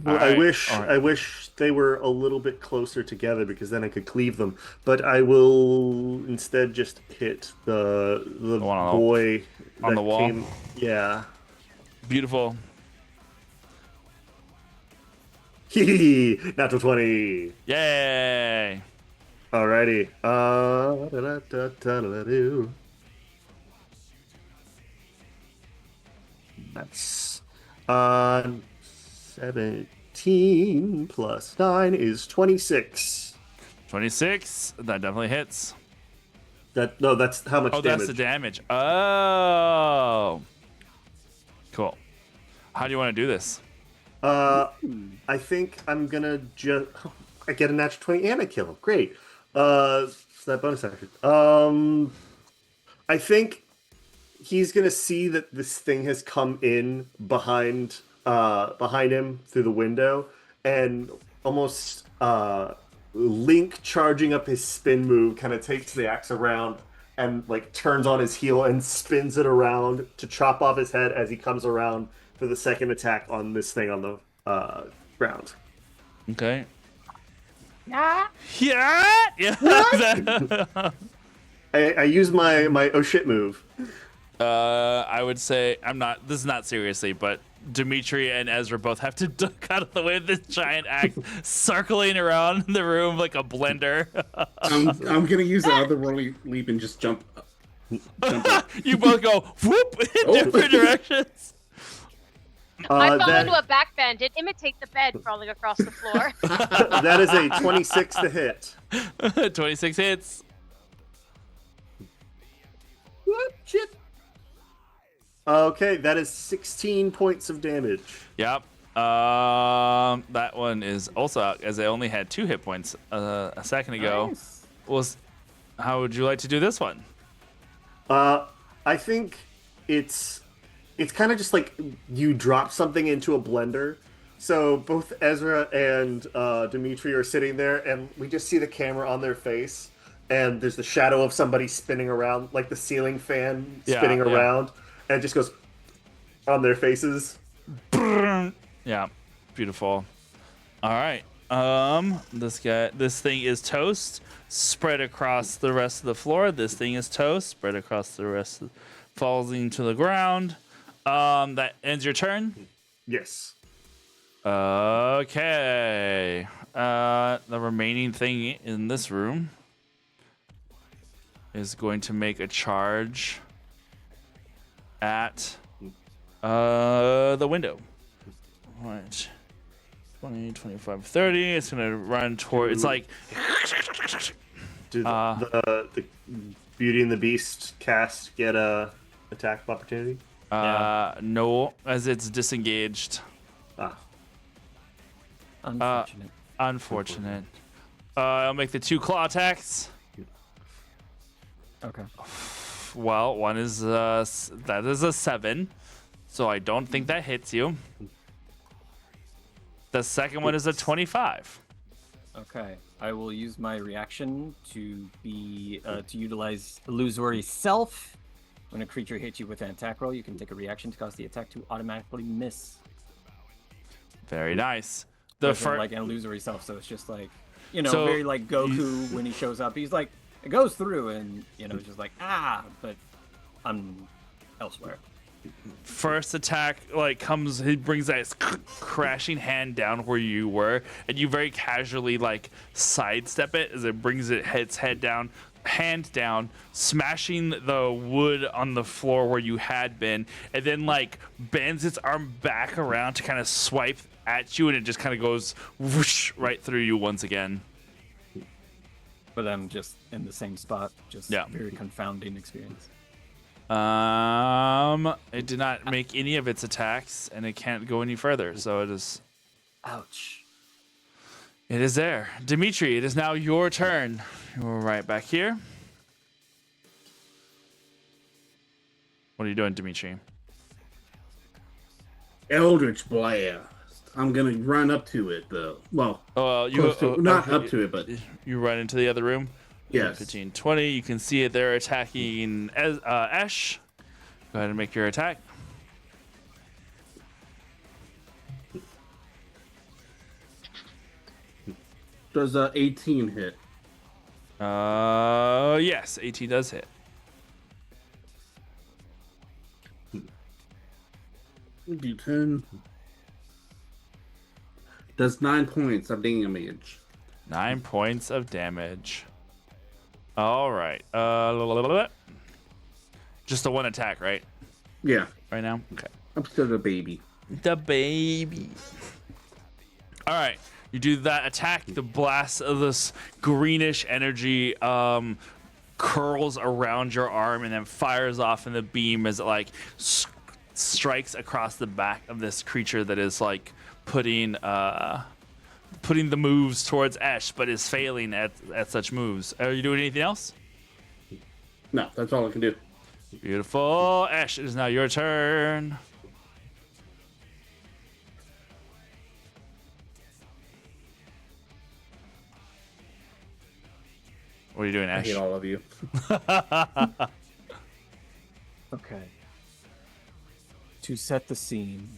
Well, Alright, I alright. wish they were a little bit closer together because then I could cleave them. But I will instead just hit the one on the- boy on that the wall? came- Yeah. Beautiful. Hee natural 20. Yay! Alrighty. Da-da-da-da-da-da-do. That's 17 plus 9 is 26. 26. That definitely hits. That's how much Oh, damage. that's the damage. Oh. Cool. How do you want to do this? I think I'm gonna just. I get a natural 20 and a kill. Great. So that bonus action. I think he's gonna see that this thing has come in behind him through the window, and almost Link charging up his spin move kind of takes the axe around and like turns on his heel and spins it around to chop off his head as he comes around for the second attack on this thing on the ground. Okay. Nah. Yeah. Yeah. I use my oh shit move. I would say I'm not. This is not seriously, but Dimitri and Ezra both have to duck out of the way of this giant axe circling around the room like a blender. I'm gonna use the other rolling leap and just jump. Up. You both go whoop in Oh. different directions. I fall That, into a backbend. It imitate the bed crawling across the floor. that is a 26 to hit. 26 hits. Whoop, shit. Okay, that is 16 points of damage. Yep. That one is also out as I only had 2 hit points a second ago. Nice. How would you like to do this one? I think it's kind of just like you drop something into a blender. So both Ezra and Dimitri are sitting there, and we just see the camera on their face, and there's the shadow of somebody spinning around, like the ceiling fan spinning Yeah. around, and it just goes on their faces. Yeah, beautiful. All right. This thing is toast. Spread across the rest of the floor. This thing is toast. Spread across the rest. Falling to the ground. That ends your turn. Yes. Okay. The remaining thing in this room is going to make a charge at the window. All right. 20, 25, 30. It's going to run toward. It's like. Do the Beauty and the Beast cast get a attack of opportunity? No, as it's disengaged. Ah, Unfortunate. Unfortunate. I'll make the 2 claw attacks. Okay. Well, one is that is a 7, so I don't think that hits you. The second one is a 25. Okay. I will use my reaction to utilize Illusory Self. When a creature hits you with an attack roll, you can take a reaction to cause the attack to automatically miss. Very nice. Like an Illusory Self, so it's just like, So, very like Goku when he shows up. He's like, it goes through, and just like but I'm elsewhere. first attack comes, he brings that crashing hand down where you were, and you very casually sidestep it as it brings its hand down, smashing the wood on the floor where you had been, and then bends its arm back around to kind of swipe at you, and it just kind of goes whoosh right through you once again. But I'm just in the same spot. Just very confounding experience. It did not make any of its attacks, and it can't go any further. So it is. Ouch. It is there, Dimitri. It is now your turn. You're right back here. What are you doing, Dimitri? Eldritch Blast. I'm gonna run up to it though. Well, You not up to it, but you run into the other room. yes. 15, 20. You can see it there attacking Ash. Go ahead and make your attack. Does 18 hit? Yes, 18 does hit. D10. Does 9 points of damage. 9 points of damage. All right. Just the one attack, right? Yeah, Right now? Okay. I'm still a baby. The baby. All right. You do that attack. The blast of this greenish energy curls around your arm and then fires off in the beam as it strikes across the back of this creature that is putting the moves towards Ash, but is failing at such moves. Are you doing anything else? No, that's all I can do. Beautiful. Ash, it is now your turn. What are you doing, I Ash? hate all of you. Okay. To set the scene,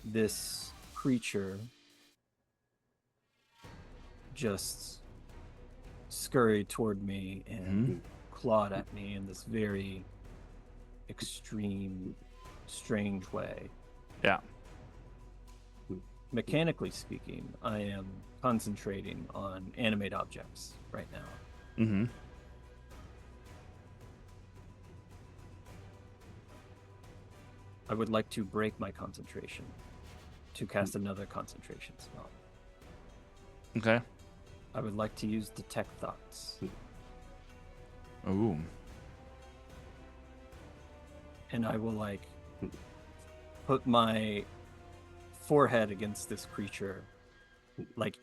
this creature just scurried toward me and clawed at me in this very extreme, strange way. Yeah. Mechanically speaking, I am concentrating on animate objects right now. Mm-hmm. I would like to break my concentration to cast another concentration spell. Okay. I would like to use Detect Thoughts. Ooh. And I will put my forehead against this creature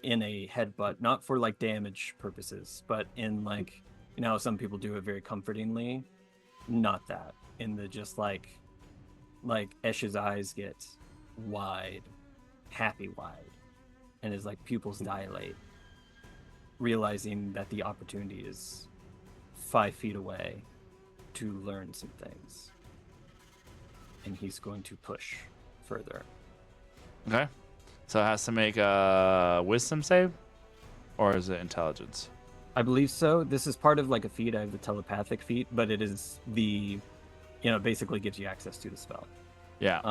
in a headbutt, not for damage purposes, but in how some people do it very comfortingly. Not that. In the just Esh's eyes get wide, happy wide, and his pupils dilate, realizing that the opportunity is 5 feet away to learn some things. And he's going to push further. Okay. So it has to make a wisdom save? Or is it intelligence? I believe so. This is part of a feat. I have the telepathic feat, but it is it basically gives you access to the spell. Yeah.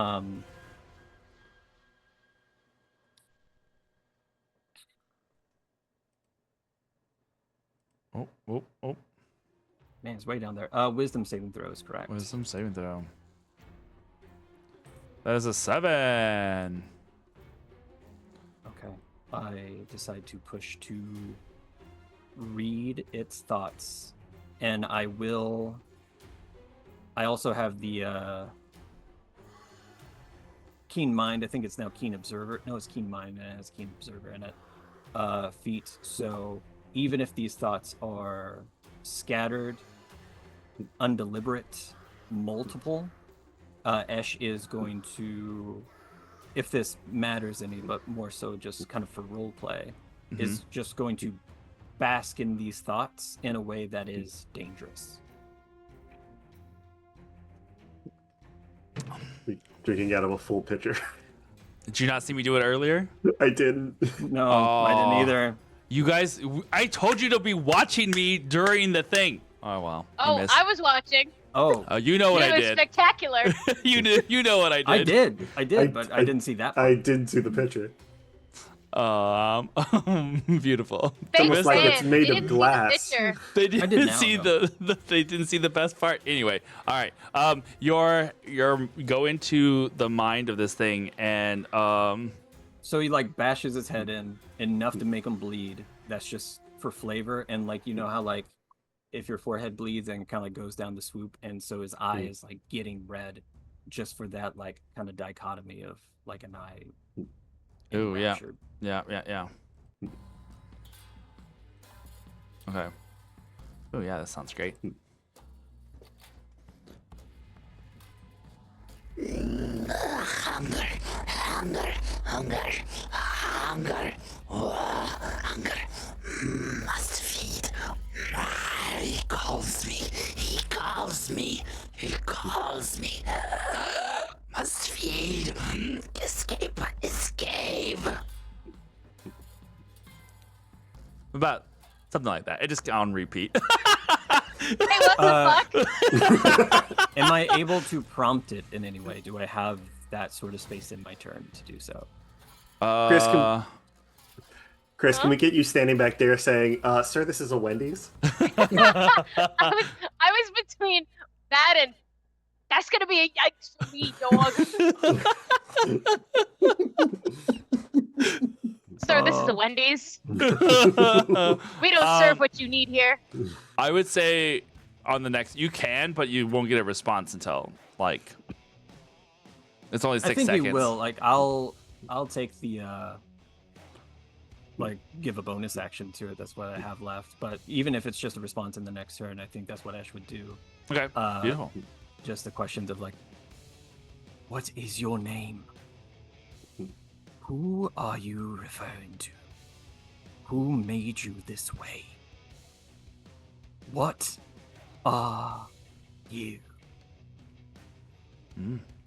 Oh. Man, it's way down there. Wisdom saving throw is correct. Wisdom saving throw. That is a 7. Okay. I decide to push to read its thoughts. And I also have the Keen Mind. I think it's now Keen Observer. No, it's Keen Mind and it has Keen Observer in it. Feat. So even if these thoughts are scattered, undeliberate, multiple, Esh is going to, if this matters any, but more so just kind of for role play, is just going to bask in these thoughts in a way that is dangerous. Drinking out of a full pitcher. Did you not see me do it earlier? I didn't. No, I didn't either. You guys, I told you to be watching me during the thing. Oh wow. Oh, missed. I was watching. Oh, You know what It I was did. spectacular. You know what I did. I did, but I didn't see that part. I didn't see the pitcher. Beautiful. Thanks, almost like man. it's made You of didn't see the glass. picture. They did didn't now, see though. they didn't see the best part. Anyway, all right. You're go into the mind of this thing, and So he like bashes his head in enough to make him bleed. That's just for flavor, and like you know how like if your forehead bleeds and kind of like goes down the swoop, and so his eye is like getting red, just for that like kind of dichotomy of like an eye. Ooh, yeah. enraptured. yeah. Okay. Oh yeah, that sounds great. Must feed. He calls me. He calls me. He calls me. Must feed. Escape. Escape. About something like that. It just on repeat. Hey, what the fuck? Am I able to prompt it in any way? Do I have that sort of space in my turn to do so? Chris, can we get you standing back there saying, "Sir, this is a Wendy's"? I was between that and that's gonna be a yikes for me, dog. Sir, this is a Wendy's. We don't serve what you need here. I would say on the next, you can, but you won't get a response until like it's only 6 I think seconds. you will. Like I'll take the like give a bonus action to it. That's what I have left. But even if it's just a response in the next turn, I think that's what Ash would do. Okay, beautiful. Just the questions of like, what is your name? Who are you referring to? Who made you this way? What are you?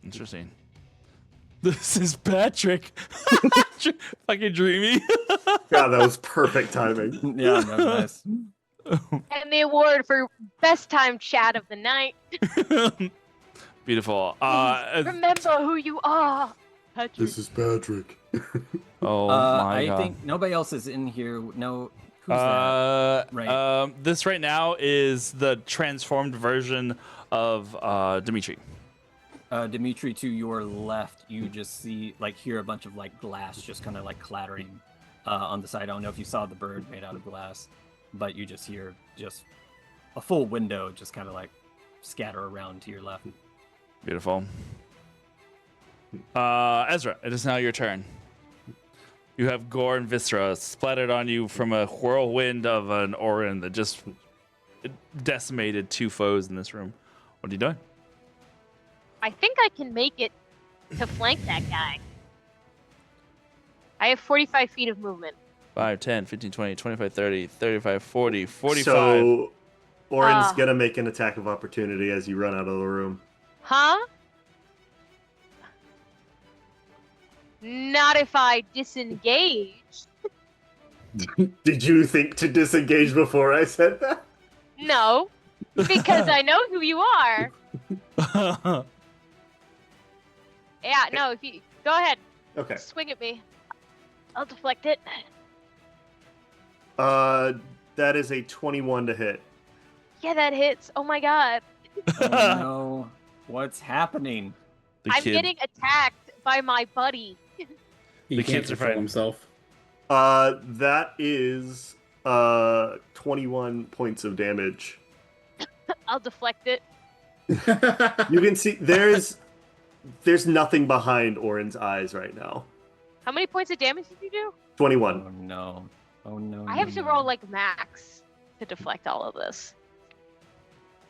Interesting. This is Patrick. Fucking dreamy. God, that was perfect timing. Yeah, no, nice. And the award for best time chat of the night. Beautiful. Remember who you are. Patrick. This is Patrick. Oh my I god. think nobody else is in here. No, who's that? Right. This right now is the transformed version of Dimitri. Dimitri, to your left, you just see like hear a bunch of like glass just kind of like clattering on the side. I don't know if you saw the bird made out of glass, but you just hear just a full window just kind of like scatter around to your left. Beautiful. Ezra, it is now your turn. You have gore and viscera splattered on you from a whirlwind of an Orin that just decimated 2 foes in this room. What are you doing? I think I can make it to flank that guy. I have 45 feet of movement. 5, 10, 15, 20, 25, 30, 35, 40, 45. So, Orin's Ah. gonna make an attack of opportunity as you run out of the room. Huh? Not if I disengage. Did you think to disengage before I said that? No, because I know who you are. Yeah, no, if you go ahead, Okay. swing at me. I'll deflect it. That is a 21 to hit. Yeah, that hits. Oh my god. Oh no. What's happening? The I'm kid. getting attacked by my buddy. He The can't kids are control frightened. himself. That is 21 points of damage. I'll deflect it. You can see there's nothing behind Orin's eyes right now. How many points of damage did you do? 21. Oh no. Oh no. I have no, to no. roll like max to deflect all of this.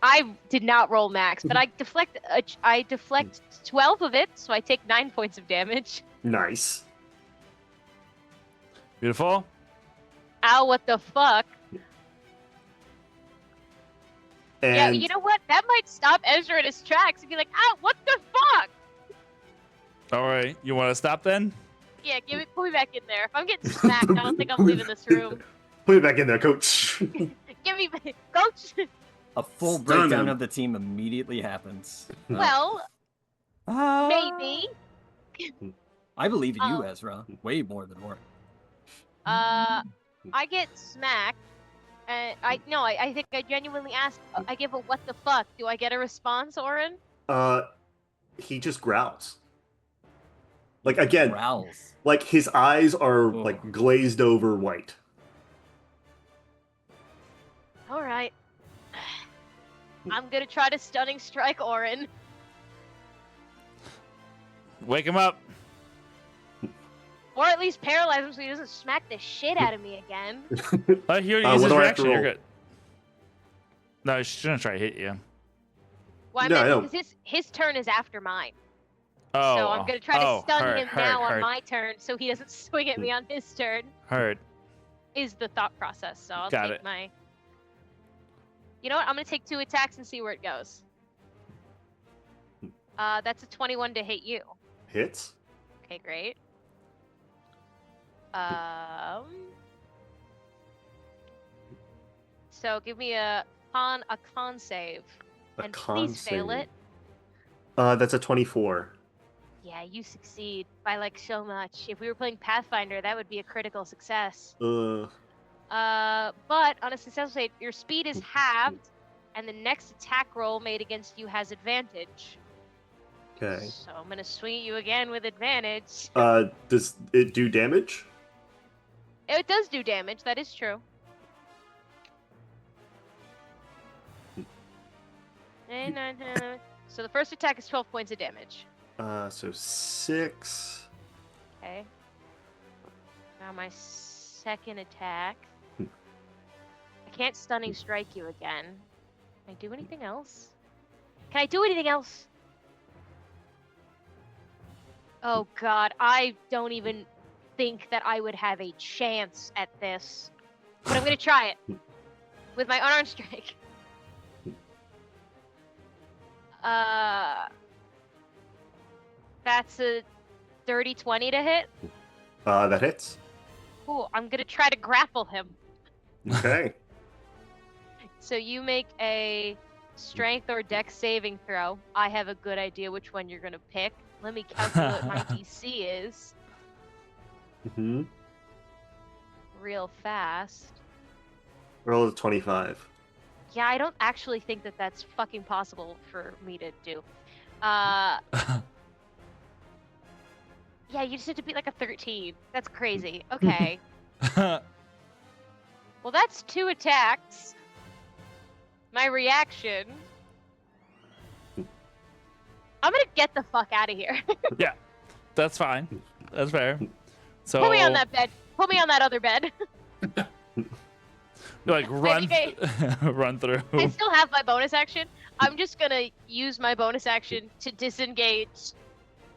I did not roll max, but I deflect 12 of it, so I take 9 points of damage. Nice. Beautiful. Ow, what the fuck? And Yeah, you know what? That might stop Ezra in his tracks and be like, ow, what the fuck? All right. You want to stop then? Yeah, put me back in there. If I'm getting smacked, I don't think I'm leaving this room. put it back in there, coach. Give me, coach. A full Stun breakdown him. of the team immediately happens. Well, maybe. I believe in Oh. you, Ezra. Way more than Orin. I get smacked. I think I genuinely asked. I give a what the fuck. Do I get a response, Orin? He just growls. Like again, Growls. like his eyes are Ugh. like glazed over white. All right. I'm gonna try to stunning strike Orin. Wake him up. Or at least paralyze him so he doesn't smack the shit out of me again. He already What used his do I have to reaction. You're roll? good. No, she's gonna try to hit you. Well, I No, I know. meant because his turn is after mine. Oh. So I'm gonna try to stun heard, him now on my turn so he doesn't swing at me on his turn. Heard. Is the thought process. So I'll Got take it. my. You know what? I'm gonna take 2 attacks and see where it goes. That's a 21 to hit you. Hits. Okay, great. So give me a con save, A and con please fail save. it. That's a 24. Yeah, you succeed by like so much. If we were playing Pathfinder, that would be a critical success. Uh, But on a successful save, your speed is halved, and the next attack roll made against you has advantage. okay. So I'm gonna swing at you again with advantage. Does it do damage? It does do damage. That is true. So the first attack is 12 points of damage. So 6. Okay. Now my second attack. I can't stunning strike you again. Can I do anything else? Can I do anything else? Oh god, I don't even think that I would have a chance at this. But I'm gonna try it. With my unarmed strike. That's a dirty 20 to hit. That hits. Cool. I'm gonna try to grapple him. Okay. So you make a strength or dex saving throw. I have a good idea which one you're gonna pick. Let me calculate what my DC is hmm real fast. Roll a 25. Yeah, I don't actually think that that's fucking possible for me to do. Yeah, you just have to beat like a 13. That's crazy. Okay. Well, that's 2 attacks. My reaction. I'm gonna get the fuck out of here. That's fine. That's fair. So Put me on that bed. Put me on that other bed. like run, think run through. I still have my bonus action. I'm just gonna use my bonus action to disengage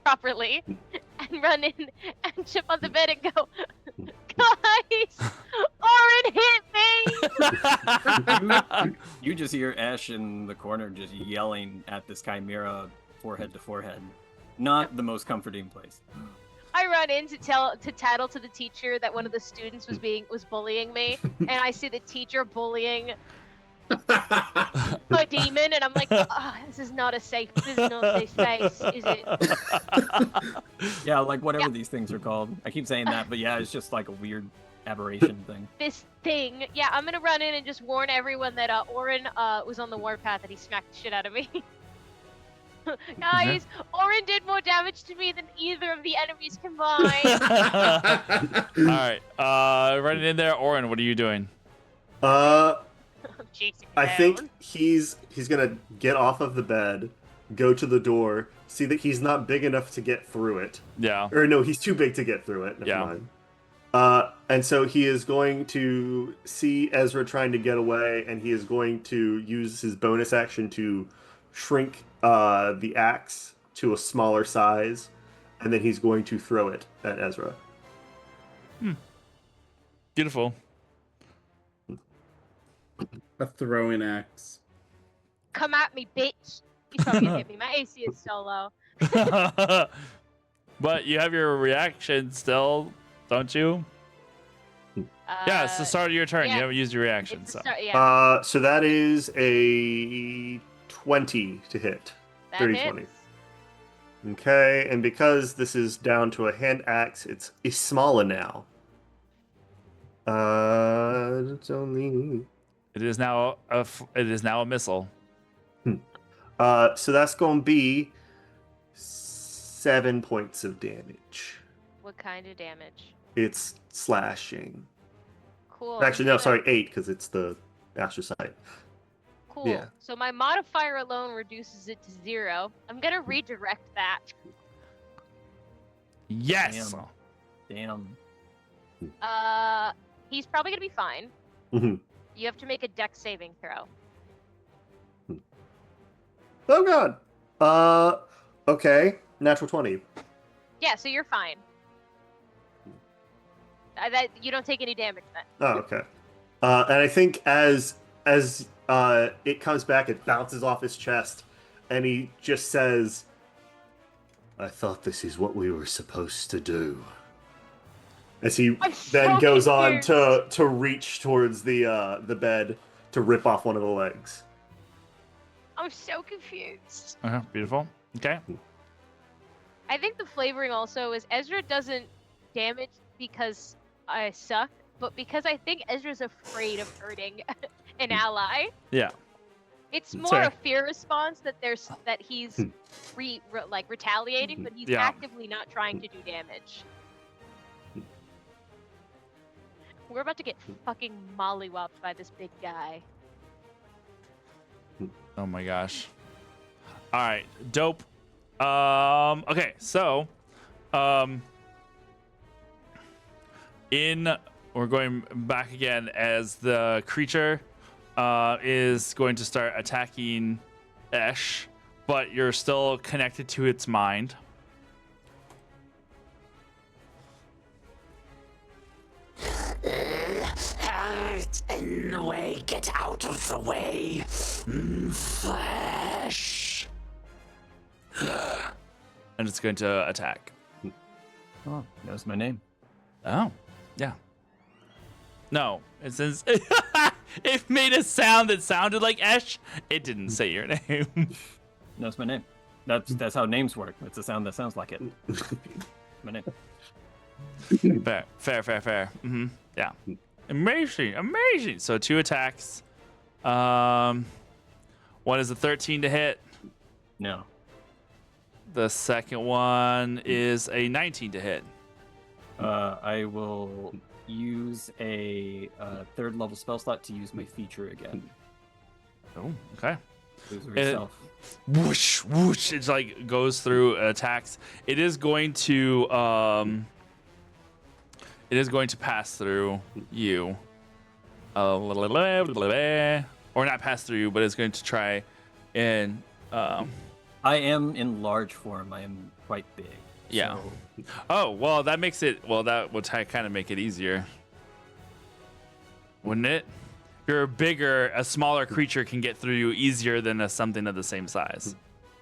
properly and run in and jump on the bed and go, guys, Orin hit me! You just hear Ash in the corner just yelling at this chimera forehead to forehead. Not the most comforting place. I run in to tattle to the teacher that one of the students was bullying me, and I see the teacher bullying a demon, and I'm like, this is not a safe space, is it? Yeah, like whatever these things are called. I keep saying that, but yeah, it's just like a weird aberration thing. This thing. Yeah, I'm gonna run in and just warn everyone that Orin was on the warpath and he smacked the shit out of me. Guys, Orin did more damage to me than either of the enemies combined. All right. Running in there, Orin. What are you doing? Uh, I'm chasing I down. think he's gonna get off of the bed, go to the door, see that he's not big enough to get through it. Yeah. Or no, he's too big to get through it. Never Yeah. mind. And so he is going to see Ezra trying to get away, and he is going to use his bonus action to shrink the axe to a smaller size, and then he's going to throw it at Ezra. Beautiful. A throwing axe. Come at me, bitch. He's probably gonna hit me. My AC is so low. But you have your reaction still, don't you? Yeah, it's the start of your turn. yeah. You haven't used your reaction, It's so. the start, yeah, So that is a 20 to hit. that 30, hits. 20. Okay, and because this is down to a hand axe, it's smaller now. It's only It is now a missile. so that's going to be 7 points of damage. What kind of damage? It's slashing. Cool. Actually, no, I'm gonna- sorry, 8 because it's the astrocyte. Cool. yeah. So my modifier alone reduces it to 0. I'm gonna redirect that. Yes. Damn. He's probably gonna be fine. Mhm. You have to make a dex saving throw. Oh god. Okay, natural 20. Yeah, so you're fine. That you don't take any damage then. Oh, okay. And I think as it comes back, it bounces off his chest, and he just says, "I thought this is what we were supposed to do." As he I'm then so goes on confused. to reach towards the bed to rip off one of the legs. I'm so confused. Beautiful. Okay. I think the flavoring also is Ezra doesn't damage because I suck, but because I think Ezra's afraid of hurting an ally. Yeah. It's more Fair. a fear response that he's retaliating, but he's Yeah. actively not trying to do damage. We're about to get fucking mollywopped by this big guy. Oh my gosh. All right. Dope. Okay. So, we're going back again as the creature is going to start attacking Esh, but you're still connected to its mind. In the way, get out of the way. Flesh. And it's going to attack. Oh, knows my name. Oh, yeah. No, it says it made a sound that sounded like Esh. It didn't say your name. Knows my name. That's how names work. It's a sound that sounds like it. My name. Fair. Yeah. Amazing. So 2 attacks. One is a 13 to hit. No. The second one is a 19 to hit. I will use a third level spell slot to use my feature again. Oh, okay. Lose It- yourself. Whoosh, whoosh. It's like goes through attacks. It is going to pass through you. Or not pass through you, but it's going to try and I am in large form. I am quite big. Yeah. So oh, well, that makes it that would kind of make it easier. Wouldn't it? You're bigger, a smaller creature can get through you easier than something of the same size.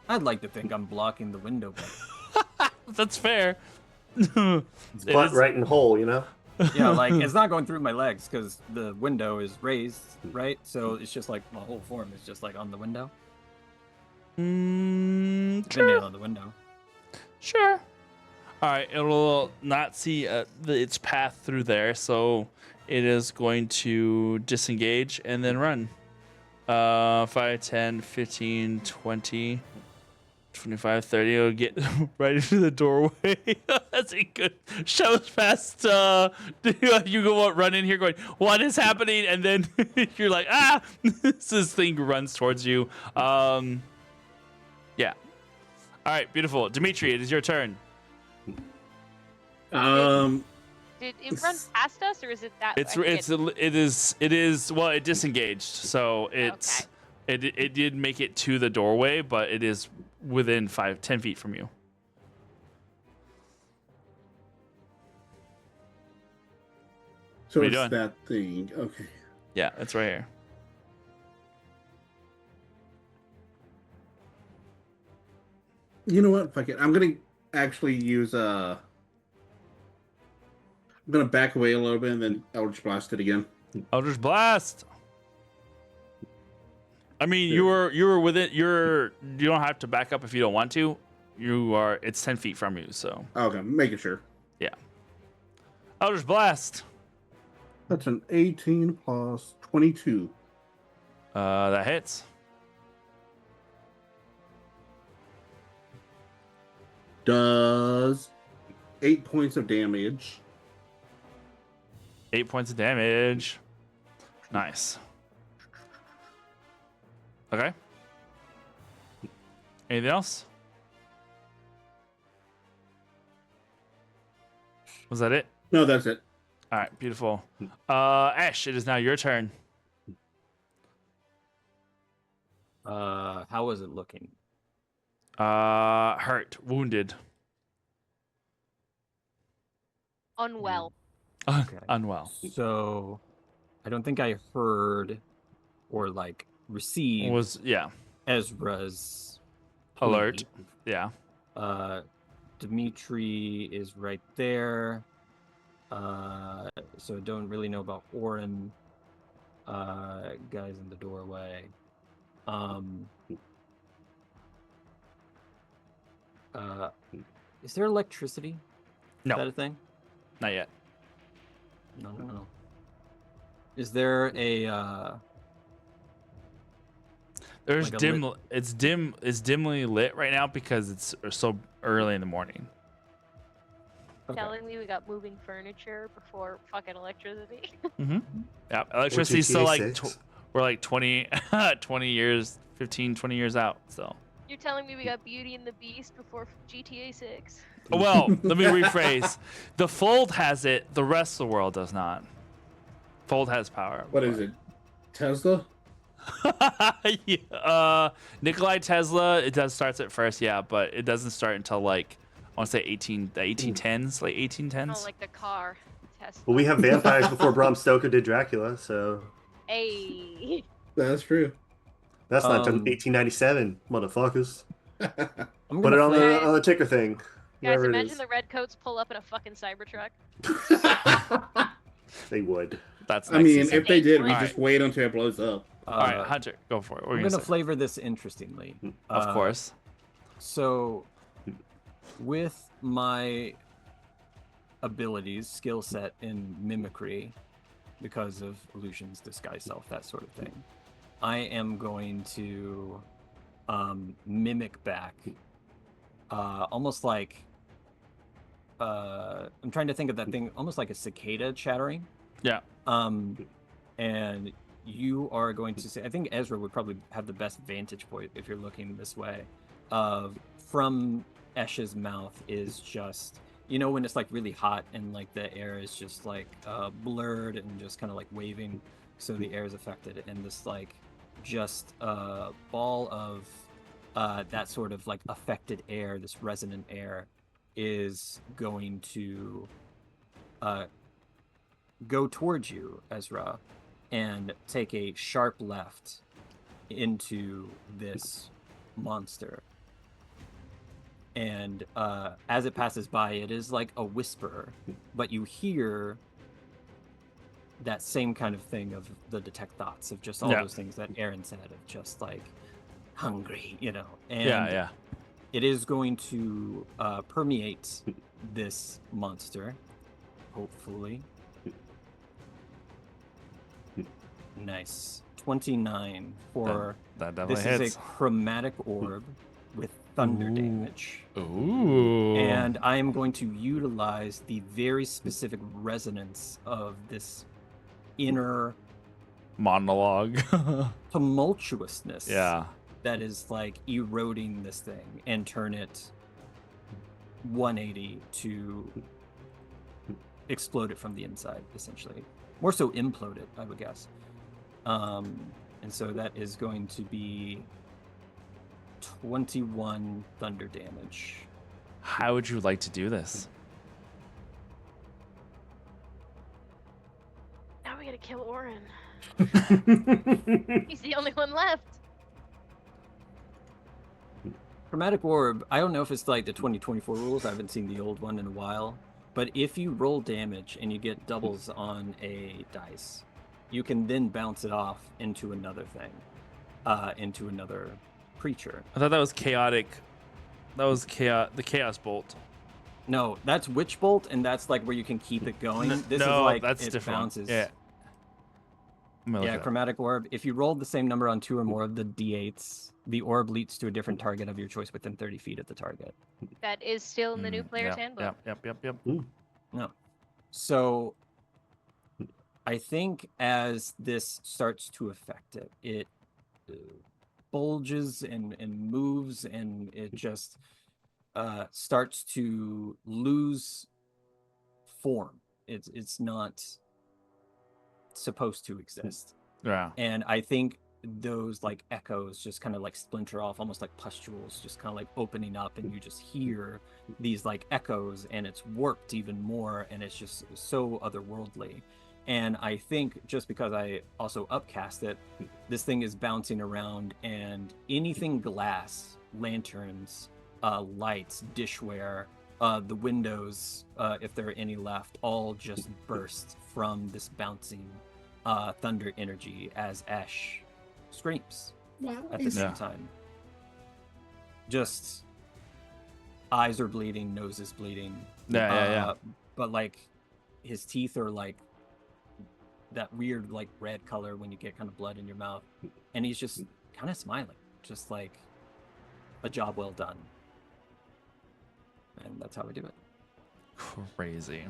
I'd like to think I'm blocking the window, That's fair. Butt is- right in hole, you know? but yeah, like it's not going through my legs because the window is raised, right? So it's just like my whole form is just like on the window. Been Sure. on the window. Sure. All right, it will not see its path through there, so it is going to disengage and then run. 5, 10, 15, 20, 25, 30. It'll get right into the doorway. That's a good. Shows past. You go run in here going, what is happening? And then you're like, this thing runs towards you. Yeah. All right, beautiful. Dimitri, it is your turn. Did it run past us, or is it that? It is. Well, it disengaged, so it's. Okay. It did make it to the doorway, but it is within 10 feet from you. So What are it's you doing? that thing. Okay. Yeah, it's right here. You know what? Fuck it. I'm gonna actually use I'm gonna back away a little bit and then Eldritch Blast it again. Eldritch Blast. I mean, you were within. You don't have to back up if you don't want to. You are. It's 10 feet from you, so Okay, making sure. yeah. Eldritch Blast. That's an 18 plus 22. That hits. Does 8 points of damage. 8 points of damage. Nice. Okay. Anything else? Was that it? No, that's it. All right, beautiful. Ash, it is now your turn. How is it looking? Hurt, wounded, Unwell. unwell. So, I don't think I heard or like received Was Ezra's alert. plea. Yeah. Dimitri is right there. So I don't really know about Orin. Guys in the doorway. Is there electricity? No. Is that a thing? Not yet. No. Is there a There's Like a dim. It's dim. It's dimly lit right now because it's so early in the morning. okay. Telling me we got moving furniture before fucking electricity. Mm-hmm. Yeah, electricity's still like GTA 6? we're like 20 years, 15, 20 years out. So, You're telling me we got Beauty and the Beast before GTA 6? well, let me rephrase. The Fold has it. The rest of the world does not. Fold has power. What is it? Tesla? Yeah, Nikolai Tesla. It does starts at first, yeah, but it doesn't start until like I want to say the 1810s, like 1810s. Oh, like the car. Tesla. Well, we have vampires before Bram Stoker did Dracula, so Hey. That's true. that's not until Um, 1897, motherfuckers. I'm Put it gonna on play- the ticker thing. Guys, wherever it imagine is. the redcoats pull up in a fucking Cybertruck. They would. That's I next mean, season. if they did, we Alright. just wait until it blows up. All right, Hunter, go for it. What were I'm you gonna say? flavor this interestingly. Of course. So, with my abilities, skill set in mimicry, because of illusions, disguise self, that sort of thing, I am going to mimic back, almost like I'm trying to think of that thing, almost like a cicada chattering. Yeah. And you are going to say, I think Ezra would probably have the best vantage point if you're looking this way. From Esh's mouth is just, you know, when it's like really hot and like the air is just like blurred and just kind of like waving, so the air is affected, and this like just ball of that sort of like affected air, this resonant air, is going to go towards you, Ezra, and take a sharp left into this monster. And as it passes by, it is like a whisper, but you hear that same kind of thing of the detect thoughts, of just all Yeah. those things that Aaron said, of just like hungry, you know. And Yeah. it is going to permeate this monster. Hopefully. Nice. 29 for That this definitely is hits. a chromatic orb with thunder damage. Ooh. And I am going to utilize the very specific resonance of this inner Monologue. tumultuousness Yeah. that is like eroding this thing and turn it 180 to explode it from the inside, essentially. More so implode it, I would guess. And so that is going to be 21 thunder damage. How would you like to do this? Now we gotta kill Orin. He's the only one left. Chromatic Orb, I don't know if it's like the 2024 rules. I haven't seen the old one in a while. But if you roll damage and you get doubles on a dice, you can then bounce it off into another thing, into another creature. I thought that was chaotic. That was the chaos bolt. No, that's Witch Bolt, and that's like where you can keep it going. This is no, like that's it different. bounces. Yeah. I'm gonna look Yeah, it up. Chromatic Orb. If you roll the same number on 2 or more of the d8s, the orb leads to a different target of your choice within 30 feet of the target. That is still in the new player's handbook. Yep. No. So I think as this starts to affect it, it bulges and moves, and it just starts to lose form. It's not supposed to exist. Yeah. And I think those like echoes just kind of like splinter off, almost like pustules just kind of like opening up, and you just hear these like echoes, and it's warped even more, and it's just so otherworldly. And I think just because I also upcast it, this thing is bouncing around, and anything glass, lanterns, lights, dishware, the windows, if there are any left, all just burst from this bouncing thunder energy as Ash screams at the same time. Just eyes are bleeding, nose is bleeding. Yeah. But like his teeth are like that weird like red color when you get kind of blood in your mouth, and he's just kind of smiling, just like a job well done. And that's how we do it. Crazy.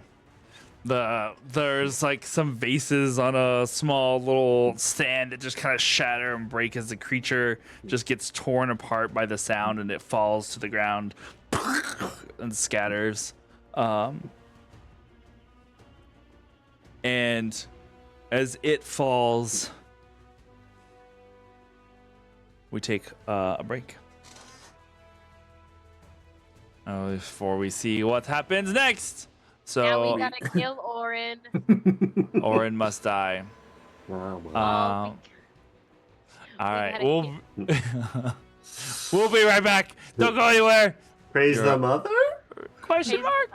There's like some vases on a small little stand that just kind of shatter and break as the creature just gets torn apart by the sound, and it falls to the ground and scatters. And as it falls, we take a break. Before we see what happens next. Now So we gotta kill Orin. Orin must die. Wow. All right, gotta we'll be right back. Don't go anywhere. Praise You're the up. mother? Question mark.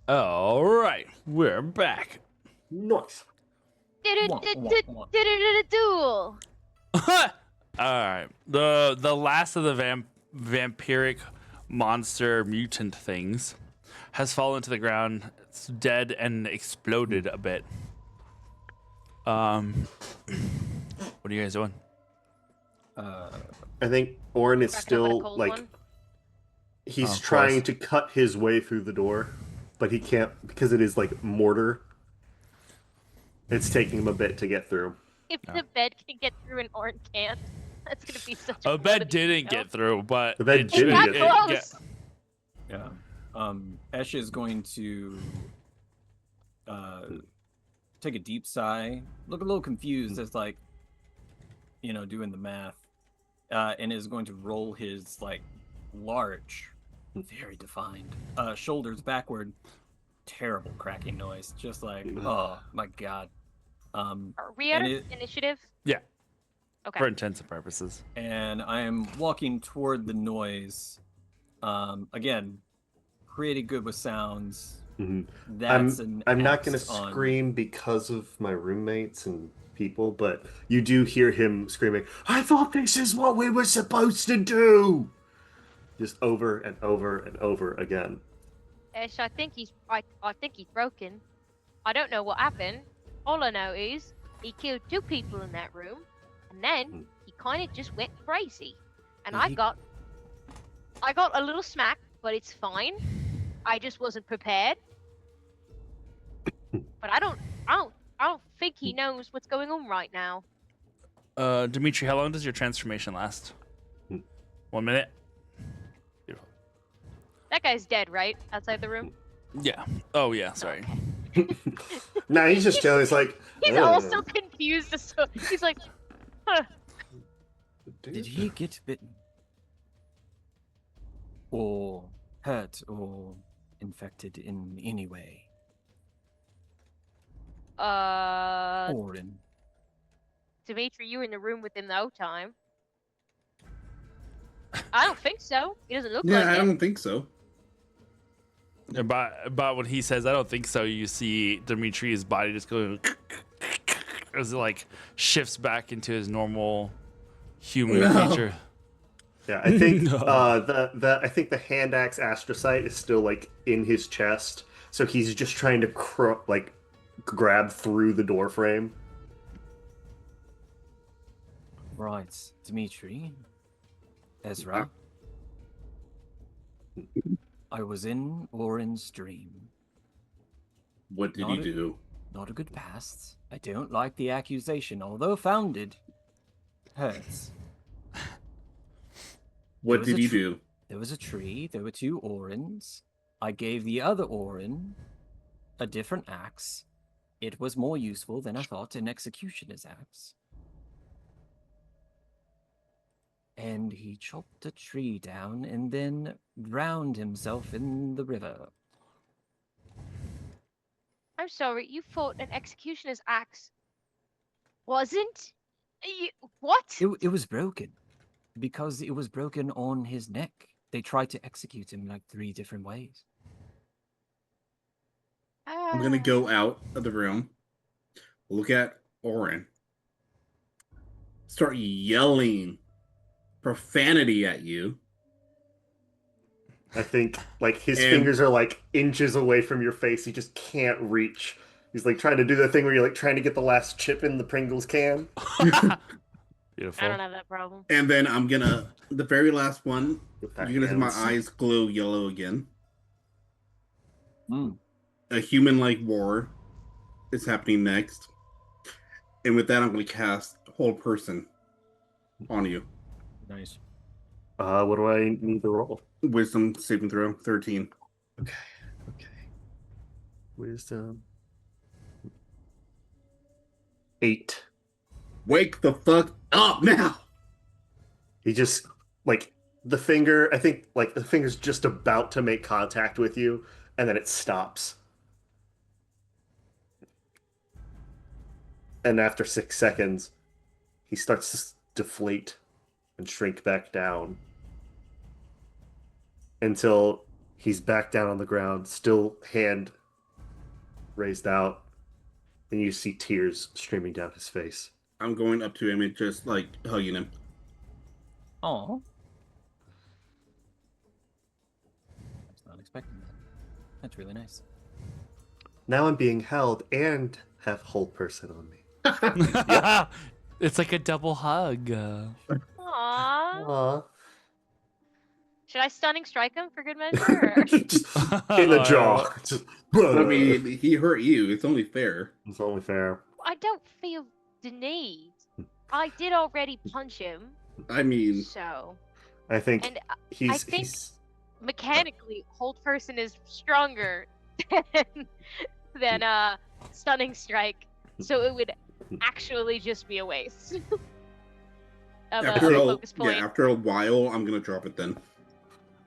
All right, we're back. Nice. Duel. All right, the last of the vampiric monster mutant things has fallen to the ground. It's dead and exploded a bit. What are you guys doing? I think Orin is Cracking open a still cold like one. he's Oh, of trying course. to cut his way through the door, but he can't because it is like mortar. It's taking him a bit to get through. If the bed can get through an orange can't, that's gonna be such a A bed quality didn't show. get through, but The bed it didn't should- get it- through. Close. Yeah. Esh is going to take a deep sigh, look a little confused as like, doing the math, and is going to roll his like large, very defined shoulders backward. Terrible cracking noise, just like oh my god. Are we And at it- initiative? Yeah. Okay. For intents and purposes. And I am walking toward the noise. Again, pretty good with sounds. Mhm. That's I'm not going X to on- scream because of my roommates and people, but you do hear him screaming, "I thought this is what we were supposed to do!" Just over and over and over again. Ish, I think he's broken. I don't know what happened. All I know is he killed 2 people in that room, and then he kind of just went crazy. And I He- got a little smack, but it's fine. I just wasn't prepared. But I don't think he knows what's going on right now. Dimitri, how long does your transformation last? 1 minute? Beautiful. That guy's dead, right? Outside the room. Yeah. Oh, yeah, sorry. Nah, he's just chilling. It's like, He's "Oh, also confused. So he's like, huh. Did he get bitten? Or hurt or infected in any way? Orin. Dimitri, you were in the room with him the whole time. I don't think so. He doesn't look Yeah, like I it. don't think so. About when he says, I don't think so, you see Dimitri's body just going as it like shifts back into his normal human No. feature. Yeah, I think No. I think the hand axe astrocyte is still like in his chest, so he's just trying to grab through the door frame. Right, Dmitri, Ezra. I was in Orin's dream. What did Not he a- do? Not a good past. I don't like the accusation, although founded. Hurts. What was did a he tr- do? There was a tree, there were 2 Orins. I gave the other Orin a different axe. It was more useful than I thought an executioner's axe. And he chopped a tree down and then drowned himself in the river. I'm sorry, you thought an executioner's axe wasn't? You, what? It was broken because it was broken on his neck. They tried to execute him like 3 different ways. I'm gonna go out of the room, look at Orin, start yelling profanity at you. I think like his And- fingers are like inches away from your face. He just can't reach. He's like trying to do the thing where you're like trying to get the last chip in the Pringles can. Beautiful. I don't have that problem. And then I'm gonna, the very last one, With that you're gonna see my hands. eyes glow yellow again. Mm. A human-like war is happening next. And with that, I'm gonna cast Whole Person on you. Nice. What do I need to roll? Wisdom saving throw, 13. Okay. Wisdom. 8. Wake the fuck up now! He just like the finger. I think like the finger's just about to make contact with you, and then it stops. And after 6 seconds, he starts to deflate and shrink back down until he's back down on the ground, still hand raised out, and you see tears streaming down his face. I'm going up to him and just like hugging him. Oh. I was not expecting that. That's really nice. Now I'm being held and have whole person on me. It's like a double hug. Aww. Aww. Should I stunning strike him for good measure? Or? Just in the jaw. Just, I mean, he hurt you. It's only fair. it's only fair. I don't feel the need. I did already punch him, I mean, so I think and he's think- he's mechanically, hold person is stronger than stunning strike, so it would actually just be a waste of after a a, focus point. after a while, I'm gonna drop it then.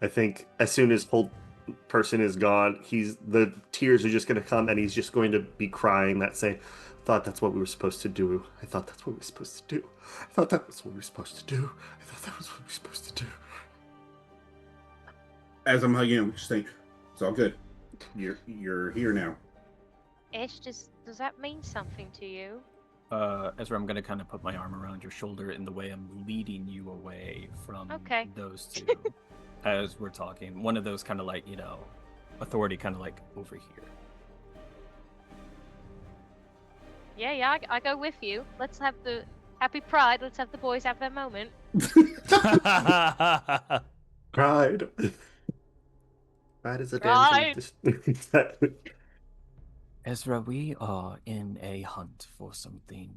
I think as soon as whole person is gone, the tears are just gonna come and he's just going to be crying that saying, I thought that's what we were supposed to do. I thought that's what we were supposed to do. I thought that was what we were supposed to do. I thought that was what we were supposed to do. As I'm hugging him, just saying, "It's all good. You're here now." Ish, does that mean something to you? Ezra, I'm gonna kind of put my arm around your shoulder in the way I'm leading you away from Okay. those 2 as we're talking. One of those kind of like, authority kind of like over here. Yeah, I go with you. Let's have the happy pride. Let's have the boys have their moment. Pride. Pride is a Pride. damn thing. Ezra, we are in a hunt for something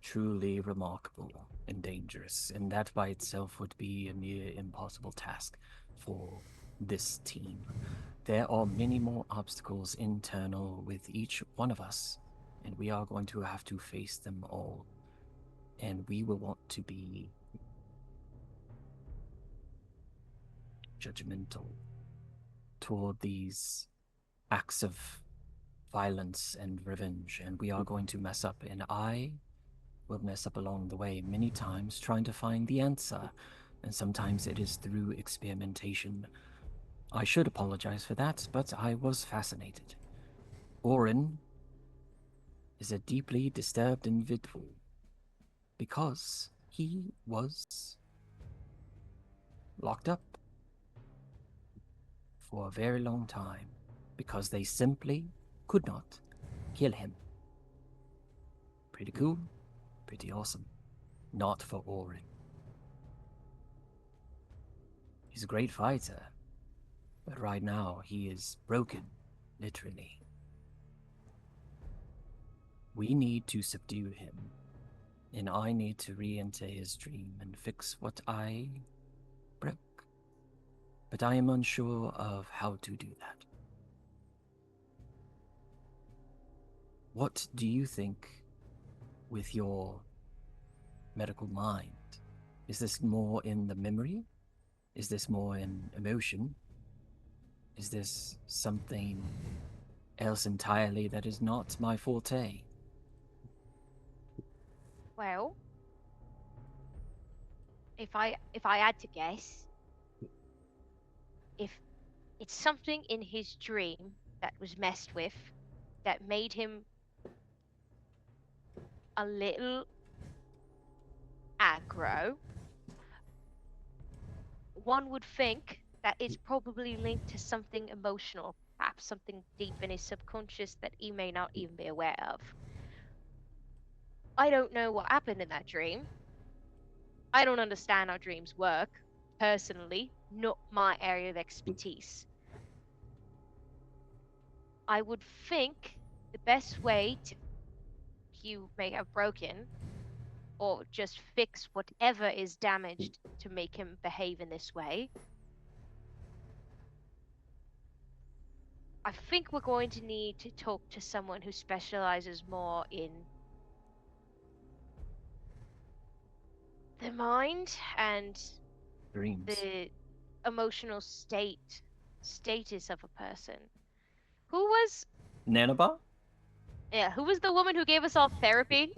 truly remarkable and dangerous, and that by itself would be a near impossible task for this team. There are many more obstacles internal with each one of us, and we are going to have to face them all. And we will want to be judgmental toward these acts of violence and revenge, and we are going to mess up, and I will mess up along the way many times trying to find the answer, and sometimes it is through experimentation. I should apologize for that, but I was fascinated. Orin is a deeply disturbed individual because he was locked up for a very long time because they simply could not kill him. Pretty cool, pretty awesome. not for Orin. He's a great fighter, but right now he is broken, literally. We need to subdue him, and I need to re-enter his dream and fix what I broke. But I am unsure of how to do that. What do you think with your medical mind? Is this more in the memory? Is this more in emotion? Is this something else entirely that is not my forte? Well, if I had to guess, if it's something in his dream that was messed with that made him a little aggro, one would think that it's probably linked to something emotional, perhaps something deep in his subconscious that he may not even be aware of. I don't know what happened in that dream. I don't understand how dreams work, personally, not my area of expertise. I would think the best way to you may have broken or just fix whatever is damaged to make him behave in this way. I think we're going to need to talk to someone who specializes more in the mind and Dreams. the emotional status of a person. Who was Nanaba? who was the woman who gave us all therapy?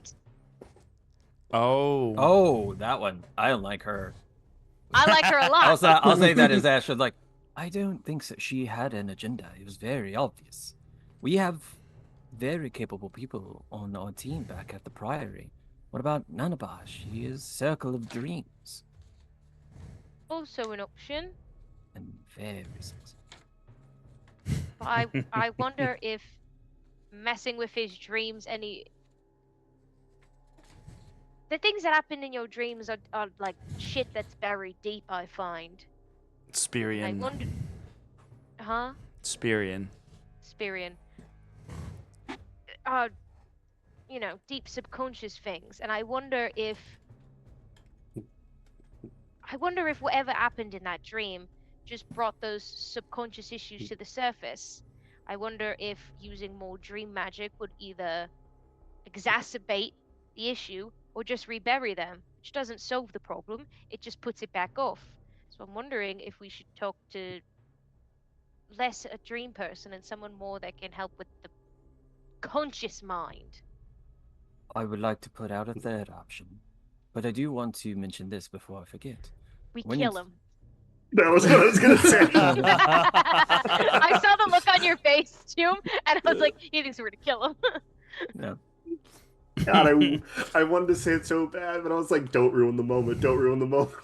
Oh. Oh, that one. I don't like her. I like her a lot. I'll say that as Ash was like, I don't think so. She had an agenda. It was very obvious. We have very capable people on our team back at the Priory. What about Nanaba? She is Circle of Dreams. Also an option. And very successful. But I wonder if messing with his dreams the things that happen in your dreams are like shit that's buried deep, I find. I Spirian. wonder Huh? Spirian. Spirian. You know, deep subconscious things. And I wonder if whatever happened in that dream just brought those subconscious issues to the surface. I wonder if using more dream magic would either exacerbate the issue or just rebury them, which doesn't solve the problem, it just puts it back off. So I'm wondering if we should talk to less a dream person and someone more that can help with the conscious mind. I would like to put out a third option, but I do want to mention this before I forget. We When kill it's- him. That was what I was gonna say. I saw the look on your face, Toom, and I was like, he thinks we're gonna kill him. No. God, I wanted to say it so bad, but I was like, don't ruin the moment. Don't ruin the moment.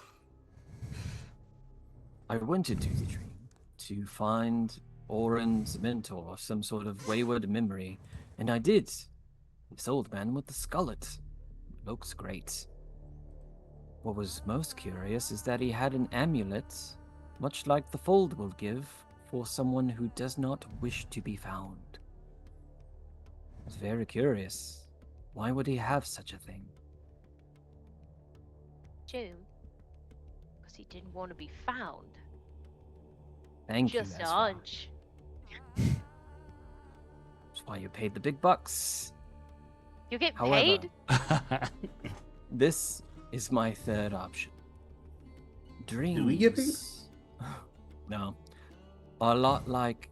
I went into the dream to find Orin's mentor, some sort of wayward memory, and I did. This old man with the skullet. Looks great. What was most curious is that he had an amulet, much like the Fold will give, for someone who does not wish to be found. I was very curious. Why would he have such a thing? Toom, because he didn't want to be found. Thank Just you, a Ezra. hunch. That's why you paid the big bucks. You get However, paid? this is my third option. Dreams. Do we get paid? No. Are a lot like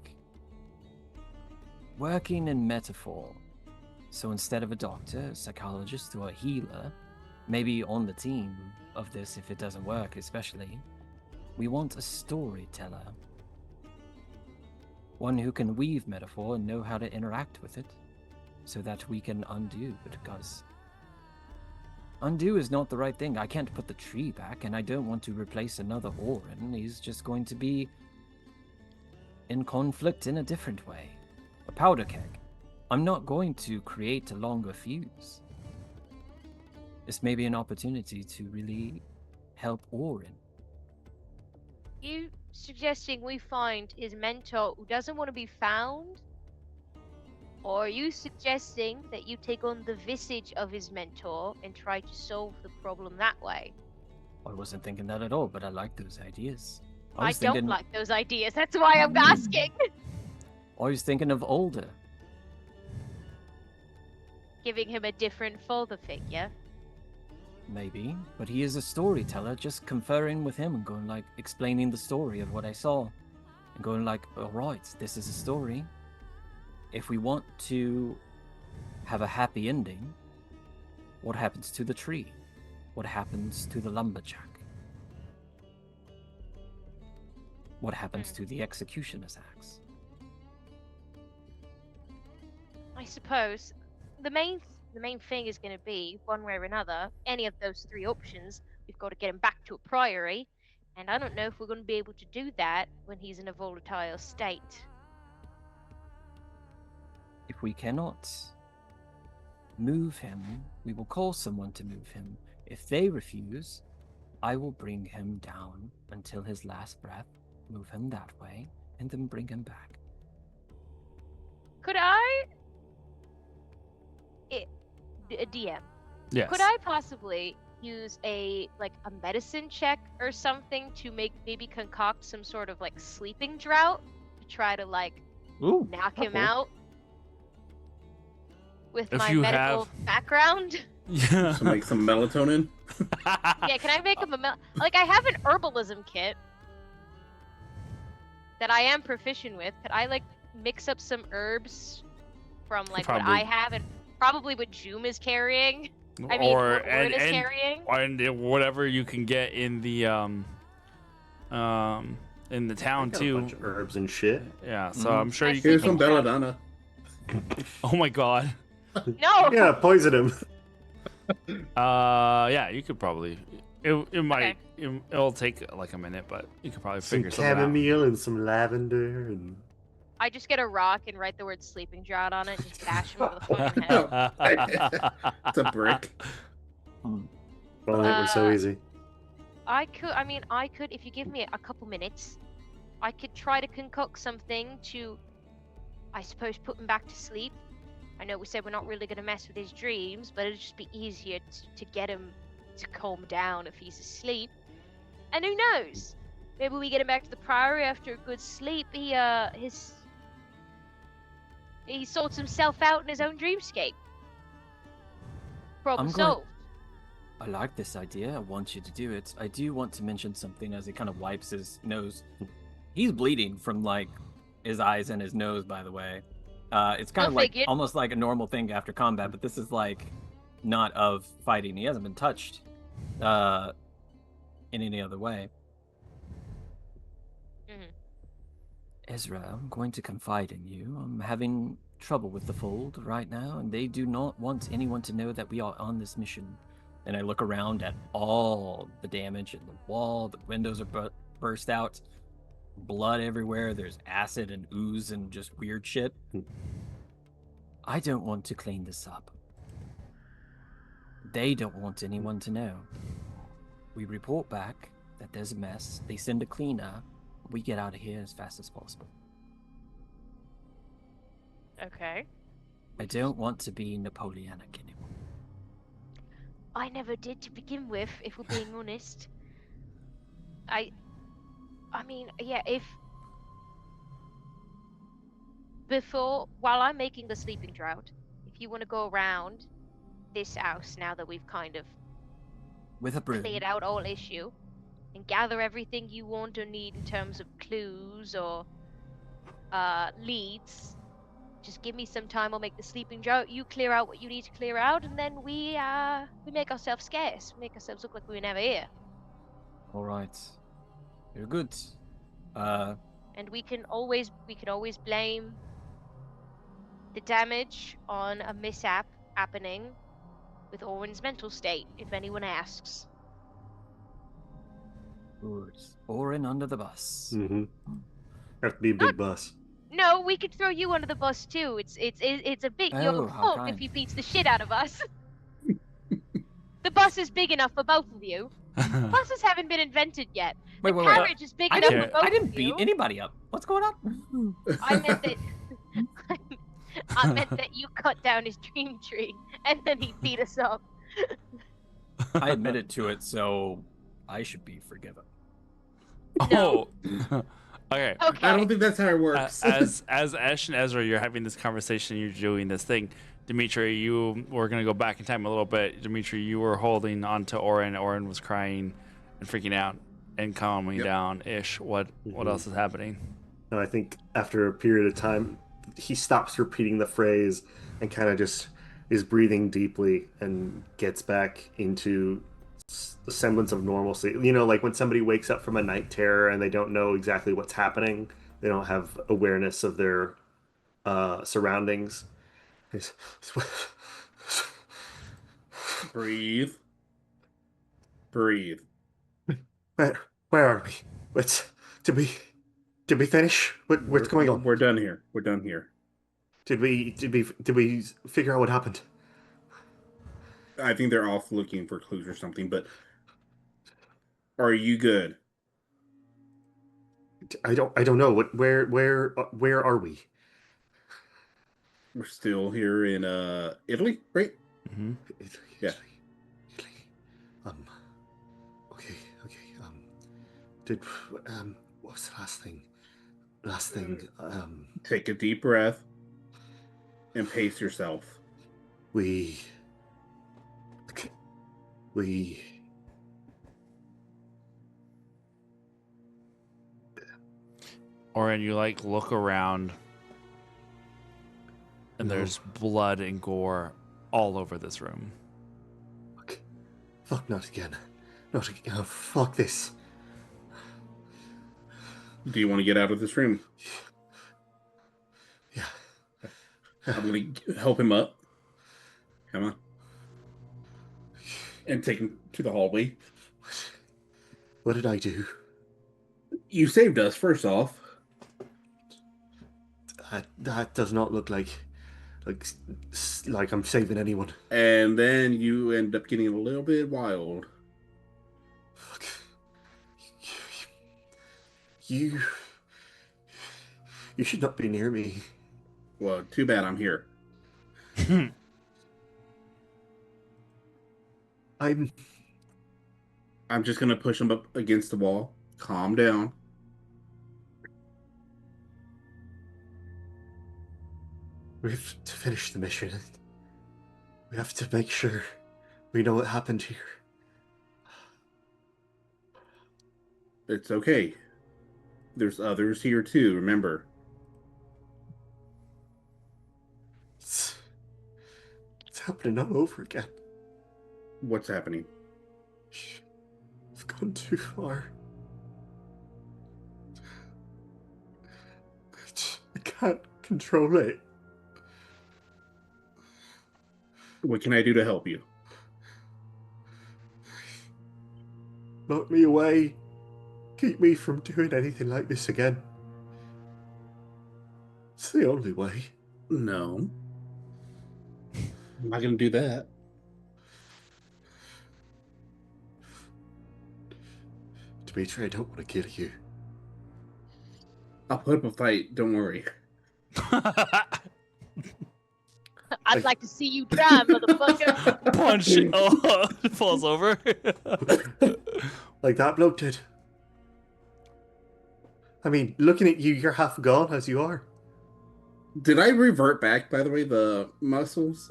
working in metaphor. So instead of a doctor, a psychologist, or a healer, maybe on the team of this if it doesn't work, especially, we want a storyteller. One who can weave metaphor and know how to interact with it, so that we can undo, because undo is not the right thing. I can't put the tree back, and I don't want to replace another Orin. He's just going to be in conflict in a different way. A powder keg. I'm not going to create a longer fuse. this may be an opportunity to really help Orin. You suggesting we find his mentor who doesn't want to be found? Or are you suggesting that you take on the visage of his mentor and try to solve the problem that way? I wasn't thinking that at all, but I like those ideas. I was don't thinking, like those ideas. That's why I'm asking. I was thinking of older. Giving him a different father figure. Maybe, but he is a storyteller, just conferring with him and going like, explaining the story of what I saw. And going like, alright, this is a story. If we want to have a happy ending, what happens to the tree? What happens to the lumberjack? What happens to the executioner's axe? I suppose the main thing is going to be, one way or another, any of those three options, we've got to get him back to a priory, and I don't know if we're going to be able to do that when he's in a volatile state. If we cannot move him, we will call someone to move him. If they refuse, I will bring him down until his last breath, move him that way, and then bring him back. Could I... a DM. Yes. Could I possibly use a medicine check or something to maybe concoct some sort of sleeping drought to try to Ooh, knock him okay. out with If my you medical background? Yeah. So make some melatonin. Yeah, can I make him I have an herbalism kit that I am proficient with. Could I mix up some herbs from what Probably. I have and probably what Joom is carrying? I mean, or what Orin is carrying? and whatever you can get in the town Got a too. bunch of herbs and shit. Yeah, so Mhm. I'm sure I you see. Here's can. some belladonna. Oh my god. No! Yeah, poison him. Yeah, you could probably. It might. It'll take a minute, but you could probably Some figure something out. chamomile and some lavender and I just get a rock and write the word sleeping drought on it and just bash him over the fucking head. It's a brick. well, that was so easy. I could, if you give me a couple minutes, I could try to concoct something to, I suppose, put him back to sleep. I know we said we're not really going to mess with his dreams, but it'd just be easier to get him to calm down if he's asleep. And who knows? Maybe we get him back to the priory after a good sleep. He sorts himself out in his own dreamscape. Problem I'm glad- solved. I like this idea. I want you to do it. I do want to mention something as he kind of wipes his nose. He's bleeding from his eyes and his nose, by the way. It's kind of figured. almost like a normal thing after combat, but this is not of fighting. He hasn't been touched in any other way. Mhm. Ezra, I'm going to confide in you. I'm having trouble with the Fold right now, and they do not want anyone to know that we are on this mission. And I look around at all the damage in the wall. The windows are burst out. Blood everywhere. There's acid and ooze and just weird shit. I don't want to clean this up. They don't want anyone to know. We report back that there's a mess. They send a cleaner. We get out of here as fast as possible. Okay. I don't want to be Napoleonic anymore. I never did to begin with, if we're being honest. While I'm making the sleeping drought, if you want to go around this house now that we've kind of With a broom. cleared out all issue, and gather everything you want or need in terms of clues or leads, just give me some time. I'll make the sleeping drought. You clear out what you need to clear out, and then we make ourselves scarce. We make ourselves look like we were never here. All right. You're good. And we can always blame the damage on a mishap happening with Orin's mental state, if anyone asks. Good. Orin under the bus. Mm-hmm. Have to be a big bus. No, we could throw you under the bus too. It's a big Oh, your how fault kind. if he beats the shit out of us. The bus is big enough for both of you. Buses haven't been invented yet. Wait, The wait, wait. carriage is big I enough didn't, for both I didn't of beat you. anybody up. What's going on? I meant that. I meant that you cut down his dream tree, and then he beat us up. I admitted to it, so I should be forgiven. Oh. Okay. Okay. I don't think that's how it works. As Ash and Ezra, you're having this conversation, you're doing this thing. Dimitri, you were gonna go back in time a little bit. Dimitri, you were holding onto Orin. Orin was crying and freaking out and calming Yep. down. Ish, what else is happening? And I think after a period of time, he stops repeating the phrase and kind of just is breathing deeply and gets back into the semblance of normalcy. You know, like when somebody wakes up from a night terror and they don't know exactly what's happening, they don't have awareness of their surroundings. It's- Breathe. Breathe. Where are we? Did we finish? What's going on? We're done here. We're done here. Did we figure out what happened? I think they're off looking for clues or something, but are you good? I don't know. Where are we? We're still here in Italy, right? Mm-hmm. Yeah. Italy. Okay. Did what was the last thing? Take a deep breath and pace yourself. We Orin, you like look around, and No. there's blood and gore all over this room. fuck, not again. Not again. Oh, fuck this. Do you want to get out of this room? Yeah. I'm going to help him up. Come on. And take him to the hallway. What did I do? You saved us, first off. That does not look like I'm saving anyone. And then you end up getting a little bit wild. Fuck. You should not be near me. Well, too bad I'm here. I'm just going to push him up against the wall. Calm down. We have to finish the mission. We have to make sure we know what happened here. It's okay. There's others here too, remember. It's happening all over again. What's happening? I've gone too far. I can't control it. What can I do to help you? Lock me away. Keep me from doing anything like this again. It's the only way. No. I'm not going to do that. Dimitri, I don't want to kill you. I'll put up a fight, don't worry. I'd like to see you try, motherfucker. Punch. Oh, falls over. Like that bloke did. I mean, looking at you, you're half gone as you are. Did I revert back, by the way, the muscles?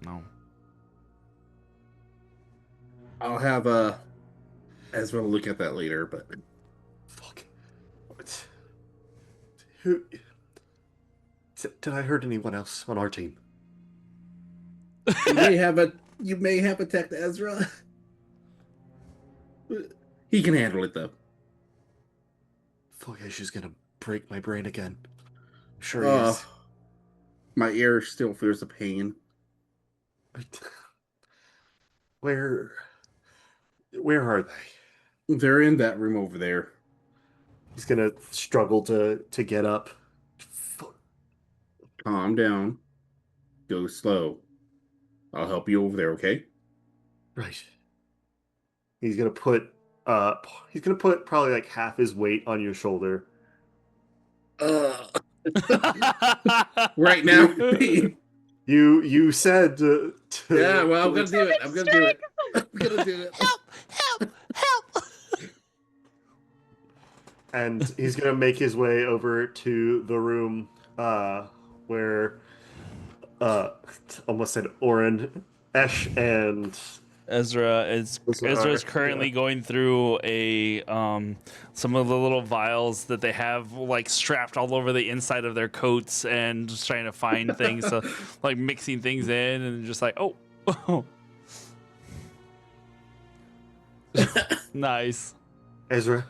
No. I'll have Ezra look at that later, but Fuck. What? Who? Did I hurt anyone else on our team? you may have attacked Ezra. He can handle it though. Fuck, she's gonna break my brain again. Sure he is. My ear still feels the pain. Where are they? They're in that room over there. He's gonna struggle to get up. Fuck. Calm down. Go slow. I'll help you over there, okay? Right. He's gonna put probably like half his weight on your shoulder. Right now. You said Yeah, well, I'm gonna do it. I'm gonna do it. I'm gonna do it. Help! and he's gonna make his way over to the room where almost said Orin, Esh, and Ezra's currently going through a some of the little vials that they have like strapped all over the inside of their coats and just trying to find things, so, like mixing things in and just like nice. Ezra.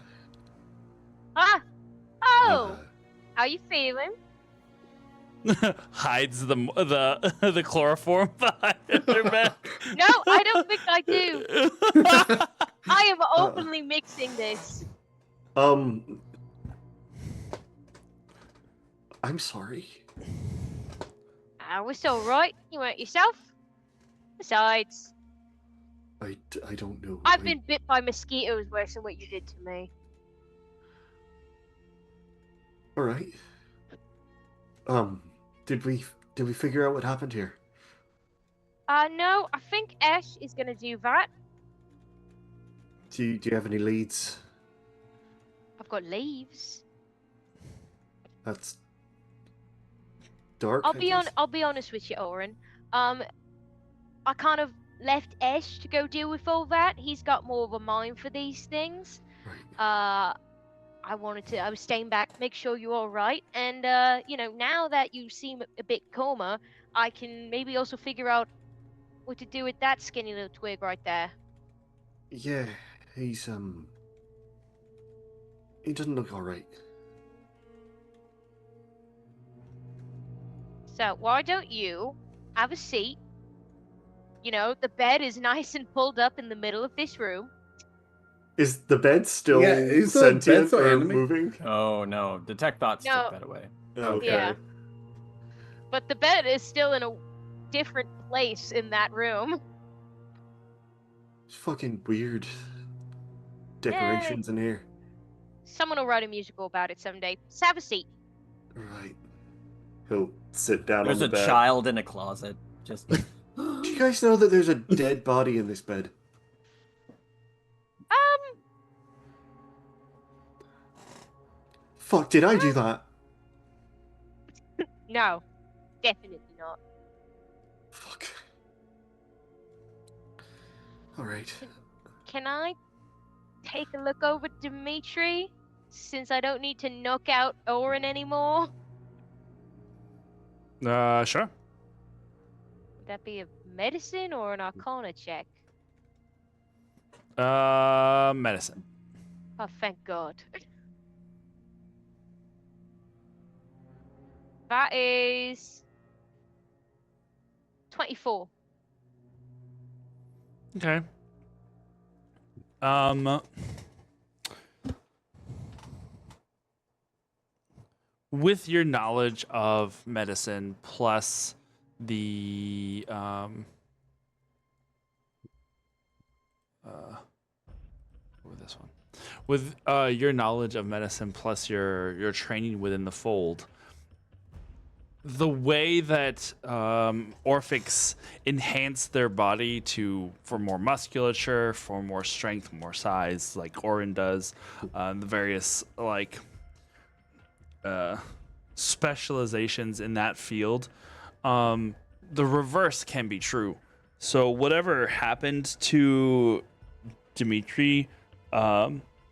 Oh, how you feeling? Hides the chloroform behind their back. No, I don't think I do. I am openly mixing this. I'm sorry. I was all right. You weren't yourself. Besides, I don't know. I've been bit by mosquitoes worse than what you did to me. All right. Did we figure out what happened here? No, I think Ash is gonna do that. Do you have any leads? I've got leaves. That's dark. I'll I be guess. honest with you, Oren. I kind of left Ash to go deal with all that. He's got more of a mind for these things. Right. I was staying back, make sure you're all right. And now that you seem a bit coma, I can maybe also figure out what to do with that skinny little twig right there. Yeah, he's he doesn't look all right. So why don't you have a seat? You know, the bed is nice and pulled up in the middle of this room. Is the bed still Yeah, is the bed sentient still or animated? moving? Oh no, detect thoughts No. took that away. Okay. Yeah. But the bed is still in a different place in that room. It's fucking weird. Decorations in here. Someone will write a musical about it someday. Just have a seat. Right. He'll sit down There's on a the bed. child in a closet. Just Do you guys know that there's a dead body in this bed? Fuck, did I do that? No, definitely not. Fuck. Alright. Can I take a look over Dimitri? Since I don't need to knock out Oren anymore? Sure. Would that be a medicine or an arcana check? Medicine. Oh, thank God. That is 24. Okay. With your knowledge of medicine plus the this one, with your knowledge of medicine plus your training within the fold, the way that Orphics enhance their body for more musculature, for more strength, more size, like Orin does, the various specializations in that field, the reverse can be true. So whatever happened to Dimitri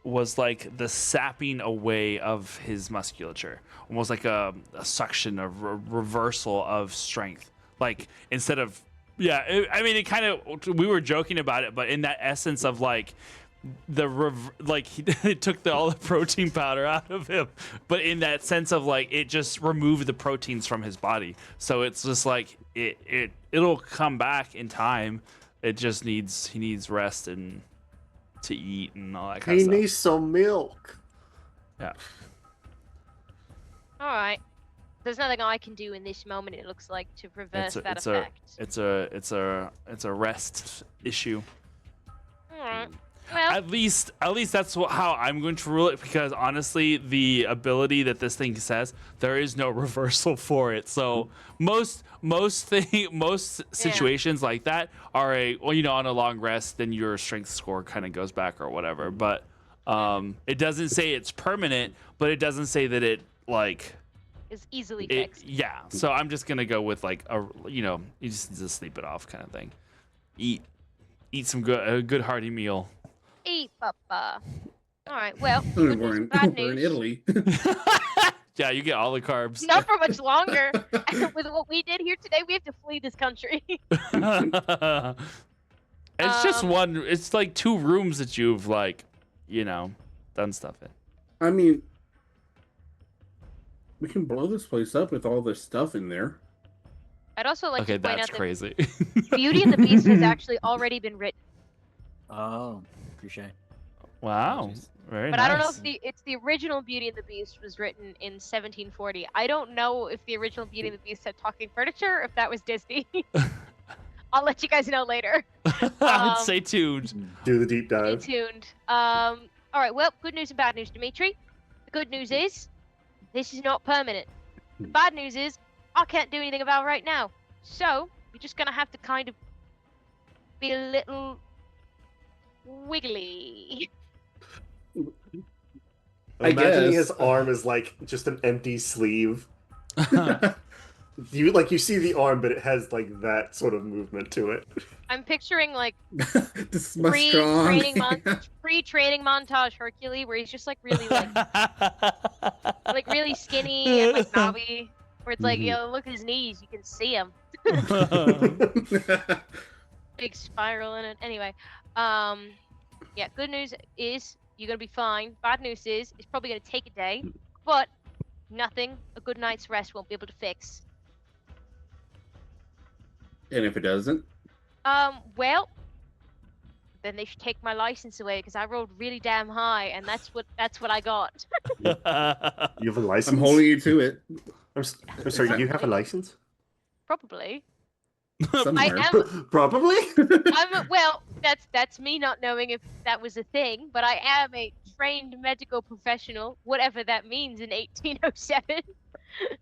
was like the sapping away of his musculature, almost like a suction, a reversal of strength. Like instead of, it kind of, we were joking about it, but in that essence of like he took all the protein powder out of him, but in that sense of like it just removed the proteins from his body. So it's just like it'll come back in time. It just he needs rest and to eat and all that kind of He stuff. needs some milk. Yeah. All right. There's nothing I can do in this moment. It looks like to reverse that effect. It's a rest issue. at least that's how I'm going to rule it, because honestly, the ability that this thing says, there is no reversal for it. So most situations like that are on a long rest, then your strength score kind of goes back or whatever. But it doesn't say it's permanent, but it doesn't say that it Is easily fixed. yeah. So I'm just gonna go with you just need to sleep it off kind of thing. Eat some a good hearty meal. Eat, Papa. All right. Well, good news and bad We're in news. Italy. Yeah, you get all the carbs. Not for much longer. With what we did here today, we have to flee this country. It's just one. It's like 2 rooms that you've done stuff in. I mean, we can blow this place up with all this stuff in there. I'd also like Okay, to point that's out crazy. that Beauty and the Beast has actually already been written. Oh, appreciate. Wow, very But nice. I don't know if it's the original Beauty and the Beast was written in 1740. I don't know if the original Beauty and the Beast had talking furniture, or if that was Disney. I'll let you guys know later. Stay tuned. Do the deep Stay dive. tuned. All right. Well, good news and bad news, Dimitri. The good news is this is not permanent. The bad news is I can't do anything about it right now. So you're just gonna have to kind of be a little wiggly. I Imagining guess. his arm is like just an empty sleeve. You see the arm, but it has like that sort of movement to it. I'm picturing like This is my strong. pre-training montage Hercules, where he's just like really like really skinny and like knobby. Where it's like, yo, look at his knees, you can see him. Big spiral in it. Anyway, yeah. Good news is you're gonna be fine. Bad news is it's probably gonna take a day, but nothing a good night's rest won't be able to fix. And if it doesn't, Well, then they should take my license away because I rolled really damn high, and that's what I got. You have a license? I'm holding you to it. I'm sorry, you have a license? Probably. Somewhere. I am. Probably? Well, that's me not knowing if that was a thing, but I am a trained medical professional, whatever that means in 1807.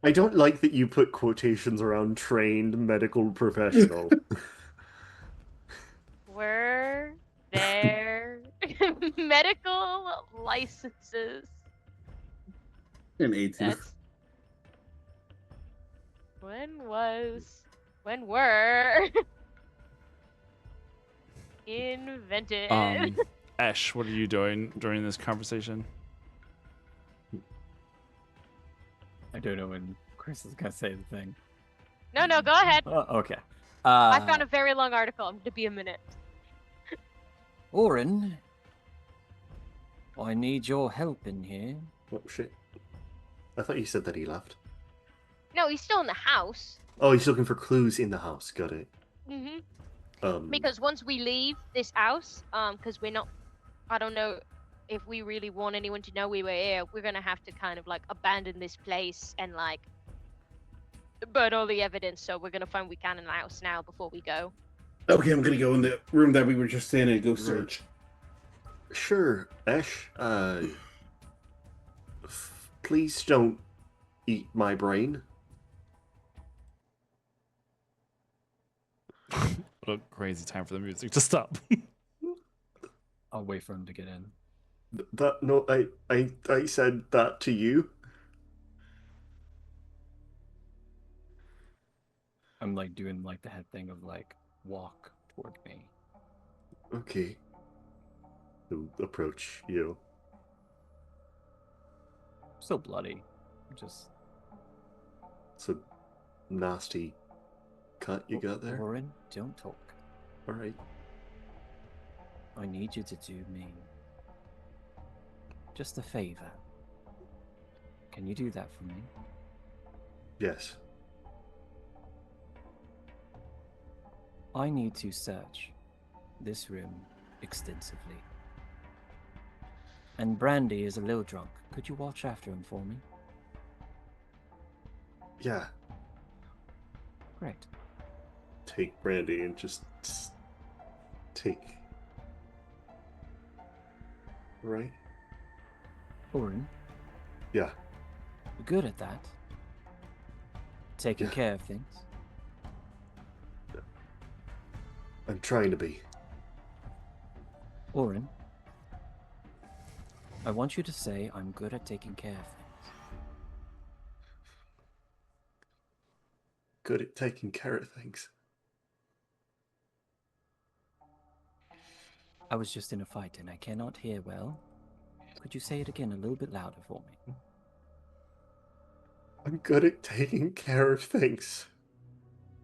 I don't like that you put quotations around trained medical professional. Were there medical licenses? In 18. That's when were invented? Ash, what are you doing during this conversation? I don't know when Chris is gonna say the thing. No, go ahead. Okay. I found a very long article. I'm gonna be a minute. Orin, I need your help in here. Oh, shit. I thought you said that he left. No, he's still in the house. Oh, he's looking for clues in the house. Got it. Because once we leave this house, because we're not, I don't know if we really want anyone to know we were here. We're gonna have to kind of like abandon this place and like burn all the evidence. So we're gonna find what we can in the house now before we go. Okay, I'm gonna go in the room that we were just in and go search. Sure, Ash. Please don't eat my brain. What a crazy time for the music to stop. I'll wait for him to get in. I said that to you. I'm like doing like the head thing of like walk toward me. Okay. He'll approach you. Still bloody. Just It's a nasty cut you got there. Orin, don't talk. All right. I need you to do me just a favor. Can you do that for me? Yes. I need to search this room extensively. And Brandy is a little drunk. Could you watch after him for me? Yeah. Great. Take Brandy and just take right? Orin, Yeah. you're good at that. Taking care of things. I'm trying to be. Orin, I want you to say I'm good at taking care of things. Good at taking care of things. I was just in a fight and I cannot hear well. Could you say it again a little bit louder for me? I'm good at taking care of things.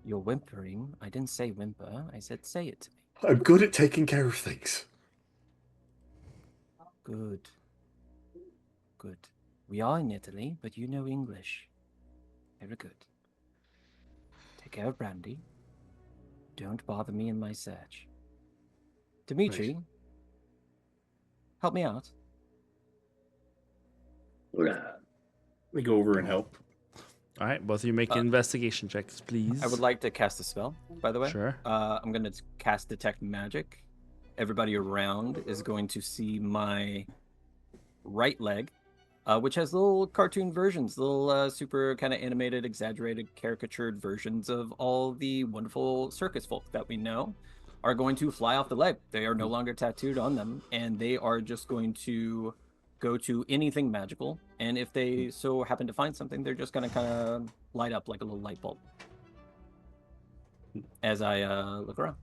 You're whimpering. I didn't say whimper. I said say it to me. I'm good at taking care of things. Good. Good. We are in Italy, but you know English. Very good. Take care of Brandy. Don't bother me in my search. Dimitri, help me out. Let me go over and help. All right, both of you make investigation checks, please. I would like to cast a spell, by the way. Sure. I'm going to cast Detect Magic. Everybody around is going to see my right leg, which has little cartoon versions, little super kind of animated, exaggerated, caricatured versions of all the wonderful circus folk that we know are going to fly off the leg. They are no longer tattooed on them, and they are just going to go to anything magical. And if they so happen to find something, they're just going to kind of light up like a little light bulb as I look around.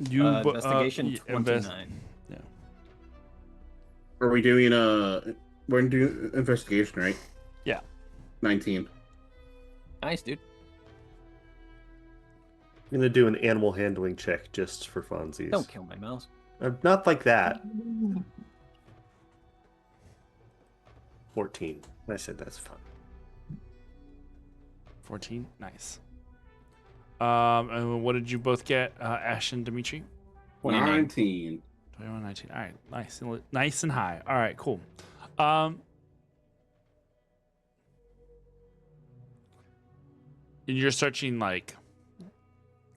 You Investigation yeah, 29. Yeah. Are we doing we're gonna do investigation, right? Yeah. 19. Nice, dude. I'm gonna do an animal handling check just for funsies. Don't kill my mouse. Not like that. 14. I said that's fun. 14. Nice. And what did you both get, Ash and Dimitri? 19. 21, 19. All right, nice and high. All right, cool. And you're searching like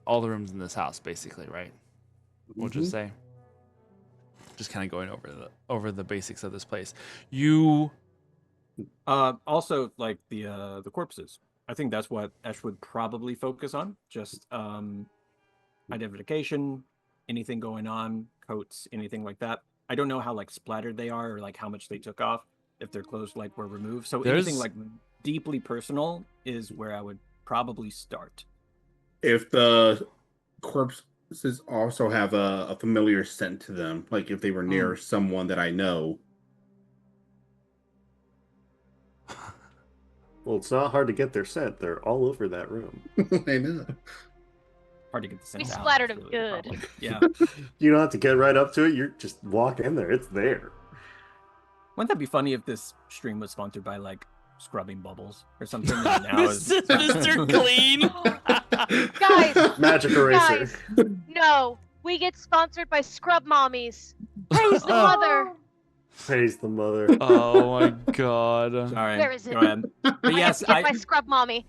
all the rooms in this house, basically, right? We'll just say, just kind of going over the basics of this place. You Also, like the corpses. I think that's what Ash would probably focus on. Just identification, anything going on, coats, anything like that. I don't know how like splattered they are or like how much they took off, if their clothes like were removed. So anything like deeply personal is where I would probably start. If the corpses also have a familiar scent to them, like if they were near someone that I know. Well, it's not hard to get their scent. They're all over that room. I know. Hard to get the scent We out. splattered is them really the good. problem. Yeah. You don't have to get right up to it. You just walk in there. It's there. Wouldn't that be funny if this stream was sponsored by like scrubbing bubbles or something? And now is Mr. Clean. Guys, Magic eraser. guys, no. We get sponsored by Scrub Mommies. Praise the mother. Praise the mother. Oh my god. Sorry. Where is it? Go ahead. But I yes, have to get my Scrub Mommy.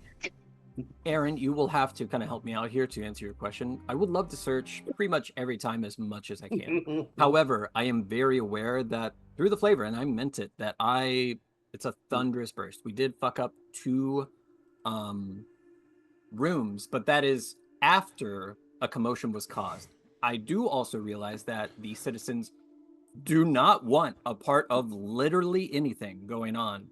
Aaron, you will have to kind of help me out here to answer your question. I would love to search pretty much every time as much as I can. However, I am very aware that through the flavor, and I meant it, that it's a thunderous burst. We did fuck up 2 rooms, but that is after a commotion was caused. I do also realize that the citizens do not want a part of literally anything going on.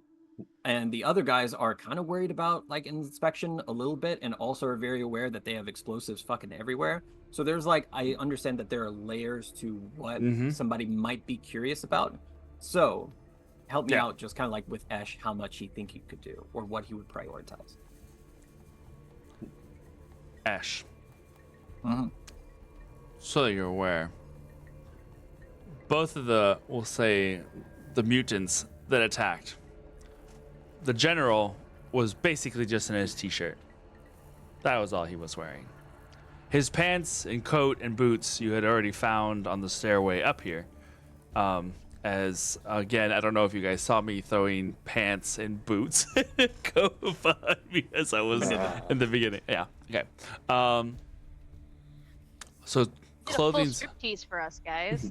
And the other guys are kind of worried about like inspection a little bit, and also are very aware that they have explosives fucking everywhere. So there's like, I understand that there are layers to what somebody might be curious about. So help me out just kind of like with Ash, how much he think he could do or what he would prioritize. Ash. So that you're aware, both of we'll say, the mutants that attacked, the general was basically just in his t-shirt. That was all he was wearing. His pants and coat and boots you had already found on the stairway up here. As again, I don't know if you guys saw me throwing pants and boots go behind me as I was in the beginning. Yeah. Okay. So Did a full clothing's striptease for us, guys.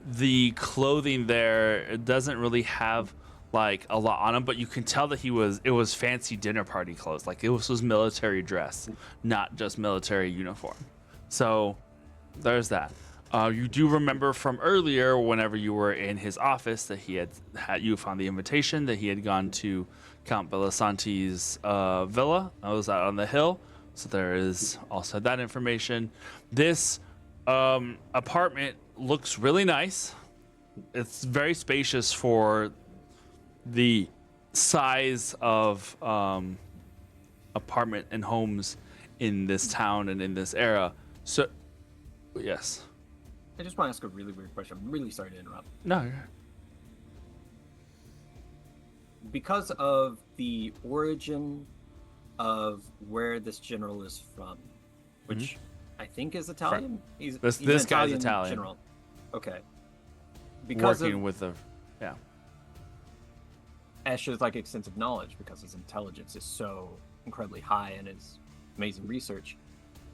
the clothing there doesn't really have like a lot on him, but you can tell that it was fancy dinner party clothes. Like it was military dress, not just military uniform. So there's that. You do remember from earlier, whenever you were in his office, that you found the invitation that he had gone to Count Belisanti's villa. That was out on the hill. So there is also that information. This apartment looks really nice. It's very spacious for the size of apartment and homes in this town and in this era. So, yes. I just want to ask a really weird question. I'm really sorry to interrupt. No. Because of the origin of where this general is from, which I think is Italian. He's This an guy's Italian. general. Okay. Because Working of with the, yeah. Ash's like extensive knowledge, because his intelligence is so incredibly high and his amazing research,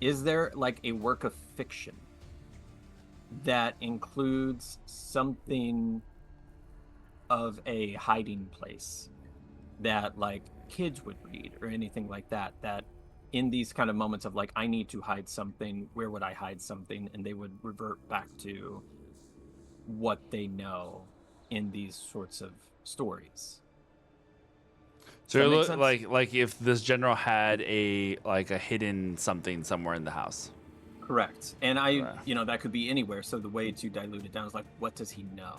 is there like a work of fiction that includes something of a hiding place that like kids would read or anything like that, that in these kind of moments of like, I need to hide something, where would I hide something, and they would revert back to what they know in these sorts of stories? So Does that it make look sense? like if this general had a hidden something somewhere in the house. Correct. And Right. that could be anywhere. So the way to dilute it down is like, what does he know?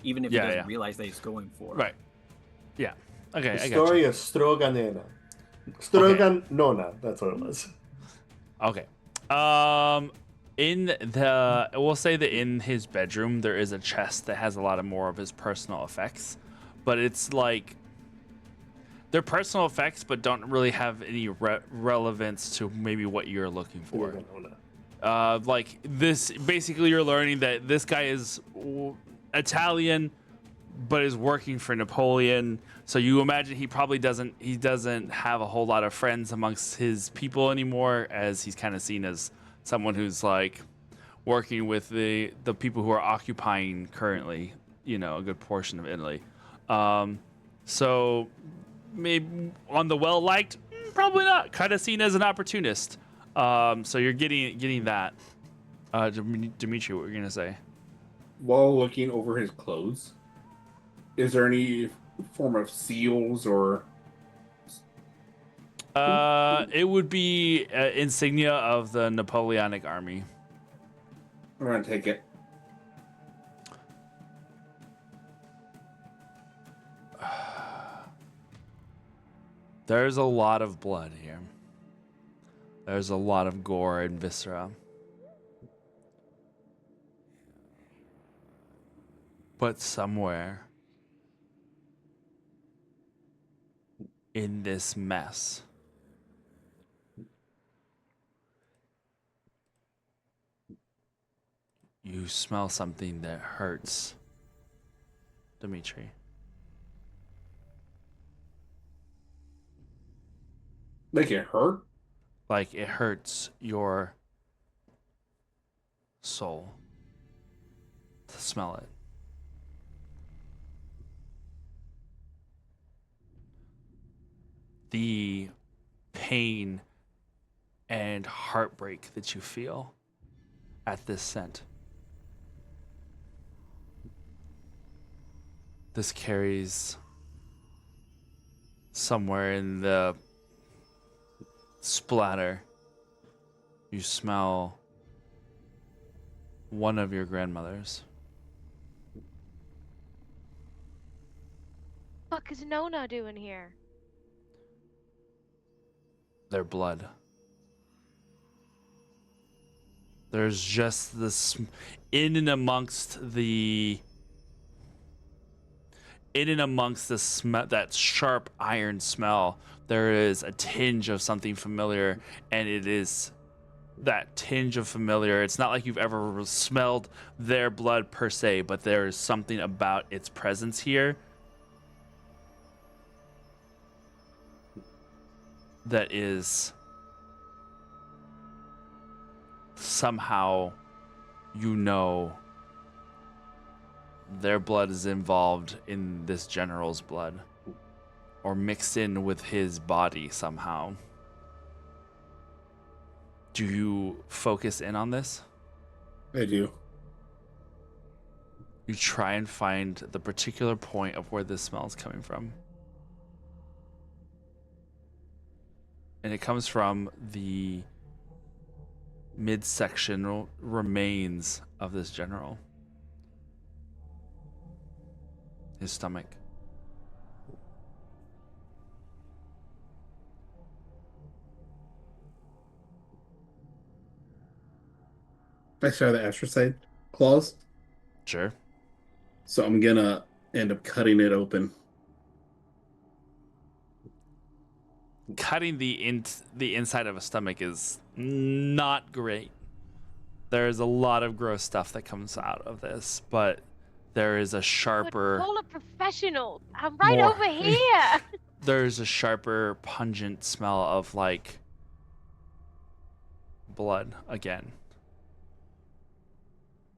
Even if Yeah, he doesn't yeah. realize that he's going for. Right. Yeah. Okay. The I got story you. of Stroganena. Stroganona, that's what it was. Okay. We'll say that in his bedroom there is a chest that has a lot of more of his personal effects, but it's like they're personal effects, but don't really have any relevance to maybe what you're looking for. Stroganona. Like this, basically, you're learning that this guy is Italian, but is working for Napoleon. So you imagine he probably doesn't have a whole lot of friends amongst his people anymore, as he's kind of seen as someone who's like working with the people who are occupying currently, a good portion of Italy. So maybe on the well liked, probably not. Kind of seen as an opportunist. So you're getting that. Dimitri, what were you gonna say? While looking over his clothes, is there any form of seals or? It would be insignia of the Napoleonic army. I'm gonna take it. There's a lot of blood here. There's a lot of gore and viscera. But somewhere in this mess, you smell something that hurts, Dimitri. Make it hurt? Like it hurts your soul to smell it. The pain and heartbreak that you feel at this scent. This carries somewhere in the splatter. You smell one of your grandmothers. What the fuck is Nona doing here? Their blood. There's just this in and amongst the that sharp iron smell. There is a tinge of something familiar, and it is that tinge of familiar. It's not like you've ever smelled their blood per se, but there is something about its presence here that is somehow, you know, their blood is involved in this general's blood or mixed in with his body somehow. Do you focus in on this? I do. You try and find the particular point of where this smell is coming from. And it comes from the midsection remains of this general. His stomach. I saw the astrocyte claws, Sure. so I'm gonna end up cutting it open. Cutting the inside of a stomach is not great. There's a lot of gross stuff that comes out of this, but there is a sharper, Call a professional. I'm right More. over here. there's a sharper, pungent smell of like blood again.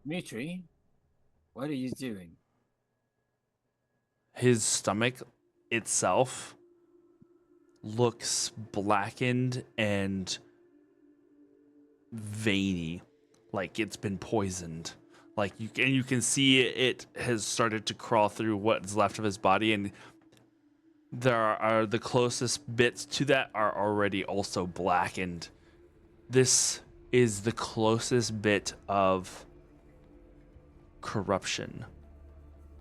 Dimitri, what are you doing? His stomach itself looks blackened and veiny, like it's been poisoned. Like you can see it has started to crawl through what's left of his body, and there are the closest bits to that are already also blackened. This is the closest bit of corruption,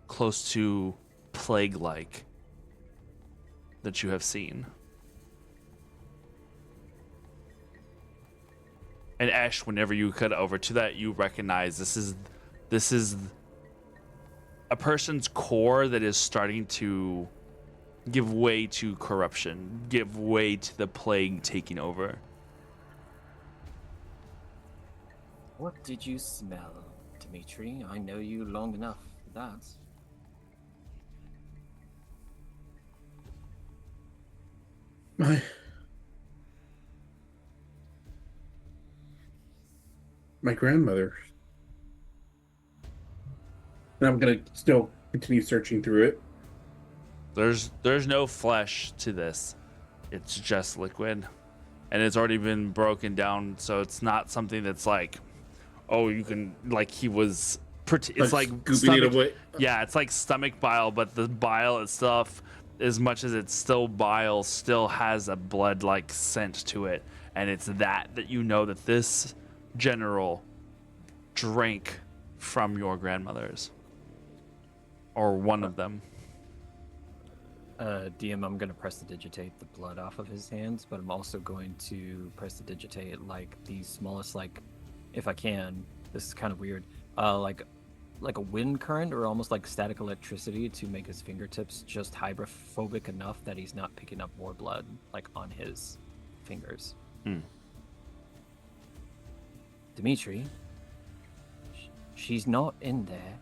close to plague-like, that you have seen. And Ash, whenever you cut over to that, you recognize this is a person's core that is starting to give way to corruption, give way to the plague taking over. What did you smell, Dimitri? I know you long enough for that. My grandmother. And I'm gonna still continue searching through it. There's no flesh to this. It's just liquid. And it's already been broken down, so it's not something that's like, oh, you can, like he was it's like scooping stomach, it away. yeah, it's like stomach bile, but the bile itself, as much as it's still bile, still has a blood-like scent to it. And it's that you know that this general drank from your grandmother's. Or one of them. DM, I'm gonna prestidigitate the blood off of his hands, but I'm also going to prestidigitate like the smallest, like, if I can. This is kind of weird. Like a wind current or almost like static electricity to make his fingertips just hydrophobic enough that he's not picking up more blood like on his fingers. Dimitri, she's not in there.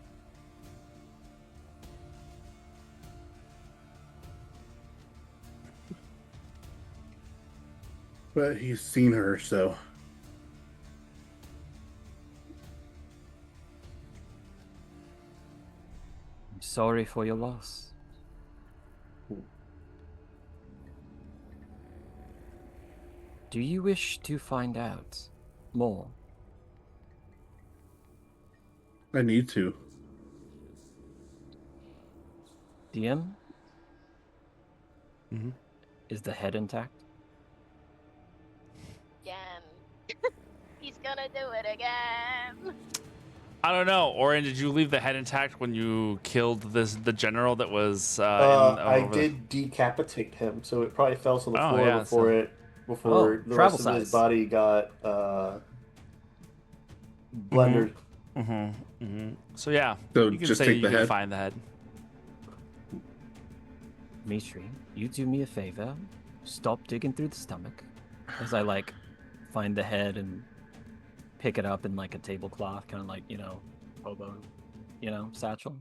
But he's seen her, so I'm sorry for your loss. Do you wish to find out more? I need to. DM? Mhm. Is the head intact? Again. He's gonna do it again. I don't know. Orin, did you leave the head intact when you killed the general that was I over did decapitate him, so it probably fell to the Oh, floor yeah, before Oh, the travel rest of his size. body got blended. So yeah, So you can just say take you the can head? find the head. Mitri, you do me a favor. Stop digging through the stomach. As I, like, find the head and pick it up in like a tablecloth, kind of like, hobo, satchel.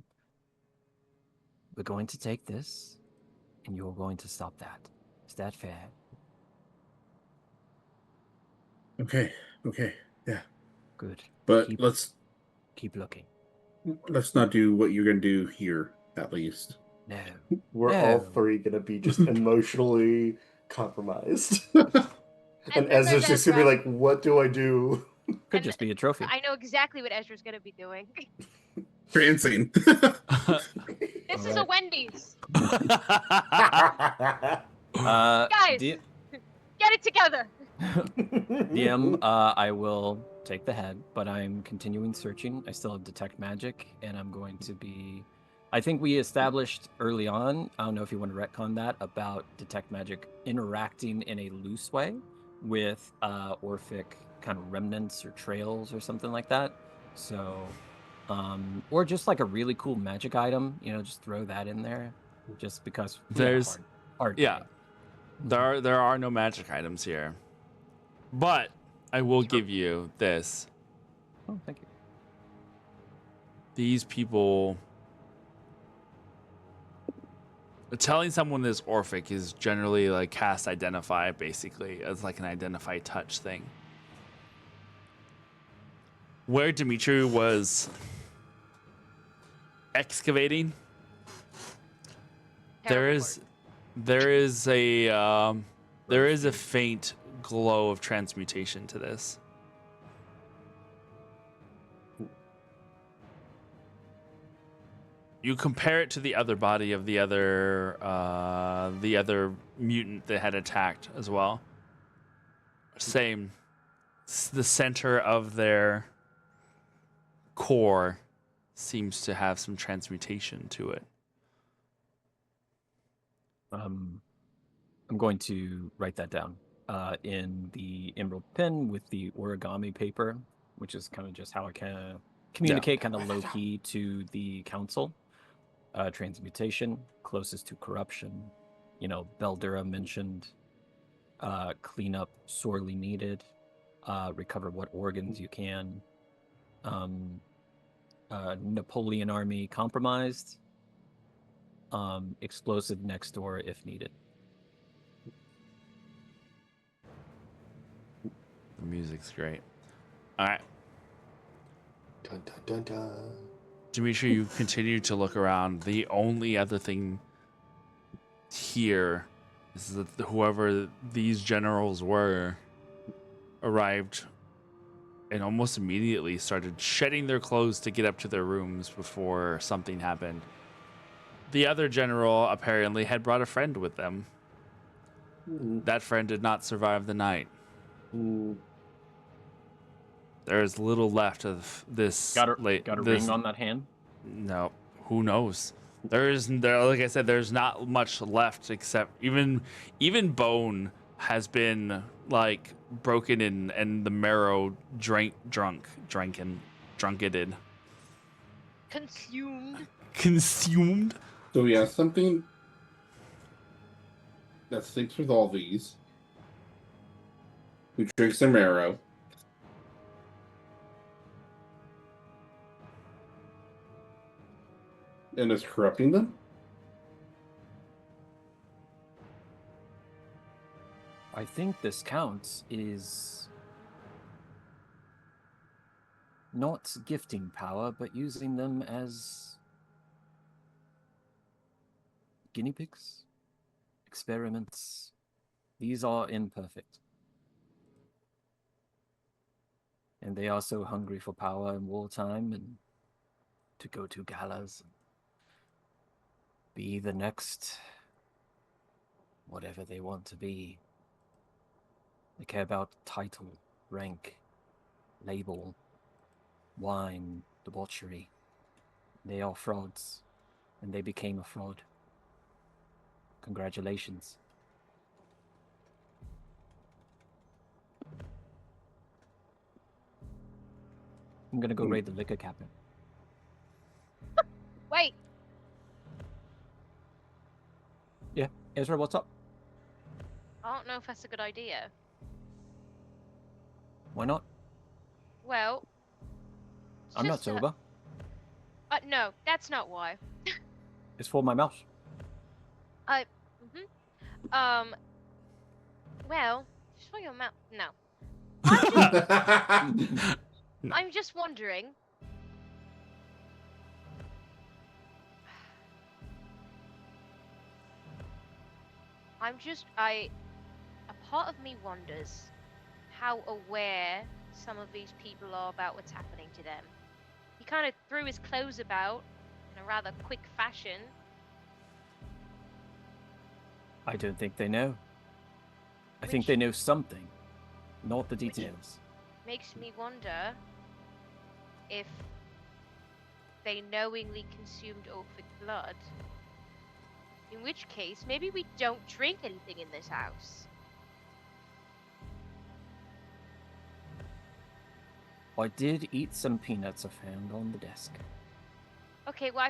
We're going to take this, and you're going to stop that. Is that fair? Okay. Yeah. Good. But Keep- let's Keep looking. not do what you're gonna do here, at least. No. We're all No. three gonna be just emotionally compromised. And then there's Ezra's just gonna be Ezra. like, "What do I do?" Could And just be a trophy. I know exactly what Ezra's gonna be doing. Prancing. This is a Alright. Wendy's. Guys, Get it together. DM, I will take the head, but I'm continuing searching. I still have detect magic, and I'm going to be. I think we established early on. I don't know if you want to retcon that about detect magic interacting in a loose way with Orphic kind of remnants or trails or something like that. So, or just like a really cool magic item, just throw that in there, just because There's- hard yeah. game. There are no magic items here. But I will give you this. Oh, thank you. These people, telling someone this Orphic is generally like cast identify, basically, as like an identify touch thing. Where Dimitri was excavating, there is a faint glow of transmutation to this. You compare it to the other body of the other mutant that had attacked as well. Same. The center of their core seems to have some transmutation to it. I'm going to write that down in the emerald pen with the origami paper, which is kind of just how I can communicate kind of low key to the council. Transmutation, closest to corruption. Beldura mentioned cleanup sorely needed. Recover what organs you can. Napoleon army compromised. Explosive next door if needed. The music's great. All right. Dun, dun, dun, dun. Dimitri, you continue to look around. The only other thing here is that whoever these generals were arrived and almost immediately started shedding their clothes to get up to their rooms before something happened. The other general apparently had brought a friend with them. That friend did not survive the night. There is little left of this. Got a this, ring on that hand? No, who knows? Like I said, there's not much left except even bone has been like broken and the marrow drunken. Consumed. So yeah, something that sticks with all these. Who drinks their marrow. And is corrupting them? I think this counts is not gifting power, but using them as guinea pigs, experiments. These are imperfect. And they are so hungry for power in wartime and to go to galas and be the next whatever they want to be. They care about title, rank, label, wine, debauchery. They are frauds, and they became a fraud. Congratulations. I'm gonna go raid the liquor cabinet. Wait, Yeah, Ezra, what's up? I don't know if that's a good idea. Why not? Well. it's I'm not just a- sober. No, that's not why. It's for my mouth. Well, just for your mouth. No. I'm just wondering. A part of me wonders how aware some of these people are about what's happening to them. He kind of threw his clothes about in a rather quick fashion. I don't think they know. I think they know something, not the details. Makes me wonder if they knowingly consumed Orphic blood. In which case, maybe we don't drink anything in this house. I did eat some peanuts I found on the desk. Okay, well,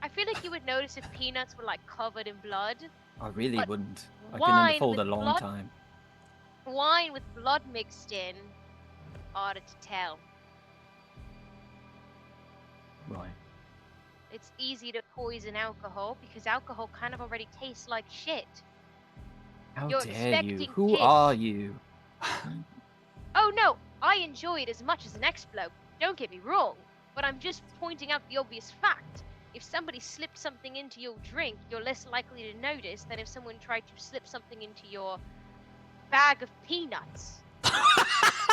I feel like you would notice if peanuts were like covered in blood. I really But wouldn't. I've been in wine the fold a with long blood? time. Wine with blood mixed in, harder to tell. Right. It's easy to poison alcohol because alcohol kind of already tastes like shit. How You're dare you? expecting Who piss. are you? Oh no, I enjoy it as much as the next bloke. Don't get me wrong, but I'm just pointing out the obvious fact. If somebody slipped something into your drink, you're less likely to notice than if someone tried to slip something into your bag of peanuts. I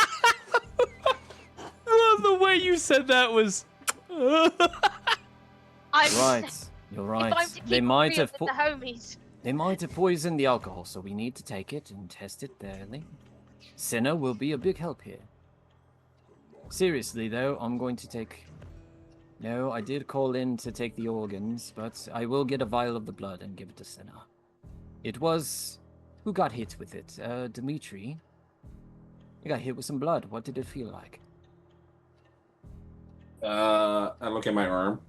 love the way you said that was. I'm Right. You're If right. I'm to keep They it might real have with the homies. They might have poisoned the alcohol, so we need to take it and test it thoroughly. Senna will be a big help here. Seriously, though, I'm going to take... No, I did call in to take the organs, but I will get a vial of the blood and give it to Senna. It was... Who got hit with it? Dimitri? You got hit with some blood. What did it feel like? I look at my arm.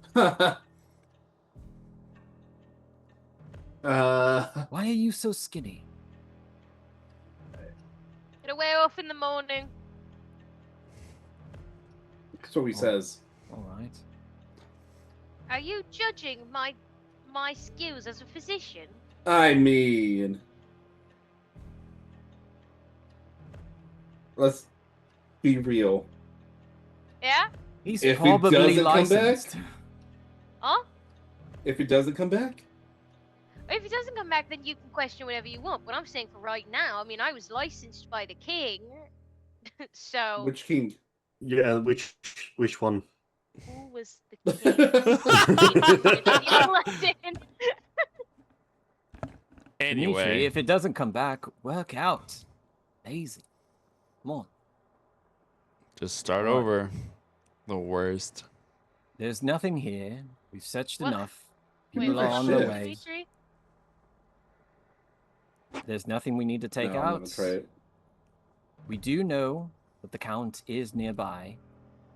Why are you so skinny? Get away off in the morning. That's what he says. Alright. Are you judging my skills as a physician? I mean, let's be real. Yeah? He's If he probably doesn't come back? licensed. Huh? If he doesn't come back, If he doesn't come back, then you can question whatever you want. But I'm saying for right now, I mean, I was licensed by the king. So, which king? Yeah, which one? who was the king? Elected. Dimitri, Anyway, if it doesn't come back, work out. Lazy. Come on. just start Alright. over. The worst. There's nothing here. We've searched What? enough. Wait, People are what on shit? their way. Dimitri? There's nothing we need to take No, I'm out. gonna try it. We do know that the Count is nearby.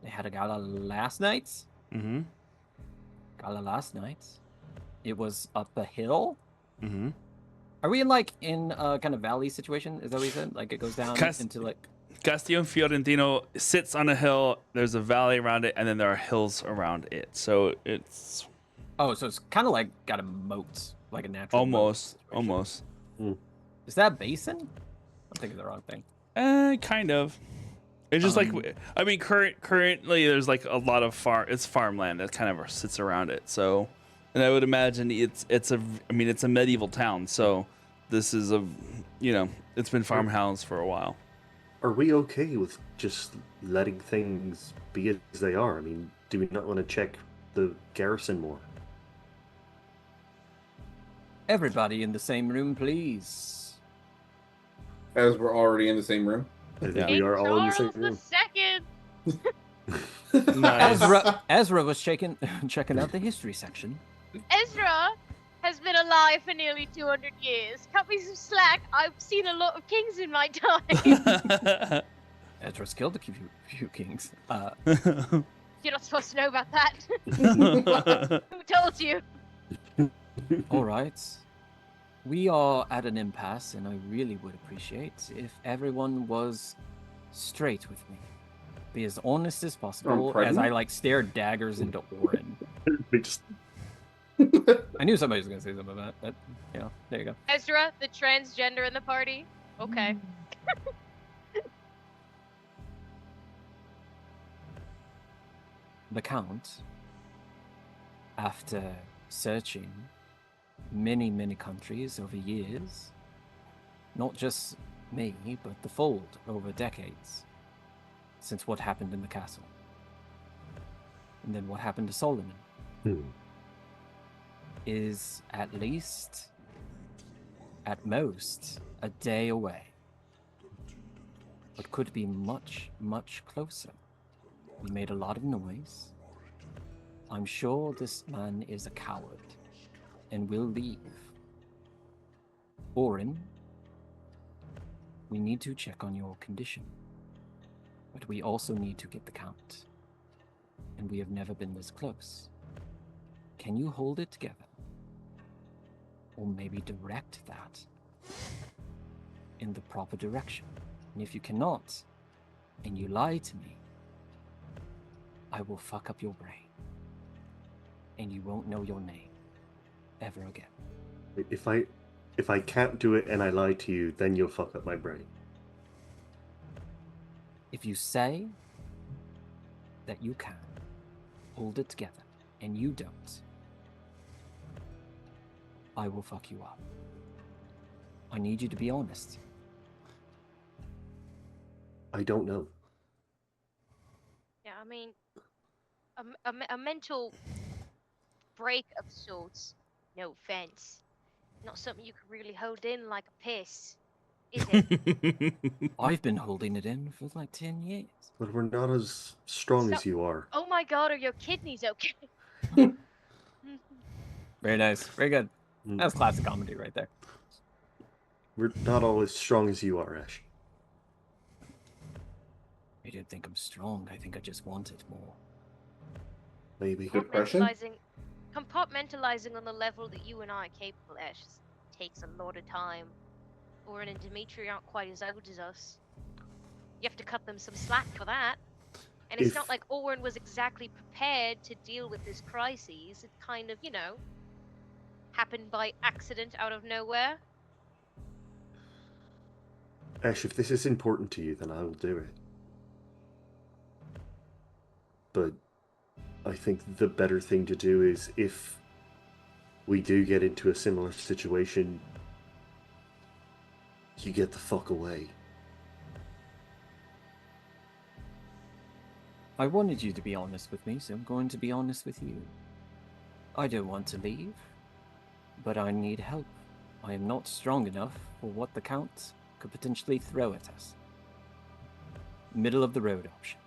They had a gala last night. Mm-hmm. Gala last night. It was up a hill. Mm-hmm. Are we in a kind of valley situation? Is that what you said? Like it goes down into like... Castillo Fiorentino sits on a hill. There's a valley around it, and then there are hills around it. So it's Oh, so it's kind of like got a moat, like a natural moat almost, situation. almost. Is that basin? I'm thinking the wrong thing. Kind of. It's just like, I mean, currently there's like a lot of farmland that kind of sits around it. So, and I would imagine it's a medieval town. So, this is it's been farmhouse for a while. Are we okay with just letting things be as they are? I mean, do we not want to check the garrison more? Everybody in the same room, please. As we're already in the same room. I think Yeah. we are all in the same Charles room. II. Nice. Ezra was checking out the history section. Ezra has been alive for nearly 200 years. Cut me some slack. I've seen a lot of kings in my time. Ezra's killed a few kings. You're not supposed to know about that. Who told you? All right. We are at an impasse, and I really would appreciate if everyone was straight with me. be as honest as possible as pardon? I like stare daggers into Orin. They just I knew somebody was gonna say something about that, but there you go. Ezra, the transgender in the party. Okay. The Count, after searching many, many countries over years, not just me, but the Fold over decades, since what happened in the castle, and then what happened to Solomon, is at least, at most, a day away, but could be much, much closer. We made a lot of noise. I'm sure this man is a coward and will leave. Orin, we need to check on your condition, but we also need to get the Count, and we have never been this close. Can you hold it together? Or maybe direct that in the proper direction? And if you cannot, and you lie to me, I will fuck up your brain, and you won't know your name ever again. if I can't do it and I lie to you, then you'll fuck up my brain. If you say that you can hold it together, and you don't, I will fuck you up. I need you to be honest. I don't know. Yeah, I mean, a mental break of sorts. No offense. Not something you can really hold in like a piss, is it? I've been holding it in for like 10 years. But we're not as strong as So- you are. Oh my god, are your kidneys okay? Very nice. Very good. Mm. That's classic comedy right there. We're not all as strong as you are, Ash. I don't think I'm strong. I think I just want it more. Maybe. Depression? Compartmentalizing on the level that you and I are capable at just takes a lot of time. Orin and Dimitri aren't quite as old as us. You have to cut them some slack for that. And it's not If- like Orin was exactly prepared to deal with this crisis. It kind of, happened by accident out of nowhere. Ash, if this is important to you, then I will do it. But I think the better thing to do is if we do get into a similar situation, you get the fuck away. I wanted you to be honest with me, so I'm going to be honest with you. I don't want to leave, but I need help. I am not strong enough for what the Count could potentially throw at us. Middle of the road option.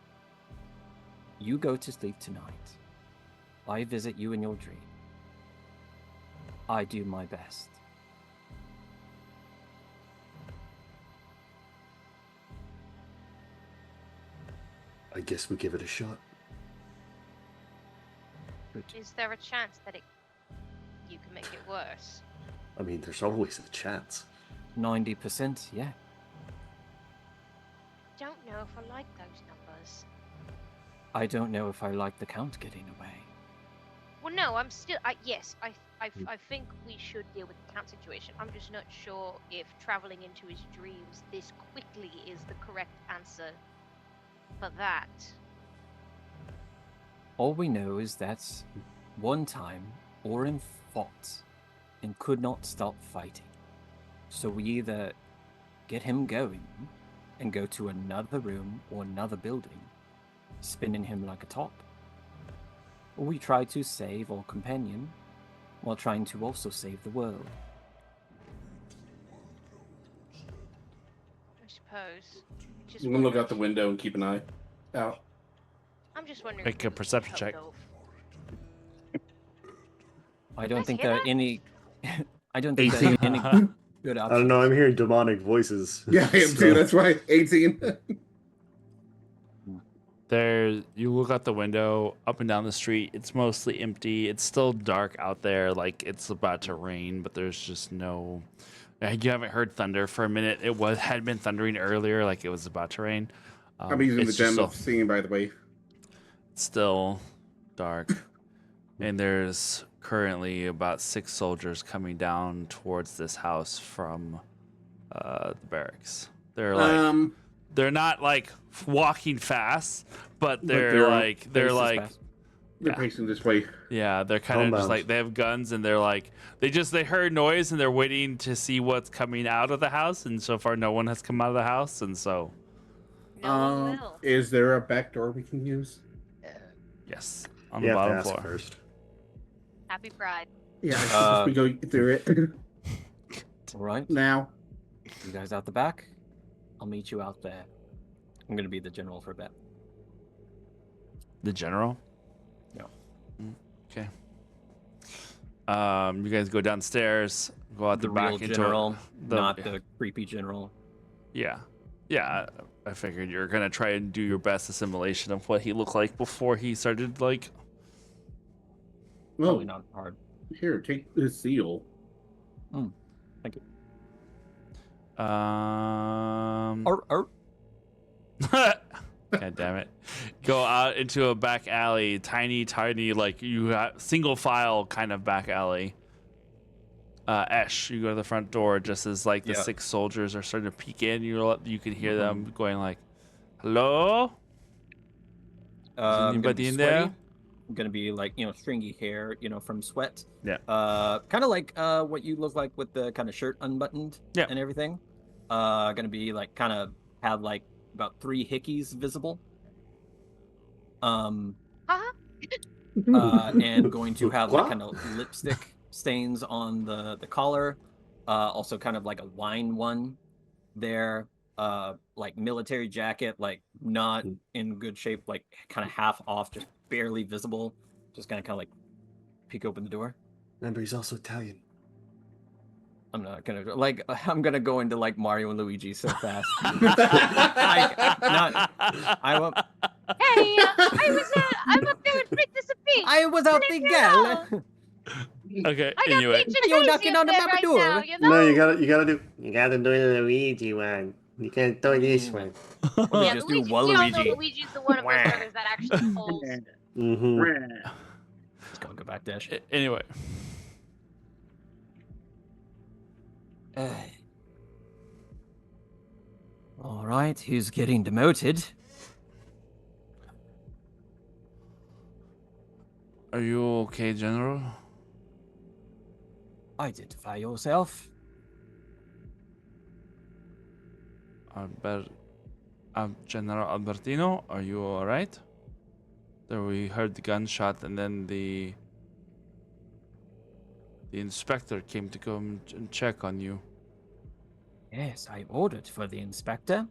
You go to sleep tonight. I visit you in your dream. I do my best. I guess we give it a shot. Is there a chance that you can make it worse? I mean, there's always a chance. 90%, yeah. Don't know if I like those numbers. I don't know if I like the Count getting away. Well, no, I'm still. Yes, I think we should deal with the Count situation. I'm just not sure if traveling into his dreams this quickly is the correct answer for that. All we know is that one time Orin fought and could not stop fighting. So we either get him going and go to another room or another building, spinning him like a top, or we try to save our companion while trying to also save the world. I suppose. Just I'm gonna look wondering out the if- window and keep an eye out. I'm just wondering. Make if a we can perception help check. Dolph. I don't guys think hear there are that? any. I don't think there are any good I options. don't know, I'm hearing demonic voices. Yeah, I am So- too. That's why 18. You look out the window, up and down the street. It's mostly empty. It's still dark out there, like it's about to rain, but there's just no. You haven't heard thunder for a minute. Had been thundering earlier, like it was about to rain. I'm using the it's gem just of seeing, by the way. still dark, and there's currently about 6 soldiers coming down towards this house from the barracks. They're not like walking fast, but they're they're like Faces fast. They're Yeah. pacing this way. yeah, they're kind of just Homebound. like they have guns and they're like they heard noise and they're waiting to see what's coming out of the house, and so far no one has come out of the house, and so No one will. Is there a back door we can use? yes, on You the have to bottom ask floor. first. Happy Pride. Yeah, I suggest we go through it All right. now. You guys out the back? I'll meet you out there. I'm gonna be the general for a bit. The general? No. Okay. You guys go downstairs, go out The the back real into general, the- not the creepy general. Yeah. Yeah, I figured you're gonna try and do your best assimilation of what he looked like before he started like Well, Probably not hard. here, take this seal. Thank you. God damn it. Go out into a back alley, tiny, like you got single file kind of back alley. Esh, you go to the front door just as like the Yeah. 6 soldiers are starting to peek in. You can hear them going like, "Hello? I'm gonna anybody be in sweaty. there?" I'm gonna be like, stringy hair, from sweat. Yeah. Kind of like what you look like with the kind of shirt unbuttoned Yeah. and everything. Gonna be like kind of have like about 3 hickeys visible. Haha. And going to have like What? kind of lipstick stains on the collar. Also kind of like a wine one there. Like military jacket, like not in good shape, like kind of half off, just barely visible. Just kind of like peek open the door. Remember, he's also Italian. I'm not gonna like. I'm gonna go into like Mario and Luigi so fast. I won't. Hey, I'm up there with Princess Peach. I was out the gal. Okay, I got anyway. Peach and You're Daisy knocking up on the there mama right door. now, you know? No, you gotta do the Luigi one. You can't do this one. Or Yeah, just do Luigi, we all know Waluigi. Luigi's the one of us brothers that actually pulls. Mm-hmm. Let's go back dash. Anyway, All right, who's getting demoted? are you okay, General? Identify yourself. General Albertino, are you alright? There we heard the gunshot and then the inspector came to come and check on you. Yes, I ordered for the inspector.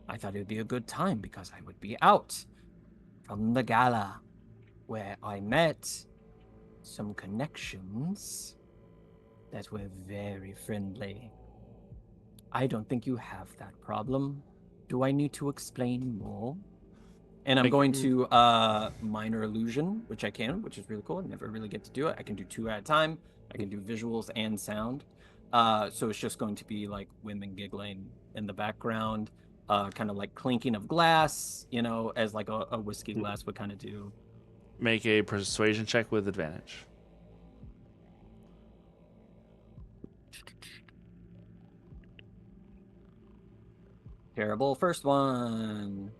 I thought it would be a good time because I would be out from the gala where I met some connections that were very friendly. I don't think you have that problem. Do I need to explain more? And I'm going to minor illusion, which I can, which is really cool. I never really get to do it. I can do 2 at a time. I can do visuals and sound. So it's just going to be like women giggling in the background, kind of like clinking of glass, as like a whiskey glass would kind of do. Make a persuasion check with advantage. Terrible first one.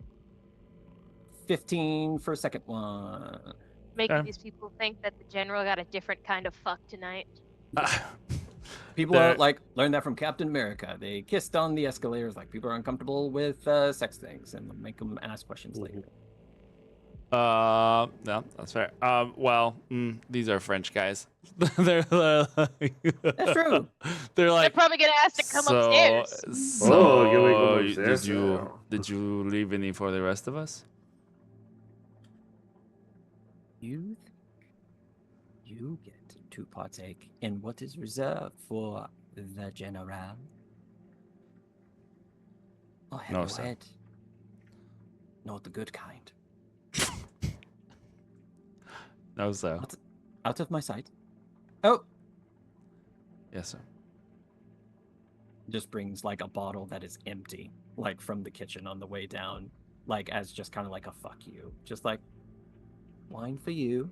15 for second one. Making these people think that the general got a different kind of fuck tonight. People are like, learn that from Captain America. They kissed on the escalators. Like, people are uncomfortable with sex things and make them ask questions later. No, that's fair. These are French guys. They're That's true. They're They're like, probably gonna ask to come upstairs. Oh, can we go did upstairs you now? leave any for the rest of us? You get to partake in what is reserved for the general. Oh, have No, your sir. head. Not the good kind. No, sir. Out of my sight. Oh, Yes, sir. just brings like a bottle that is empty, like from the kitchen on the way down. like as just kind of like a fuck you, just like wine for you.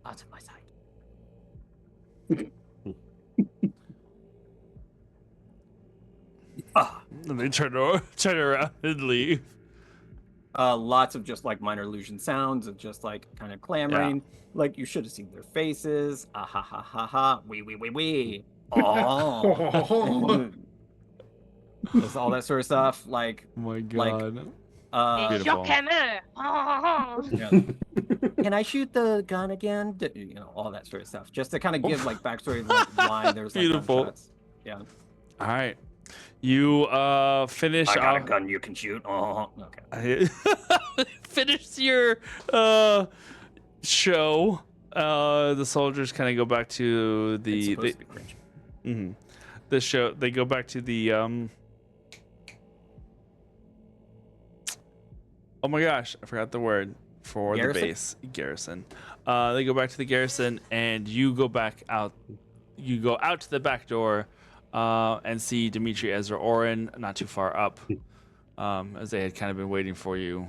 Out of my sight. Ah, And they turn around and leave. lots of just like minor illusion sounds of just like kind of clamoring. Like you should have seen their faces. Ah ha ha ha ha. Wee. Oh. Just all that sort of stuff. Like Oh my Like, god. Your Beautiful. camera. yeah. Can I shoot the gun again? You know, all that sort of stuff. Just to kind of give like backstory, like why there's like Beautiful. gunshots. Yeah. All right. You finish I got a off- gun you can shoot. Oh, okay. finish your show. The soldiers kind of go back to It's the supposed to be cringe. the show. They go back to the oh my gosh, I forgot the word for Garrison? the base. Garrison. They go back to the garrison, and you go back out. You go out to the back door, and see Dimitri, Ezra, Orin not too far up, as they had kind of been waiting for you.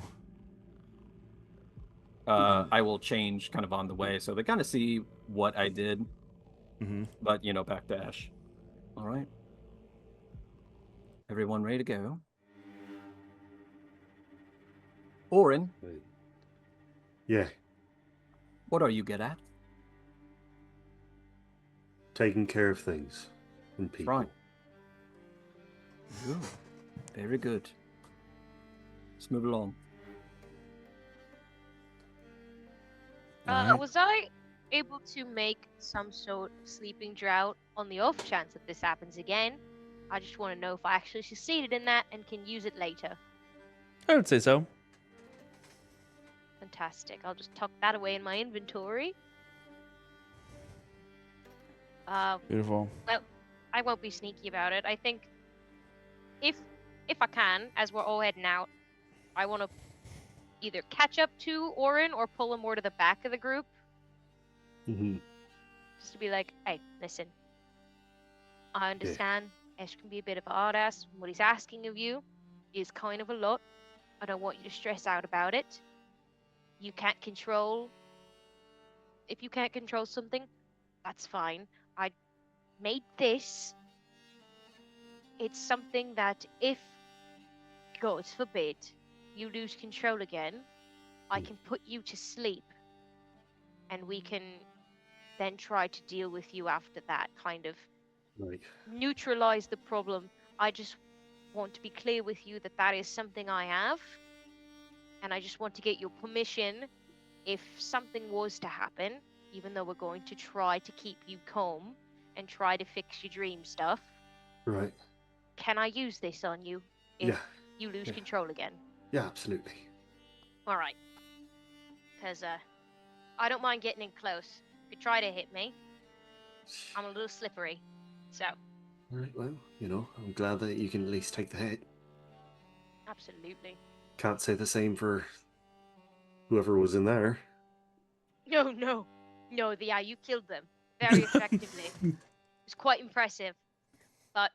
I will change kind of on the way, so they kind of see what I did. Mm-hmm. But you know, backdash. All right. Everyone ready to go? Orin, Yeah, what are you good at? taking care of things and people. Right. Ooh, very good. Let's move along. Alright. Was I able to make some sort of sleeping drought on the off chance that this happens again? I just want to know if I actually succeeded in that and can use it later. I would say so. Fantastic. I'll just tuck that away in my inventory. Beautiful. I won't be sneaky about it. I think if I can, as we're all heading out, I want to either catch up to Orin or pull him more to the back of the group, Mm-hmm. just to be like, hey, listen. I understand Ash can be a bit of a hard ass. What he's asking of you is kind of a lot. I don't want you to stress out about it. You can't control. If you can't control something, that's fine. I made this. It's something that if, God forbid, you lose control again, I can put you to sleep. And we can then try to deal with you after that, kind of Right. neutralize the problem. I just want to be clear with you that that is something I have. And I just want to get your permission if something was to happen, even though we're going to try to keep you calm and try to fix your dream stuff. Right. Can I use this on you if Yeah. you lose Yeah. control again? Yeah, absolutely. All right. Because I don't mind getting in close. If you try to hit me, I'm a little slippery. So, All right. Well, I'm glad that you can at least take the hit. absolutely. Can't say the same for whoever was in there. No. Yeah, you killed them very effectively. It was quite impressive. But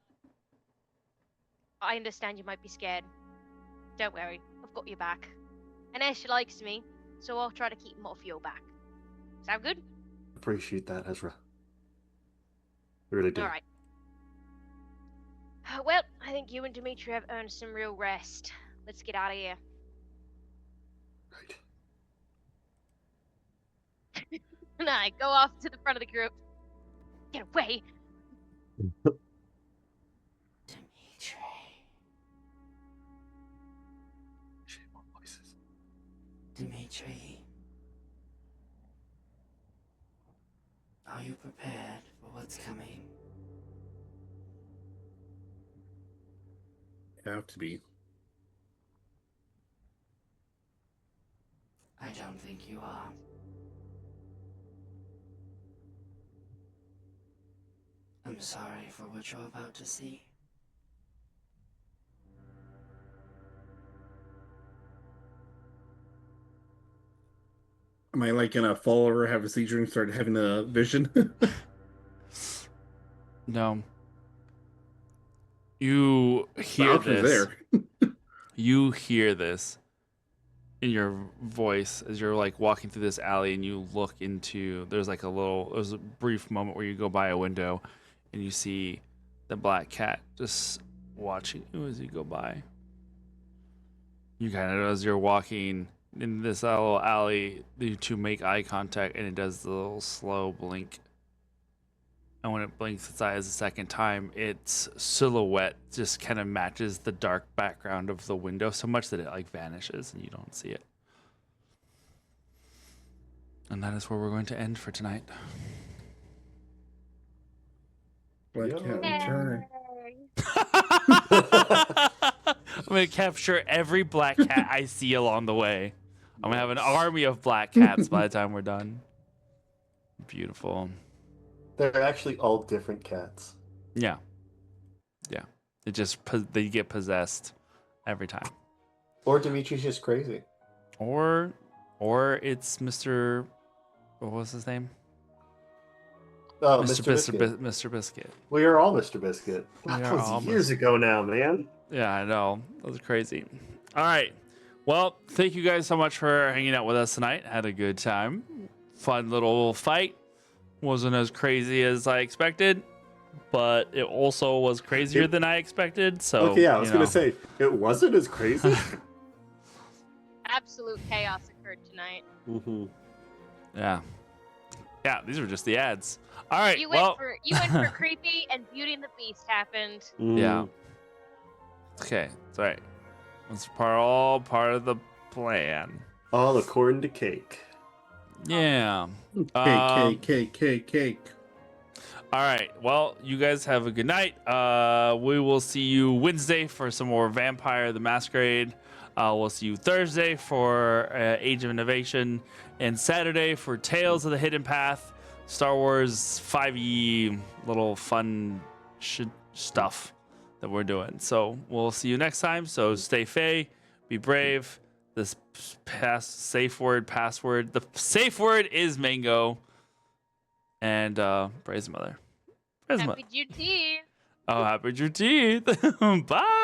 I understand you might be scared. Don't worry, I've got your back. And Ash likes me, so I'll try to keep him off your back. Sound good? Appreciate that, Ezra. Really do. All right. Well, I think you and Dimitri have earned some real rest. Let's get out of here. Right. And I go off to the front of the group. Get away! Dimitri. Shit, more voices. Dimitri. Are you prepared for what's coming? Have to be. I don't think you are. I'm sorry for what you're about to see. Am I like gonna fall over, have a seizure, and start having a vision? No. You hear Vouch was this. there. You hear this in your voice as you're like walking through this alley and you look into there's a brief moment where you go by a window and you see the black cat just watching you as you go by. You kind of, as you're walking in this little alley, you two make eye contact and it does the little slow blink. And when it blinks its eyes a second time, its silhouette just kind of matches the dark background of the window so much that it like vanishes and you don't see it. And that is where we're going to end for tonight. Black cat return. I'm going to capture every black cat I see along the way. I'm going to have an army of black cats by the time we're done. Beautiful. They're actually all different cats. Yeah. Yeah. They get possessed every time. Or Dimitri's just crazy. Or it's Mr. What was his name? Oh, Mr. Biscuit. Mr. Biscuit. We are all Mr. Biscuit. We That are was all years ago now, man. Yeah, I know. That was crazy. All right. Well, thank you guys so much for hanging out with us tonight. Had a good time. Fun little fight. Wasn't as crazy as I expected, but it also was crazier than I expected. So Okay, yeah, I was going to say, it wasn't as crazy. Absolute chaos occurred tonight. Mm-hmm. Yeah. Yeah, these were just the ads. All right. You went Well, for creepy, and Beauty and the Beast happened. yeah. Okay. It's all right. It's all part of the plan. All according to cake. Yeah. Cake. All right. Well, you guys have a good night. We will see you Wednesday for some more Vampire the Masquerade. We'll see you Thursday for Age of Innovation, and Saturday for Tales of the Hidden Path, Star Wars 5e little fun stuff that we're doing. So we'll see you next time. So stay fey, be brave. This password. The safe word is mango. And praise the mother. Praise the mother. Happy Juneteenth. Oh, happy Juneteenth. Bye.